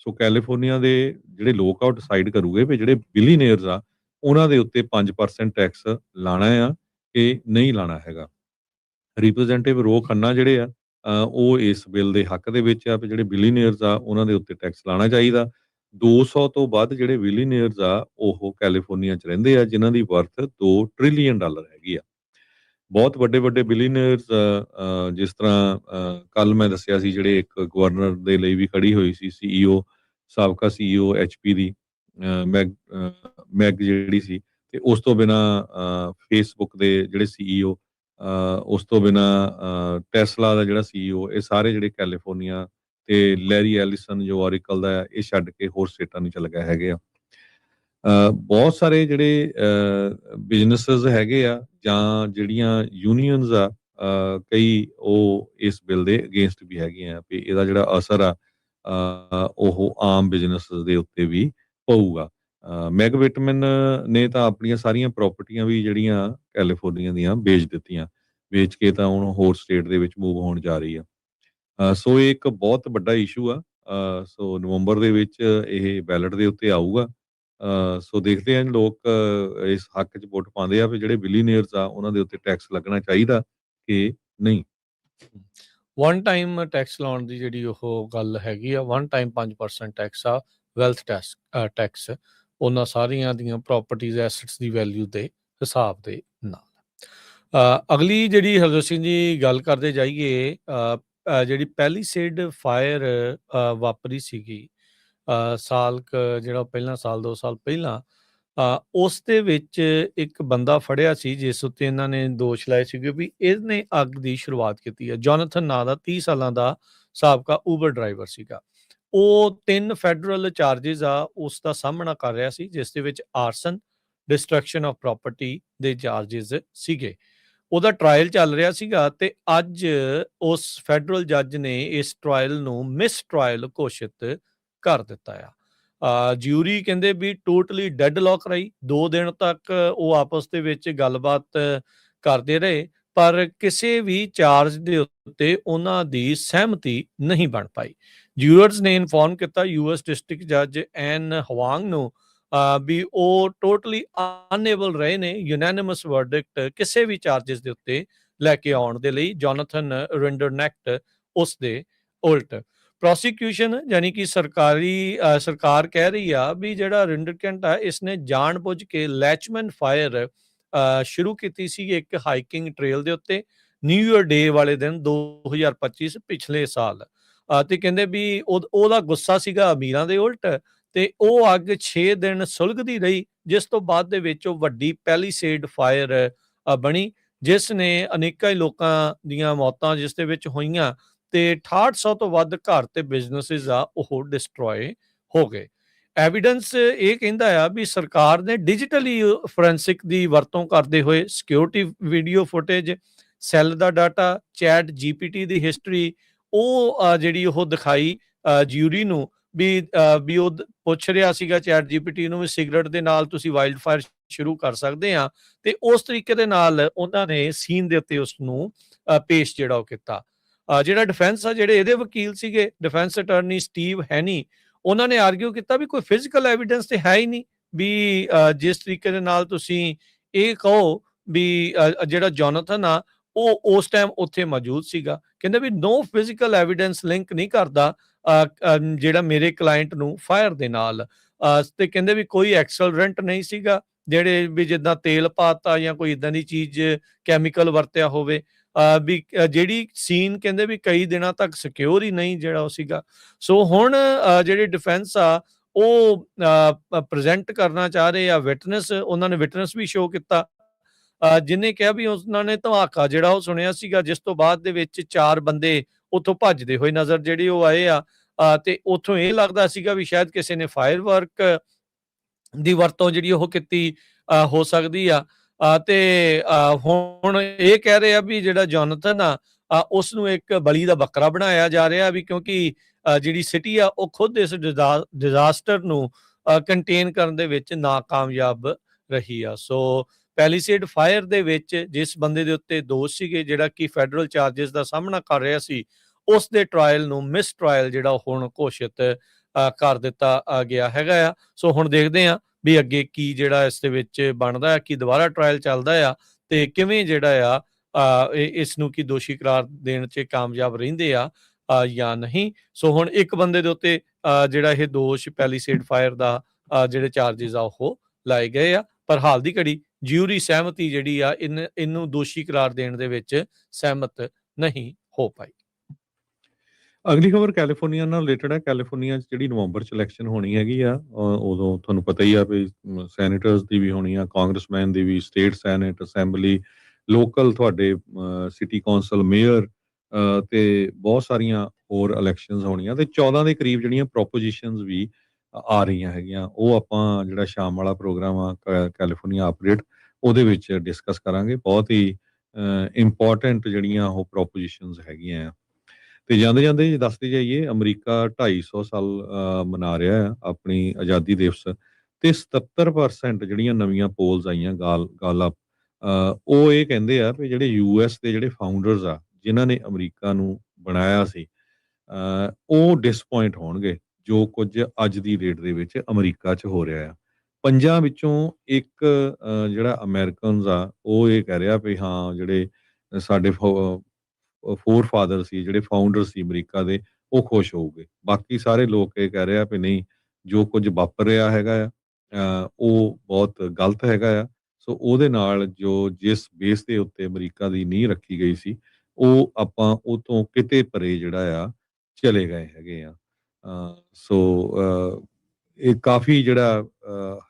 ਸੋ ਕੈਲੀਫੋਰਨੀਆ ਦੇ ਜਿਹੜੇ ਲੋਕ ਆ ਉਹ ਡਿਸਾਈਡ ਕਰੂਗੇ ਵੀ ਜਿਹੜੇ ਬਿਲੀਨੀਅਰਸ ਆ ਉਹਨਾਂ ਦੇ ਉੱਤੇ 5% ਟੈਕਸ ਲਾਣਾ ਆ ਕਿ ਨਹੀਂ ਲਾਣਾ ਹੈਗਾ। ਰਿਪਰੈਜ਼ੈਂਟੇਟਿਵ ਰੋ ਖੰਨਾ ਜਿਹੜੇ ਆ ਉਹ ਇਸ ਬਿੱਲ ਦੇ ਹੱਕ ਦੇ ਵਿੱਚ ਆ ਵੀ ਜਿਹੜੇ ਬਿਲੀਨੀਅਰਸ ਆ ਉਹਨਾਂ ਦੇ ਉੱਤੇ ਟੈਕਸ ਲਾਣਾ ਚਾਹੀਦਾ। 200 ਤੋਂ ਵੱਧ ਜਿਹੜੇ ਬਿਲੀਨੀਅਰਸ ਆ ਉਹ ਕੈਲੀਫੋਰਨੀਆ 'ਚ ਰਹਿੰਦੇ ਆ, ਜਿਨ੍ਹਾਂ ਦੀ ਵਰਥ $2 ਟ੍ਰਿਲੀਅਨ ਹੈਗੀ ਆ। ਬਹੁਤ ਵੱਡੇ ਜਿਸ ਤਰ੍ਹਾਂ ਕੱਲ ਮੈਂ ਦੱਸਿਆ ਸੀ, ਜਿਹੜੇ ਇੱਕ ਗਵਰਨਰ ਦੇ ਲਈ ਵੀ ਖੜੀ ਹੋਈ ਸੀ, CEO, ਸਾਬਕਾ CEO HP ਦੀ ਮੈਗ ਜਿਹੜੀ ਸੀ, ਤੇ ਉਸ ਤੋਂ ਬਿਨਾਂ ਫੇਸਬੁੱਕ ਦੇ ਜਿਹੜੇ CEO, ਉਸ ਤੋਂ ਬਿਨਾਂ ਟੈਸਲਾ ਦਾ ਜਿਹੜਾ CEO, ਇਹ ਸਾਰੇ ਜਿਹੜੇ ਕੈਲੀਫੋਰਨੀਆ, ਤੇ ਲੈਰੀ ਐਲਿਸਨ ਜੋ ਔਰੀਕਲ ਦਾ ਇਹ ਛੱਡ ਕੇ ਹੋਰ ਸਟੇਟਾਂ ਨੂੰ ਚਲੇ ਗਏ ਹੈਗੇ ਆ। ਬਹੁਤ ਸਾਰੇ ਜਿਹੜੇ ਬਿਜ਼ਨੈਸਸ ਹੈਗੇ ਆ ਜਾਂ ਜਿਹੜੀਆਂ ਯੂਨੀਅਨਸ ਆ, ਕਈ ਉਹ ਇਸ ਬਿੱਲ ਦੇ ਅਗੇਂਸਟ ਵੀ ਹੈਗੇ ਆ ਵੀ ਇਹਦਾ ਜਿਹੜਾ ਅਸਰ ਆ ਉਹ ਆਮ ਬਿਜ਼ਨੈਸਸ ਦੇ ਉੱਤੇ ਵੀ ਪਊਗਾ। ਮੈਗ ਵਿਟਮਨ ਨੇ ਤਾਂ ਆਪਣੀਆਂ ਸਾਰੀਆਂ ਪ੍ਰਾਪਰਟੀਆਂ ਵੀ ਜਿਹੜੀਆਂ ਕੈਲੀਫੋਰਨੀਆ ਦੀਆਂ ਵੇਚ ਦਿੱਤੀਆਂ, ਵੇਚ ਕੇ ਤਾਂ ਹੁਣ ਹੋਰ ਸਟੇਟ ਦੇ ਵਿੱਚ ਮੂਵ ਹੋਣ ਜਾ ਰਹੀ ਆ। ਸੋ ਇਹ ਇੱਕ ਬਹੁਤ ਵੱਡਾ ਇਸ਼ੂ ਆ। ਸੋ ਨਵੰਬਰ ਦੇ ਵਿੱਚ ਇਹ ਬੈਲਟ ਦੇ ਉੱਤੇ ਆਊਗਾ। ਸੋ ਦੇਖਦੇ ਹਾਂ ਲੋਕ ਇਸ ਹੱਕ 'ਚ ਵੋਟ ਪਾਉਂਦੇ ਆ ਵੀ ਜਿਹੜੇ ਬਿਲੀਨੀਅਰਸ ਆ ਉਹਨਾਂ ਦੇ ਉੱਤੇ ਟੈਕਸ ਲੱਗਣਾ ਚਾਹੀਦਾ ਕਿ ਨਹੀਂ। ਵਨ ਟਾਈਮ ਟੈਕਸ ਲਾਉਣ ਦੀ ਜਿਹੜੀ ਉਹ ਗੱਲ ਹੈਗੀ ਆ, ਵਨ ਟਾਈਮ 5% ਟੈਕਸ ਆ, ਵੈਲਥ ਟੈਕਸ ਉਹਨਾਂ ਸਾਰੀਆਂ ਦੀਆਂ ਪ੍ਰਾਪਰਟੀਜ਼ ਐਸੈਟਸ ਦੀ ਵੈਲਿਊ ਦੇ ਹਿਸਾਬ ਦੇ ਨਾਲ। ਅਗਲੀ ਜਿਹੜੀ ਹਰਜੋਤ ਸਿੰਘ ਜੀ ਗੱਲ ਕਰਦੇ ਜਾਈਏ, ਜਿਹੜੀ ਪੈਲੀਸੇਡ ਫਾਇਰ ਵਾਪਰੀ ਸੀਗੀ ਸਾਲ ਜਿਹੜਾ ਪਹਿਲਾਂ ਸਾਲ 2 ਸਾਲ ਪਹਿਲਾਂ, ਉਸ ਦੇ ਵਿੱਚ ਇੱਕ ਬੰਦਾ ਫੜਿਆ ਸੀ ਜਿਸ ਉੱਤੇ ਇਹਨਾਂ ਨੇ ਦੋਸ਼ ਲਾਏ ਸੀਗੇ ਵੀ ਇਹਨੇ ਅੱਗ ਦੀ ਸ਼ੁਰੂਆਤ ਕੀਤੀ ਹੈ। ਜੋਨਾਥਨ ਨਾਂ ਦਾ 30 ਸਾਲਾਂ ਦਾ ਸਾਬਕਾ ਊਬਰ ਡਰਾਈਵਰ ਸੀਗਾ। ਉਹ 3 ਫੈਡਰਲ ਚਾਰਜਿਸ ਆ ਉਸ ਦਾ ਸਾਹਮਣਾ ਕਰ ਰਿਹਾ ਸੀ, ਜਿਸ ਦੇ ਵਿੱਚ ਆਰਸਨ, ਡਿਸਟਰਕਸ਼ਨ ਆਫ ਪ੍ਰਾਪਰਟੀ ਦੇ ਚਾਰਜਿਸ ਸੀਗੇ। ਉਹਦਾ ਟਰਾਇਲ ਚੱਲ ਰਿਹਾ ਸੀਗਾ ਤੇ ਅੱਜ ਉਸ ਫੈਡਰਲ ਜੱਜ ਨੇ ਇਸ ਟਰਾਇਲ ਨੂੰ ਮਿਸ ਟਰਾਇਲ ਘੋਸ਼ਿਤ ਕਰ ਦਿੱਤਾ ਆ। ਜਿਊਰੀ ਕਹਿੰਦੇ ਵੀ ਟੋਟਲੀ ਡੈਡਲੌਕ ਰਹੀ। 2 ਦਿਨ ਤੱਕ ਉਹ ਆਪਸ ਦੇ ਵਿੱਚ ਗੱਲਬਾਤ ਕਰਦੇ ਰਹੇ, ਪਰ ਕਿਸੇ ਵੀ ਚਾਰਜ ਦੇ ਉੱਤੇ ਉਹਨਾਂ ਦੀ ਸਹਿਮਤੀ ਨਹੀਂ ਬਣ ਪਾਈ। ਜਿਊਰਰਸ ਨੇ ਇਨਫੋਰਮ ਕੀਤਾ US ਡਿਸਟ੍ਰਿਕਟ ਜੱਜ ਐਨ ਹਵਾਂਗ ਨੂੰ ਵੀ ਉਹ ਟੋਟਲੀ ਅਨਏਬਲ ਰਹੇ ਨੇ ਯੂਨੈਨਿਮਸ ਵਰਡਿਕਟ ਕਿਸੇ ਵੀ ਚਾਰजेस ਦੇ ਉੱਤੇ ਲੈ ਕੇ ਆਉਣ ਦੇ ਲਈ ਜੋਨਾਥਨ ਰਿੰਡਰਨੈਕਟ ਉਸ ਦੇ ਉਲਟ। ਪ੍ਰੋਸੀਕਿਊਸ਼ਨ ਯਾਨੀ ਕਿ ਸਰਕਾਰ ਕਹਿ ਰਹੀ ਆ ਵੀ ਜਿਹੜਾ ਰਿੰਡਰਕੈਂਟ ਆ ਇਸਨੇ ਜਾਣਬੁੱਝ ਕੇ ਲੈਚਮੈਨ ਫਾਇਰ ਸ਼ੁਰੂ ਕੀਤੀ ਸੀ ਇੱਕ ਹਾਈਕਿੰਗ ਟ੍ਰੇਲ ਦੇ ਉੱਤੇ ਨਿਊ ਈਅਰ ਡੇ ਵਾਲੇ ਦਿਨ 2025 ਪਿਛਲੇ ਸਾਲ। ਤੇ ਕਹਿੰਦੇ ਵੀ ਉਹਦਾ ਗੁੱਸਾ ਸੀਗਾ ਅਮੀਰਾਂ ਦੇ ਉਲਟ ਤੇ ਉਹ ਅੱਗ 6 ਦਿਨ ਸੁਲਗਦੀ ਰਹੀ, ਜਿਸ ਤੋਂ ਬਾਅਦ ਦੇ ਵਿੱਚ ਉਹ ਵੱਡੀ ਪੈਲੀਸੇਡ ਫਾਇਰ ਬਣੀ, ਜਿਸ ਨੇ ਅਨੇਕਾਂ ਹੀ ਲੋਕਾਂ ਦੀਆਂ ਮੌਤਾਂ ਜਿਸ ਦੇ ਵਿੱਚ ਹੋਈਆਂ ਤੇ 6800 ਤੋਂ ਵੱਧ ਘਰ ਤੇ ਬਿਜ਼ਨੈਸਿਸ ਆ ਉਹ ਡਿਸਟਰੋਏ ਹੋ ਗਏ। ਐਵੀਡੈਂਸ ਇਹ ਕਹਿੰਦਾ ਆ ਵੀ ਸਰਕਾਰ ਨੇ ਡਿਜੀਟਲੀ ਫੋਰੈਂਸਿਕ ਦੀ ਵਰਤੋਂ ਕਰਦੇ ਹੋਏ ਸਿਕਿਉਰਿਟੀ ਵੀਡੀਓ ਫੁਟੇਜ, ਸੈੱਲ ਦਾ ਡਾਟਾ, ਚੈਟ GPT ਦੀ ਹਿਸਟਰੀ ਉਹ ਜਿਹੜੀ ਉਹ ਦਿਖਾਈ ਜਿਊਰੀ ਨੂੰ ਵੀ ਉਹ ਪੁੱਛ ਰਿਹਾ ਸੀਗਾ ਚੈਟ GPT ਨੂੰ ਵੀ ਸਿਗਰਟ ਦੇ ਨਾਲ ਤੁਸੀਂ ਵਾਈਲਡ ਫਾਇਰ ਸ਼ੁਰੂ ਕਰ ਸਕਦੇ ਆ, ਤੇ ਉਸ ਤਰੀਕੇ ਦੇ ਨਾਲ ਉਹਨਾਂ ਨੇ ਸੀਨ ਦੇ ਉੱਤੇ ਉਸ ਨੂੰ ਪੇਸ਼ ਜਿਹੜਾ ਉਹ ਕੀਤਾ। ਜਿਹੜਾ ਡਿਫੈਂਸ ਆ, ਜਿਹੜੇ ਇਹਦੇ ਵਕੀਲ ਸੀਗੇ ਡਿਫੈਂਸ ਅਟਾਰਨੀ ਸਟੀਵ ਹੈਨੀ, ਉਹਨਾਂ ਨੇ ਆਰਗਿਊ ਕੀਤਾ ਵੀ ਕੋਈ ਫਿਜ਼ੀਕਲ ਐਵੀਡੈਂਸ ਤੇ ਹੈ ਹੀ ਨਹੀਂ ਵੀ ਜਿਸ ਤਰੀਕੇ ਦੇ ਨਾਲ ਤੁਸੀਂ ਇਹ ਕਹੋ ਵੀ ਜਿਹੜਾ ਜੋਨਾਥਨ ਆ ਉਹ ਉਸ ਟਾਈਮ ਉੱਥੇ ਮੌਜੂਦ ਸੀਗਾ। ਕਹਿੰਦੇ ਵੀ ਨੋ ਫਿਜ਼ੀਕਲ ਐਵੀਡੈਂਸ ਲਿੰਕ ਨਹੀਂ ਕਰਦਾ ਜਿਹੜਾ ਮੇਰੇ ਕਲਾਇੰਟ ਨੂੰ ਫਾਇਰ ਦੇ ਨਾਲ, ਤੇ ਕਹਿੰਦੇ ਵੀ ਕੋਈ ਐਕਸਲਰੈਂਟ ਨਹੀਂ ਸੀਗਾ ਜਿਹੜੇ ਵੀ ਜਿੱਦਾਂ ਤੇਲ ਪਾਤਾ ਜਾਂ ਕੋਈ ਇਦਾਂ ਦੀ ਚੀਜ਼ ਕੈਮੀਕਲ ਵਰਤਿਆ ਹੋਵੇ, ਵੀ ਜਿਹੜੀ ਸੀਨ ਕਹਿੰਦੇ ਵੀ ਕਈ ਦਿਨਾਂ ਤੱਕ ਸਿਕਿਉਰ ਹੀ ਨਹੀਂ ਜਿਹੜਾ ਉਹ ਸੀਗਾ। ਸੋ ਹੁਣ ਜਿਹੜੀ ਡਿਫੈਂਸ ਆ ਉਹ ਪ੍ਰੈਜ਼ੈਂਟ ਕਰਨਾ ਚਾਹ ਰਹੇ ਆ ਵਿਟਨੈਸ, ਉਹਨਾਂ ਨੇ ਵਿਟਨੈਸ ਵੀ ਸ਼ੋਅ ਕੀਤਾ ਜਿਹਨੇ ਕਿਹਾ ਵੀ ਉਹਨਾਂ ਨੇ ਧਮਾਕਾ ਜਿਹੜਾ ਉਹ ਸੁਣਿਆ ਸੀਗਾ, ਜਿਸ ਤੋਂ ਬਾਅਦ ਦੇ ਵਿੱਚ 4 ਬੰਦੇ ਉੱਥੋਂ ਭੱਜਦੇ ਹੋਏ ਨਜ਼ਰ ਜਿਹੜੇ ਉਹ ਆਏ ਆ ਤੇ ਉੱਥੋਂ ਇਹ ਲੱਗਦਾ ਸੀਗਾ ਵੀ ਸ਼ਾਇਦ ਕਿਸੇ ਨੇ ਫਾਇਰ ਵਰਕ ਦੀ ਵਰਤੋਂ ਜਿਹੜੀ ਉਹ ਕੀਤੀ ਹੋ ਸਕਦੀ ਆ। ਤੇ ਹੁਣ ਇਹ ਕਹਿ ਰਹੇ ਆ ਵੀ ਜਿਹੜਾ ਜੋਨਾਥਨ ਆ ਉਸ ਨੂੰ ਇੱਕ ਬਲੀ ਦਾ ਬੱਕਰਾ ਬਣਾਇਆ ਜਾ ਰਿਹਾ ਵੀ ਕਿਉਂਕਿ ਜਿਹੜੀ ਸਿਟੀ ਆ ਉਹ ਖੁਦ ਇਸ ਡਿਜ਼ਾਸਟਰ ਨੂੰ ਕੰਟੇਨ ਕਰਨ ਦੇ ਵਿੱਚ ਨਾਕਾਮਯਾਬ ਰਹੀ ਆ। ਸੋ ਪੈਲੀਸੇਡ ਫਾਇਰ ਦੇ ਵਿੱਚ ਜਿਸ ਬੰਦੇ ਦੇ ਉੱਤੇ ਦੋਸ਼ ਸੀਗੇ ਜਿਹੜਾ ਕਿ ਫੈਡਰਲ ਚਾਰजेस ਦਾ ਸਾਹਮਣਾ ਕਰ ਰਿਹਾ ਸੀ, ਉਸ ਦੇ ਟ੍ਰਾਇਲ ਨੂੰ ਮਿਸ ਟ੍ਰਾਇਲ ਜਿਹੜਾ ਹੁਣ ਘੋਸ਼ਿਤ ਕਰ ਦਿੱਤਾ ਗਿਆ ਹੈਗਾ ਆ। ਸੋ ਹੁਣ ਦੇਖਦੇ ਆ ਵੀ ਅੱਗੇ ਕੀ ਜਿਹੜਾ ਇਸ ਦੇ ਵਿੱਚ ਬਣਦਾ ਹੈ, ਕਿ ਦੁਬਾਰਾ ਟ੍ਰਾਇਲ ਚੱਲਦਾ ਆ ਤੇ ਕਿਵੇਂ ਜਿਹੜਾ ਆ ਇਸ ਨੂੰ ਕੀ ਦੋਸ਼ੀ ਕਰਾਰ ਦੇਣ 'ਚ ਕਾਮਯਾਬ ਰਹਿੰਦੇ ਆ ਜਾਂ ਨਹੀਂ। ਸੋ ਹੁਣ ਇੱਕ ਬੰਦੇ ਦੇ ਉੱਤੇ ਜਿਹੜਾ ਇਹ ਦੋਸ਼ ਪੈਲੀਸੇਡ ਫਾਇਰ ਦਾ ਜਿਹੜੇ ਚਾਰजेस ਆ ਉਹ ਲਾਏ ਗਏ ਆ, ਪਰ ਹਾਲ ਦੀ ਘੜੀ ਜਿਊਰੀ ਸਹਿਮਤੀ ਜਿਹੜੀ ਆ ਇਹਨੂੰ ਦੋਸ਼ੀ ਕਰਾਰ ਦੇਣ ਦੇ ਵਿੱਚ ਸਹਿਮਤ ਨਹੀਂ ਹੋ ਪਾਈ। ਅਗਲੀ ਖਬਰ ਕੈਲੀਫੋਰਨੀਆ ਨਾਲ ਰਿਲੇਟਡ ਹੈ। ਕੈਲੀਫੋਰਨੀਆ 'ਚ ਜਿਹੜੀ ਨਵੰਬਰ 'ਚ ਇਲੈਕਸ਼ਨ ਹੋਣੀ ਹੈਗੀ ਆ, ਉਦੋਂ ਤੁਹਾਨੂੰ ਪਤਾ ਹੀ ਆ ਵੀ ਸੈਨੇਟਰਸ ਦੀ ਵੀ ਹੋਣੀ ਆ, ਕਾਂਗਰਸਮੈਨ ਦੀ ਵੀ, ਸਟੇਟ ਸੈਨੇਟ, ਅਸੈਂਬਲੀ, ਲੋਕਲ ਤੁਹਾਡੇ ਸਿਟੀ ਕੌਂਸਲ, ਮੇਅਰ ਤੇ ਬਹੁਤ ਸਾਰੀਆਂ ਹੋਰ ਇਲੈਕਸ਼ਨਸ ਹੋਣੀਆਂ ਤੇ 14 ਦੇ ਕਰੀਬ ਜਿਹੜੀਆਂ ਪ੍ਰੋਪੋਜੀਸ਼ਨਸ ਵੀ ਆ ਰਹੀਆਂ ਹੈਗੀਆਂ। ਉਹ ਆਪਾਂ ਜਿਹੜਾ ਸ਼ਾਮ ਵਾਲਾ ਪ੍ਰੋਗਰਾਮ ਆ ਕੈਲੀਫੋਰਨੀਆ ਅਪਡੇਟ ਉਹਦੇ ਵਿੱਚ ਡਿਸਕਸ ਕਰਾਂਗੇ। ਬਹੁਤ ਹੀ ਇੰਪੋਰਟੈਂਟ ਜਿਹੜੀਆਂ ਉਹ ਪ੍ਰੋਪੋਜੀਸ਼ਨਸ ਹੈਗੀਆਂ ਆ। ਤੇ ਜਾਂਦੇ ਜਾਂਦੇ ਜੇ ਦੱਸਦੇ ਜਾਈਏ, ਅਮਰੀਕਾ 250 ਸਾਲ ਮਨਾ ਰਿਹਾ ਆ ਆਪਣੀ ਆਜ਼ਾਦੀ ਦਿਵਸ ਤੇ 77% ਜਿਹੜੀਆਂ ਨਵੀਆਂ ਪੋਲਸ ਆਈਆਂ ਗਾਲਪ ਉਹ ਇਹ ਕਹਿੰਦੇ ਆ ਵੀ ਜਿਹੜੇ US ਦੇ ਜਿਹੜੇ ਫਾਊਂਡਰਸ ਆ ਜਿਨ੍ਹਾਂ ਨੇ ਅਮਰੀਕਾ ਨੂੰ ਬਣਾਇਆ ਸੀ ਉਹ ਡਿਸਪੁਆਇੰਟ ਹੋਣਗੇ ਜੋ ਕੁਝ ਅੱਜ ਦੀ ਡੇਟ ਦੇ ਵਿੱਚ ਅਮਰੀਕਾ 'ਚ ਹੋ ਰਿਹਾ ਆ। 5 ਵਿੱਚੋਂ ਇੱਕ ਜਿਹੜਾ ਅਮਰੀਕਨਸ ਆ ਉਹ ਇਹ ਕਹਿ ਰਿਹਾ ਵੀ ਹਾਂ ਜਿਹੜੇ ਸਾਡੇ ਫੋਰ ਫਾਦਰ ਸੀ, ਜਿਹੜੇ ਫਾਊਂਡਰ ਸੀ ਅਮਰੀਕਾ ਦੇ, ਉਹ ਖੁਸ਼ ਹੋਊਗੇ। ਬਾਕੀ ਸਾਰੇ ਲੋਕ ਇਹ ਕਹਿ ਰਹੇ ਆ ਵੀ ਨਹੀਂ, ਜੋ ਕੁਝ ਵਾਪਰ ਰਿਹਾ ਹੈਗਾ ਆ ਉਹ ਬਹੁਤ ਗਲਤ ਹੈਗਾ ਆ। ਸੋ ਉਹਦੇ ਨਾਲ ਜਿਸ ਬੇਸ ਦੇ ਉੱਤੇ ਅਮਰੀਕਾ ਦੀ ਨੀਂਹ ਰੱਖੀ ਗਈ ਸੀ ਉਹ ਆਪਾਂ ਉਹ ਤੋਂ ਕਿਤੇ ਪਰੇ ਜਿਹੜਾ ਆ ਚਲੇ ਗਏ ਹੈਗੇ ਆ। ਸੋ ਇਹ ਕਾਫੀ ਜਿਹੜਾ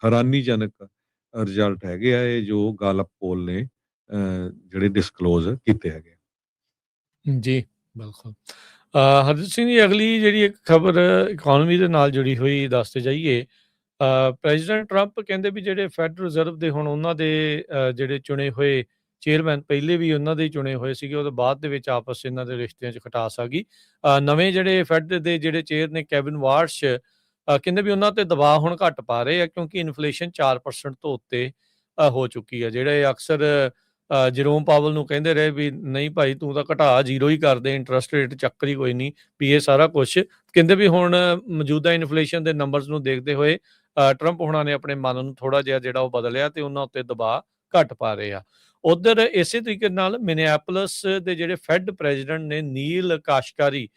ਹੈਰਾਨੀਜਨਕ ਰਿਜ਼ਲਟ ਹੈਗੇ ਆ ਇਹ ਜੋ ਗਾਲਪ ਪੋਲ ਨੇ ਜਿਹੜੇ ਡਿਸਕਲੋਜ਼ ਕੀਤੇ ਹੈਗੇ। ਜੀ ਬਿਲਕੁਲ। ਹਰਜੀਤ ਸਿੰਘ ਜੀ, ਅਗਲੀ ਜਿਹੜੀ ਇੱਕ ਖਬਰ ਇਕਨੋਮੀ ਦੇ ਨਾਲ ਜੁੜੀ ਹੋਈ ਦੱਸਦੇ ਜਾਈਏ। ਪ੍ਰੈਜ਼ੀਡੈਂਟ ਟਰੰਪ ਕਹਿੰਦੇ ਵੀ ਜਿਹੜੇ ਫੈਡਰਲ ਰਿਜ਼ਰਵ ਦੇ ਹੁਣ ਉਹਨਾਂ ਦੇ ਜਿਹੜੇ ਚੁਣੇ ਹੋਏ ਚੇਅਰਮੈਨ ਪਹਿਲੇ ਵੀ ਉਹਨਾਂ ਦੇ ਚੁਣੇ ਹੋਏ ਸੀਗੇ, ਉਹਦੇ ਬਾਅਦ ਦੇ ਵਿੱਚ ਆਪਸ ਇਹਨਾਂ ਦੇ ਰਿਸ਼ਤਿਆਂ 'ਚ ਖਟਾਸ ਆ ਗਈ। ਨਵੇਂ ਜਿਹੜੇ ਫੈਡ ਦੇ ਜਿਹੜੇ ਚੇਅਰ ਨੇ ਕੈਵਿਨ ਵਾਰਸ਼, ਕਹਿੰਦੇ ਵੀ ਉਹਨਾਂ ਤੇ ਦਬਾਅ ਹੁਣ ਘੱਟ ਪਾ ਰਹੇ ਆ ਕਿਉਂਕਿ ਇਨਫਲੇਸ਼ਨ 4% ਤੋਂ ਉੱਤੇ ਹੋ ਚੁੱਕੀ ਹੈ। ਜਿਹੜੇ ਅਕਸਰ ਜਰੋਮ ਪਾਵਲ ਨੂੰ ਕਹਿੰਦੇ ਰਹੇ ਵੀ ਨਹੀਂ ਭਾਈ ਤੂੰ ਤਾਂ ਘਟਾ ਜ਼ੀਰੋ ਹੀ ਕਰ ਦੇ, ਇੰਟਰਸਟ ਰੇਟ ਚੱਕਰ ਹੀ ਕੋਈ ਨਹੀਂ ਵੀ ਇਹ ਸਾਰਾ ਕੁਛ। ਕਹਿੰਦੇ ਵੀ ਹੁਣ ਮੌਜੂਦਾ ਇਨਫਲੇਸ਼ਨ ਦੇ ਨੰਬਰਸ ਨੂੰ ਦੇਖਦੇ ਹੋਏ ਟਰੰਪ ਹੋਣਾ ਨੇ ਆਪਣੇ ਮਨ ਨੂੰ ਥੋੜਾ ਜਿਹਾ ਜਿਹੜਾ ਉਹ ਬਦਲਿਆ ਤੇ ਉਹਨਾਂ ਉੱਤੇ ਦਬਾਅ ਘੱਟ ਪਾ ਰਹੇ ਆ। ਉਧਰ ਇਸੇ ਤਰੀਕੇ ਨਾਲ ਮਿਨੀਐਪੋਲਿਸ ਦੇ ਜਿਹੜੇ ਫੈਡ ਪ੍ਰੈਜ਼ੀਡੈਂਟ ਨੇ ਨੀਲ ਕਾਸ਼ਕਾਰੀ,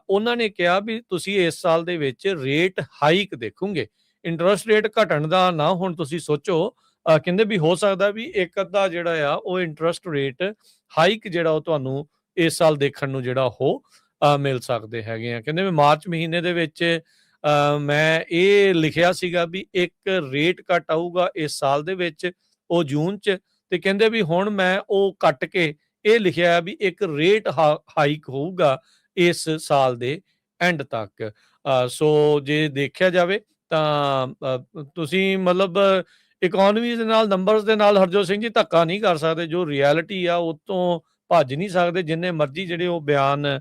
ਉਹਨਾਂ ਨੇ ਕਿਹਾ ਵੀ ਤੁਸੀਂ ਇਸ ਸਾਲ ਦੇ ਵਿੱਚ ਰੇਟ ਹਾਈਕ ਦੇਖੋਗੇ, ਇੰਟਰਸਟ ਰੇਟ ਘਟਣ ਦਾ ਨਾ ਹੁਣ ਤੁਸੀਂ ਸੋਚੋ। ਕਹਿੰਦੇ ਵੀ ਹੋ ਸਕਦਾ ਵੀ ਇੱਕ ਅੱਧਾ ਜਿਹੜਾ ਆ ਉਹ ਇੰਟਰਸਟ ਰੇਟ ਹਾਈਕ ਜਿਹੜਾ ਉਹ ਤੁਹਾਨੂੰ ਇਸ ਸਾਲ ਦੇਖਣ ਨੂੰ ਜਿਹੜਾ ਉਹ ਮਿਲ ਸਕਦੇ ਹੈਗੇ ਆ। ਕਹਿੰਦੇ ਵੀ ਮਾਰਚ ਮਹੀਨੇ ਦੇ ਵਿੱਚ ਮੈਂ ਇਹ ਲਿਖਿਆ ਸੀਗਾ ਵੀ ਇੱਕ ਰੇਟ ਕੱਟ ਆਊਗਾ ਇਸ ਸਾਲ ਦੇ ਵਿੱਚ, ਉਹ ਜੂਨ 'ਚ, ਤੇ ਕਹਿੰਦੇ ਵੀ ਹੁਣ ਮੈਂ ਉਹ ਕੱਟ ਕੇ ਇਹ ਲਿਖਿਆ ਵੀ ਇੱਕ ਰੇਟ ਹਾਈਕ ਹੋਊਗਾ ਇਸ ਸਾਲ ਦੇ ਐਂਡ ਤੱਕ। ਸੋ ਜੇ ਦੇਖਿਆ ਜਾਵੇ ਤਾਂ ਤੁਸੀਂ ਮਤਲਬ ਇਕਨੋਮੀ ਦੇ ਨਾਲ, ਨੰਬਰਸ ਦੇ ਨਾਲ ਹਰਜੋਤ ਸਿੰਘ ਜੀ ਧੱਕਾ ਨਹੀਂ ਕਰ ਸਕਦੇ। ਜੋ ਰਿਐਲਿਟੀ ਆ ਉਹ ਤੋਂ ਭੱਜ ਨਹੀਂ ਸਕਦੇ, ਜਿੰਨੇ ਮਰਜ਼ੀ ਜਿਹੜੇ ਉਹ ਬਿਆਨ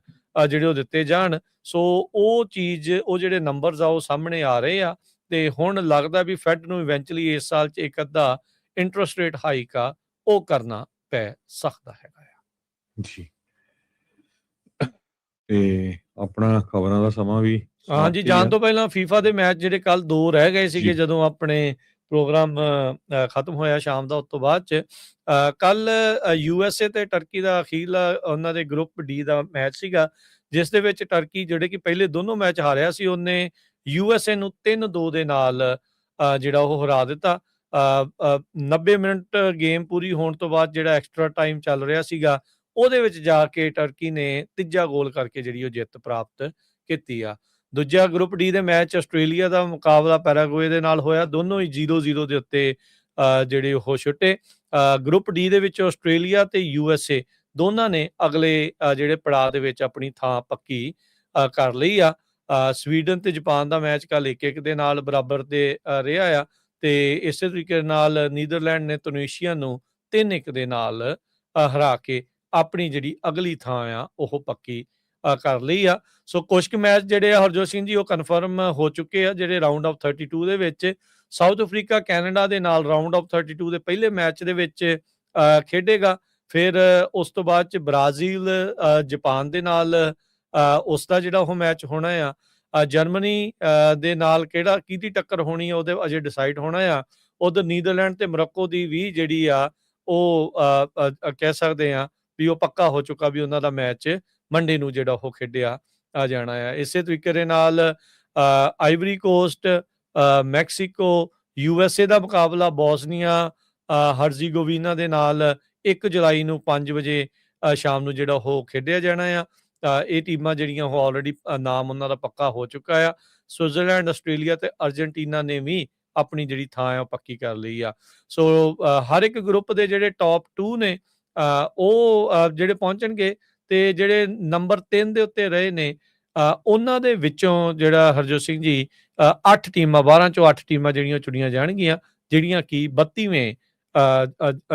ਜਿਹੜੇ ਉਹ ਦਿੱਤੇ ਜਾਣ। ਸੋ ਉਹ ਚੀਜ਼, ਉਹ ਜਿਹੜੇ ਨੰਬਰਸ ਆ ਉਹ ਸਾਹਮਣੇ ਆ ਰਹੇ ਆ ਤੇ ਹੁਣ ਲੱਗਦਾ ਵੀ ਫੈਡ ਨੂੰ ਇਵੈਂਚੁਅਲੀ ਇਸ ਸਾਲ 'ਚ ਇੱਕ ਅੱਧਾ ਇੰਟਰਸਟ ਰੇਟ ਹਾਈਕ ਆ ਉਹ ਕਰਨਾ ਪੈ ਸਕਦਾ ਹੈਗਾ ਆ। ਜੀ, ਤੇ ਆਪਣਾ ਖਬਰਾਂ ਦਾ ਸਮਾਂ ਵੀ ਹਾਂਜੀ, ਜਾਣ ਤੋਂ ਪਹਿਲਾਂ ਫੀਫਾ ਦੇ ਮੈਚ ਜਿਹੜੇ ਕੱਲ 2 ਰਹਿ ਗਏ ਸੀਗੇ ਜਦੋਂ ਆਪਣੇ ਪ੍ਰੋਗਰਾਮ ਖਤਮ ਹੋਇਆ ਸ਼ਾਮ ਦਾ। ਉਸ ਤੋਂ ਬਾਅਦ 'ਚ ਕੱਲ USA ਤੇ ਟਰਕੀ ਦਾ ਅਖੀਰਲਾ ਉਹਨਾਂ ਦੇ ਗਰੁੱਪ ਡੀ ਦਾ ਮੈਚ ਸੀਗਾ, ਜਿਸ ਦੇ ਵਿੱਚ ਟਰਕੀ ਜਿਹੜੇ ਕਿ ਪਹਿਲੇ ਦੋਨੋਂ ਮੈਚ ਹਾਰਿਆ ਸੀ, ਉਹਨੇ USA ਨੂੰ 3-2 ਦੇ ਨਾਲ ਜਿਹੜਾ ਉਹ ਹਰਾ ਦਿੱਤਾ। 90 ਮਿੰਟ ਗੇਮ ਪੂਰੀ ਹੋਣ ਤੋਂ ਬਾਅਦ ਜਿਹੜਾ ਐਕਸਟਰਾ ਟਾਈਮ ਚੱਲ ਰਿਹਾ ਸੀਗਾ, ਉਹਦੇ ਵਿੱਚ ਜਾ ਕੇ ਟਰਕੀ ਨੇ ਤੀਜਾ ਗੋਲ ਕਰਕੇ ਜਿਹੜੀ ਉਹ ਜਿੱਤ ਪ੍ਰਾਪਤ ਕੀਤੀ ਆ। ਦੂਜਾ ਗਰੁੱਪ ਡੀ ਦੇ ਮੈਚ ਆਸਟ੍ਰੇਲੀਆ ਦਾ ਮੁਕਾਬਲਾ ਪੈਰਾਗੁਏ ਦੇ ਨਾਲ ਹੋਇਆ, ਦੋਨੋਂ ਹੀ 0-0 ਦੇ ਉੱਤੇ ਜਿਹੜੇ ਉਹ ਛੁੱਟੇ। ਗਰੁੱਪ ਡੀ ਦੇ ਵਿੱਚ ਆਸਟ੍ਰੇਲੀਆ ਤੇ USA ਦੋਨਾਂ ਨੇ ਅਗਲੇ ਜਿਹੜੇ ਪੜਾਅ ਦੇ ਵਿੱਚ ਆਪਣੀ ਥਾਂ ਪੱਕੀ ਕਰ ਲਈ ਆ। ਸਵੀਡਨ ਤੇ ਜਾਪਾਨ ਦਾ ਮੈਚ ਕੱਲ 1-1 ਦੇ ਨਾਲ ਬਰਾਬਰ ਤੇ ਰਿਹਾ ਆ ਤੇ ਇਸੇ ਤਰੀਕੇ ਨਾਲ ਨੀਦਰਲੈਂਡ ਨੇ ਤੁਨੀਸ਼ੀਆ ਨੂੰ 3-1 ਦੇ ਨਾਲ ਹਰਾ ਕੇ ਆਪਣੀ ਜਿਹੜੀ ਅਗਲੀ ਥਾਂ ਆ ਉਹ ਪੱਕੀ ਕਰ ਲਈ ਆ। ਸੋ ਕੁਝ ਕੁ ਮੈਚ ਜਿਹੜੇ ਆ ਹਰਜੋਤ ਸਿੰਘ ਜੀ ਉਹ ਕਨਫਰਮ ਹੋ ਚੁੱਕੇ ਆ, ਜਿਹੜੇ ਰਾਊਂਡ ਆਫ 32 ਦੇ ਵਿੱਚ ਸਾਊਥ ਅਫਰੀਕਾ ਕੈਨੇਡਾ ਦੇ ਨਾਲ ਰਾਊਂਡ ਆਫ 32 ਦੇ ਪਹਿਲੇ ਮੈਚ ਦੇ ਵਿੱਚ ਖੇਡੇਗਾ। ਫਿਰ ਉਸ ਤੋਂ ਬਾਅਦ 'ਚ ਬ੍ਰਾਜ਼ੀਲ ਜਾਪਾਨ ਦੇ ਨਾਲ ਉਸ ਦਾ ਜਿਹੜਾ ਉਹ ਮੈਚ ਹੋਣਾ ਆ। ਜਰਮਨੀ ਦੇ ਨਾਲ ਕਿਹਦੀ ਟੱਕਰ ਹੋਣੀ ਆ ਉਹਦੇ ਅਜੇ ਡਿਸਾਈਡ ਹੋਣਾ ਆ। ਉਧਰ ਨੀਦਰਲੈਂਡ ਤੇ ਮੋਰੋਕੋ ਦੀ ਵੀ ਜਿਹੜੀ ਆ ਉਹ ਕਹਿ ਸਕਦੇ ਆ ਵੀ ਉਹ ਪੱਕਾ ਹੋ ਚੁੱਕਾ ਵੀ ਉਹਨਾਂ ਦਾ ਮੈਚ ਮੰਡੇ ਨੂੰ ਜਿਹੜਾ ਉਹ ਖੇਡਿਆ ਜਾਣਾ ਆ। ਇਸੇ ਤਰੀਕੇ ਦੇ ਨਾਲ ਆਈਵਰੀ ਕੋਸਟ, ਮੈਕਸੀਕੋ, USA ਦਾ ਮੁਕਾਬਲਾ ਬੋਸਨੀਆ ਹਰਜ਼ੀਗੋਵੀਨਾ ਦੇ ਨਾਲ 1 ਜੁਲਾਈ ਨੂੰ 5 ਵਜੇ ਸ਼ਾਮ ਨੂੰ ਜਿਹੜਾ ਉਹ ਖੇਡਿਆ ਜਾਣਾ ਆ। ਇਹ ਟੀਮਾਂ ਜਿਹੜੀਆਂ ਉਹ ਆਲਰੇਡੀ ਨਾਮ ਉਹਨਾਂ ਦਾ ਪੱਕਾ ਹੋ ਚੁੱਕਾ ਆ। ਸਵਿਟਜ਼ਰਲੈਂਡ, ਆਸਟ੍ਰੇਲੀਆ ਤੇ ਅਰਜਨਟੀਨਾ ਨੇ ਵੀ ਆਪਣੀ ਜਿਹੜੀ ਥਾਂ ਆ ਉਹ ਪੱਕੀ ਕਰ ਲਈ ਆ। ਸੋ ਹਰ ਇੱਕ ਗਰੁੱਪ ਦੇ ਜਿਹੜੇ ਟੌਪ 2 ਨੇ ਉਹ ਜਿਹੜੇ ਪਹੁੰਚਣਗੇ ਤੇ ਜਿਹੜੇ ਨੰਬਰ 3 ਦੇ ਉੱਤੇ ਰਹੇ ਨੇ ਉਹਨਾਂ ਦੇ ਵਿੱਚੋਂ ਜਿਹੜਾ ਹਰਜੋਤ ਸਿੰਘ ਜੀ 8 ਟੀਮਾਂ, 12 ਚੋਂ 8 ਟੀਮਾਂ ਜਿਹੜੀਆਂ ਚੁਣੀਆਂ ਜਾਣਗੀਆਂ, ਜਿਹੜੀਆਂ ਕਿ 32ਵੇਂ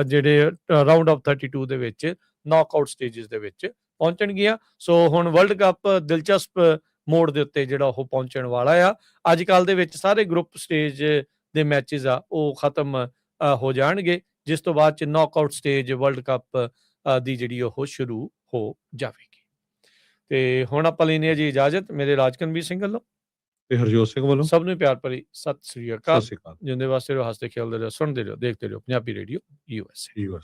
ਜਿਹੜੇ ਰਾਊਂਡ ਆਫ 32 ਦੇ ਵਿੱਚ ਨੌਕਆਊਟ ਸਟੇਜਸ ਦੇ ਵਿੱਚ ਪਹੁੰਚਣਗੀਆਂ। ਸੋ ਹੁਣ ਵਰਲਡ ਕੱਪ ਦਿਲਚਸਪ ਮੋੜ ਦੇ ਉੱਤੇ ਜਿਹੜਾ ਉਹ ਪਹੁੰਚਣ ਵਾਲਾ ਆ। ਅੱਜ ਕੱਲ੍ਹ ਦੇ ਵਿੱਚ ਸਾਰੇ ਗਰੁੱਪ ਸਟੇਜ ਦੇ ਮੈਚਿਸ ਆ ਉਹ ਖਤਮ ਹੋ ਜਾਣਗੇ, ਜਿਸ ਤੋਂ ਬਾਅਦ 'ਚ ਨੌਕਆਊਟ ਸਟੇਜ ਵਰਲਡ ਕੱਪ ਦੀ ਜਿਹੜੀ ਉਹ ਸ਼ੁਰੂ ਹੋ ਜਾਵੇਗੀ। ਤੇ ਹੁਣ ਆਪਾਂ ਲੈਂਦੇ ਹਾਂ ਜੀ ਇਜਾਜ਼ਤ। ਮੇਰੇ ਰਾਜਕਨਵੀਰ ਸਿੰਘ ਵੱਲੋਂ ਤੇ ਹਰਜੋਤ ਸਿੰਘ ਵੱਲੋਂ ਸਭ ਨੂੰ ਪਿਆਰ ਭਰੀ ਸਤਿ ਸ੍ਰੀ ਅਕਾਲ। ਸਤਿ ਸ਼੍ਰੀ ਅਕਾਲ। ਜਿੰਦੇ ਵਾਸਤੇ ਰਹੋ, ਹੱਸਦੇ ਖੇਡਦੇ ਰਹੋ, ਸੁਣਦੇ ਰਹੋ, ਦੇਖਦੇ ਰਹੋ ਪੰਜਾਬੀ ਰੇਡੀਓ USA।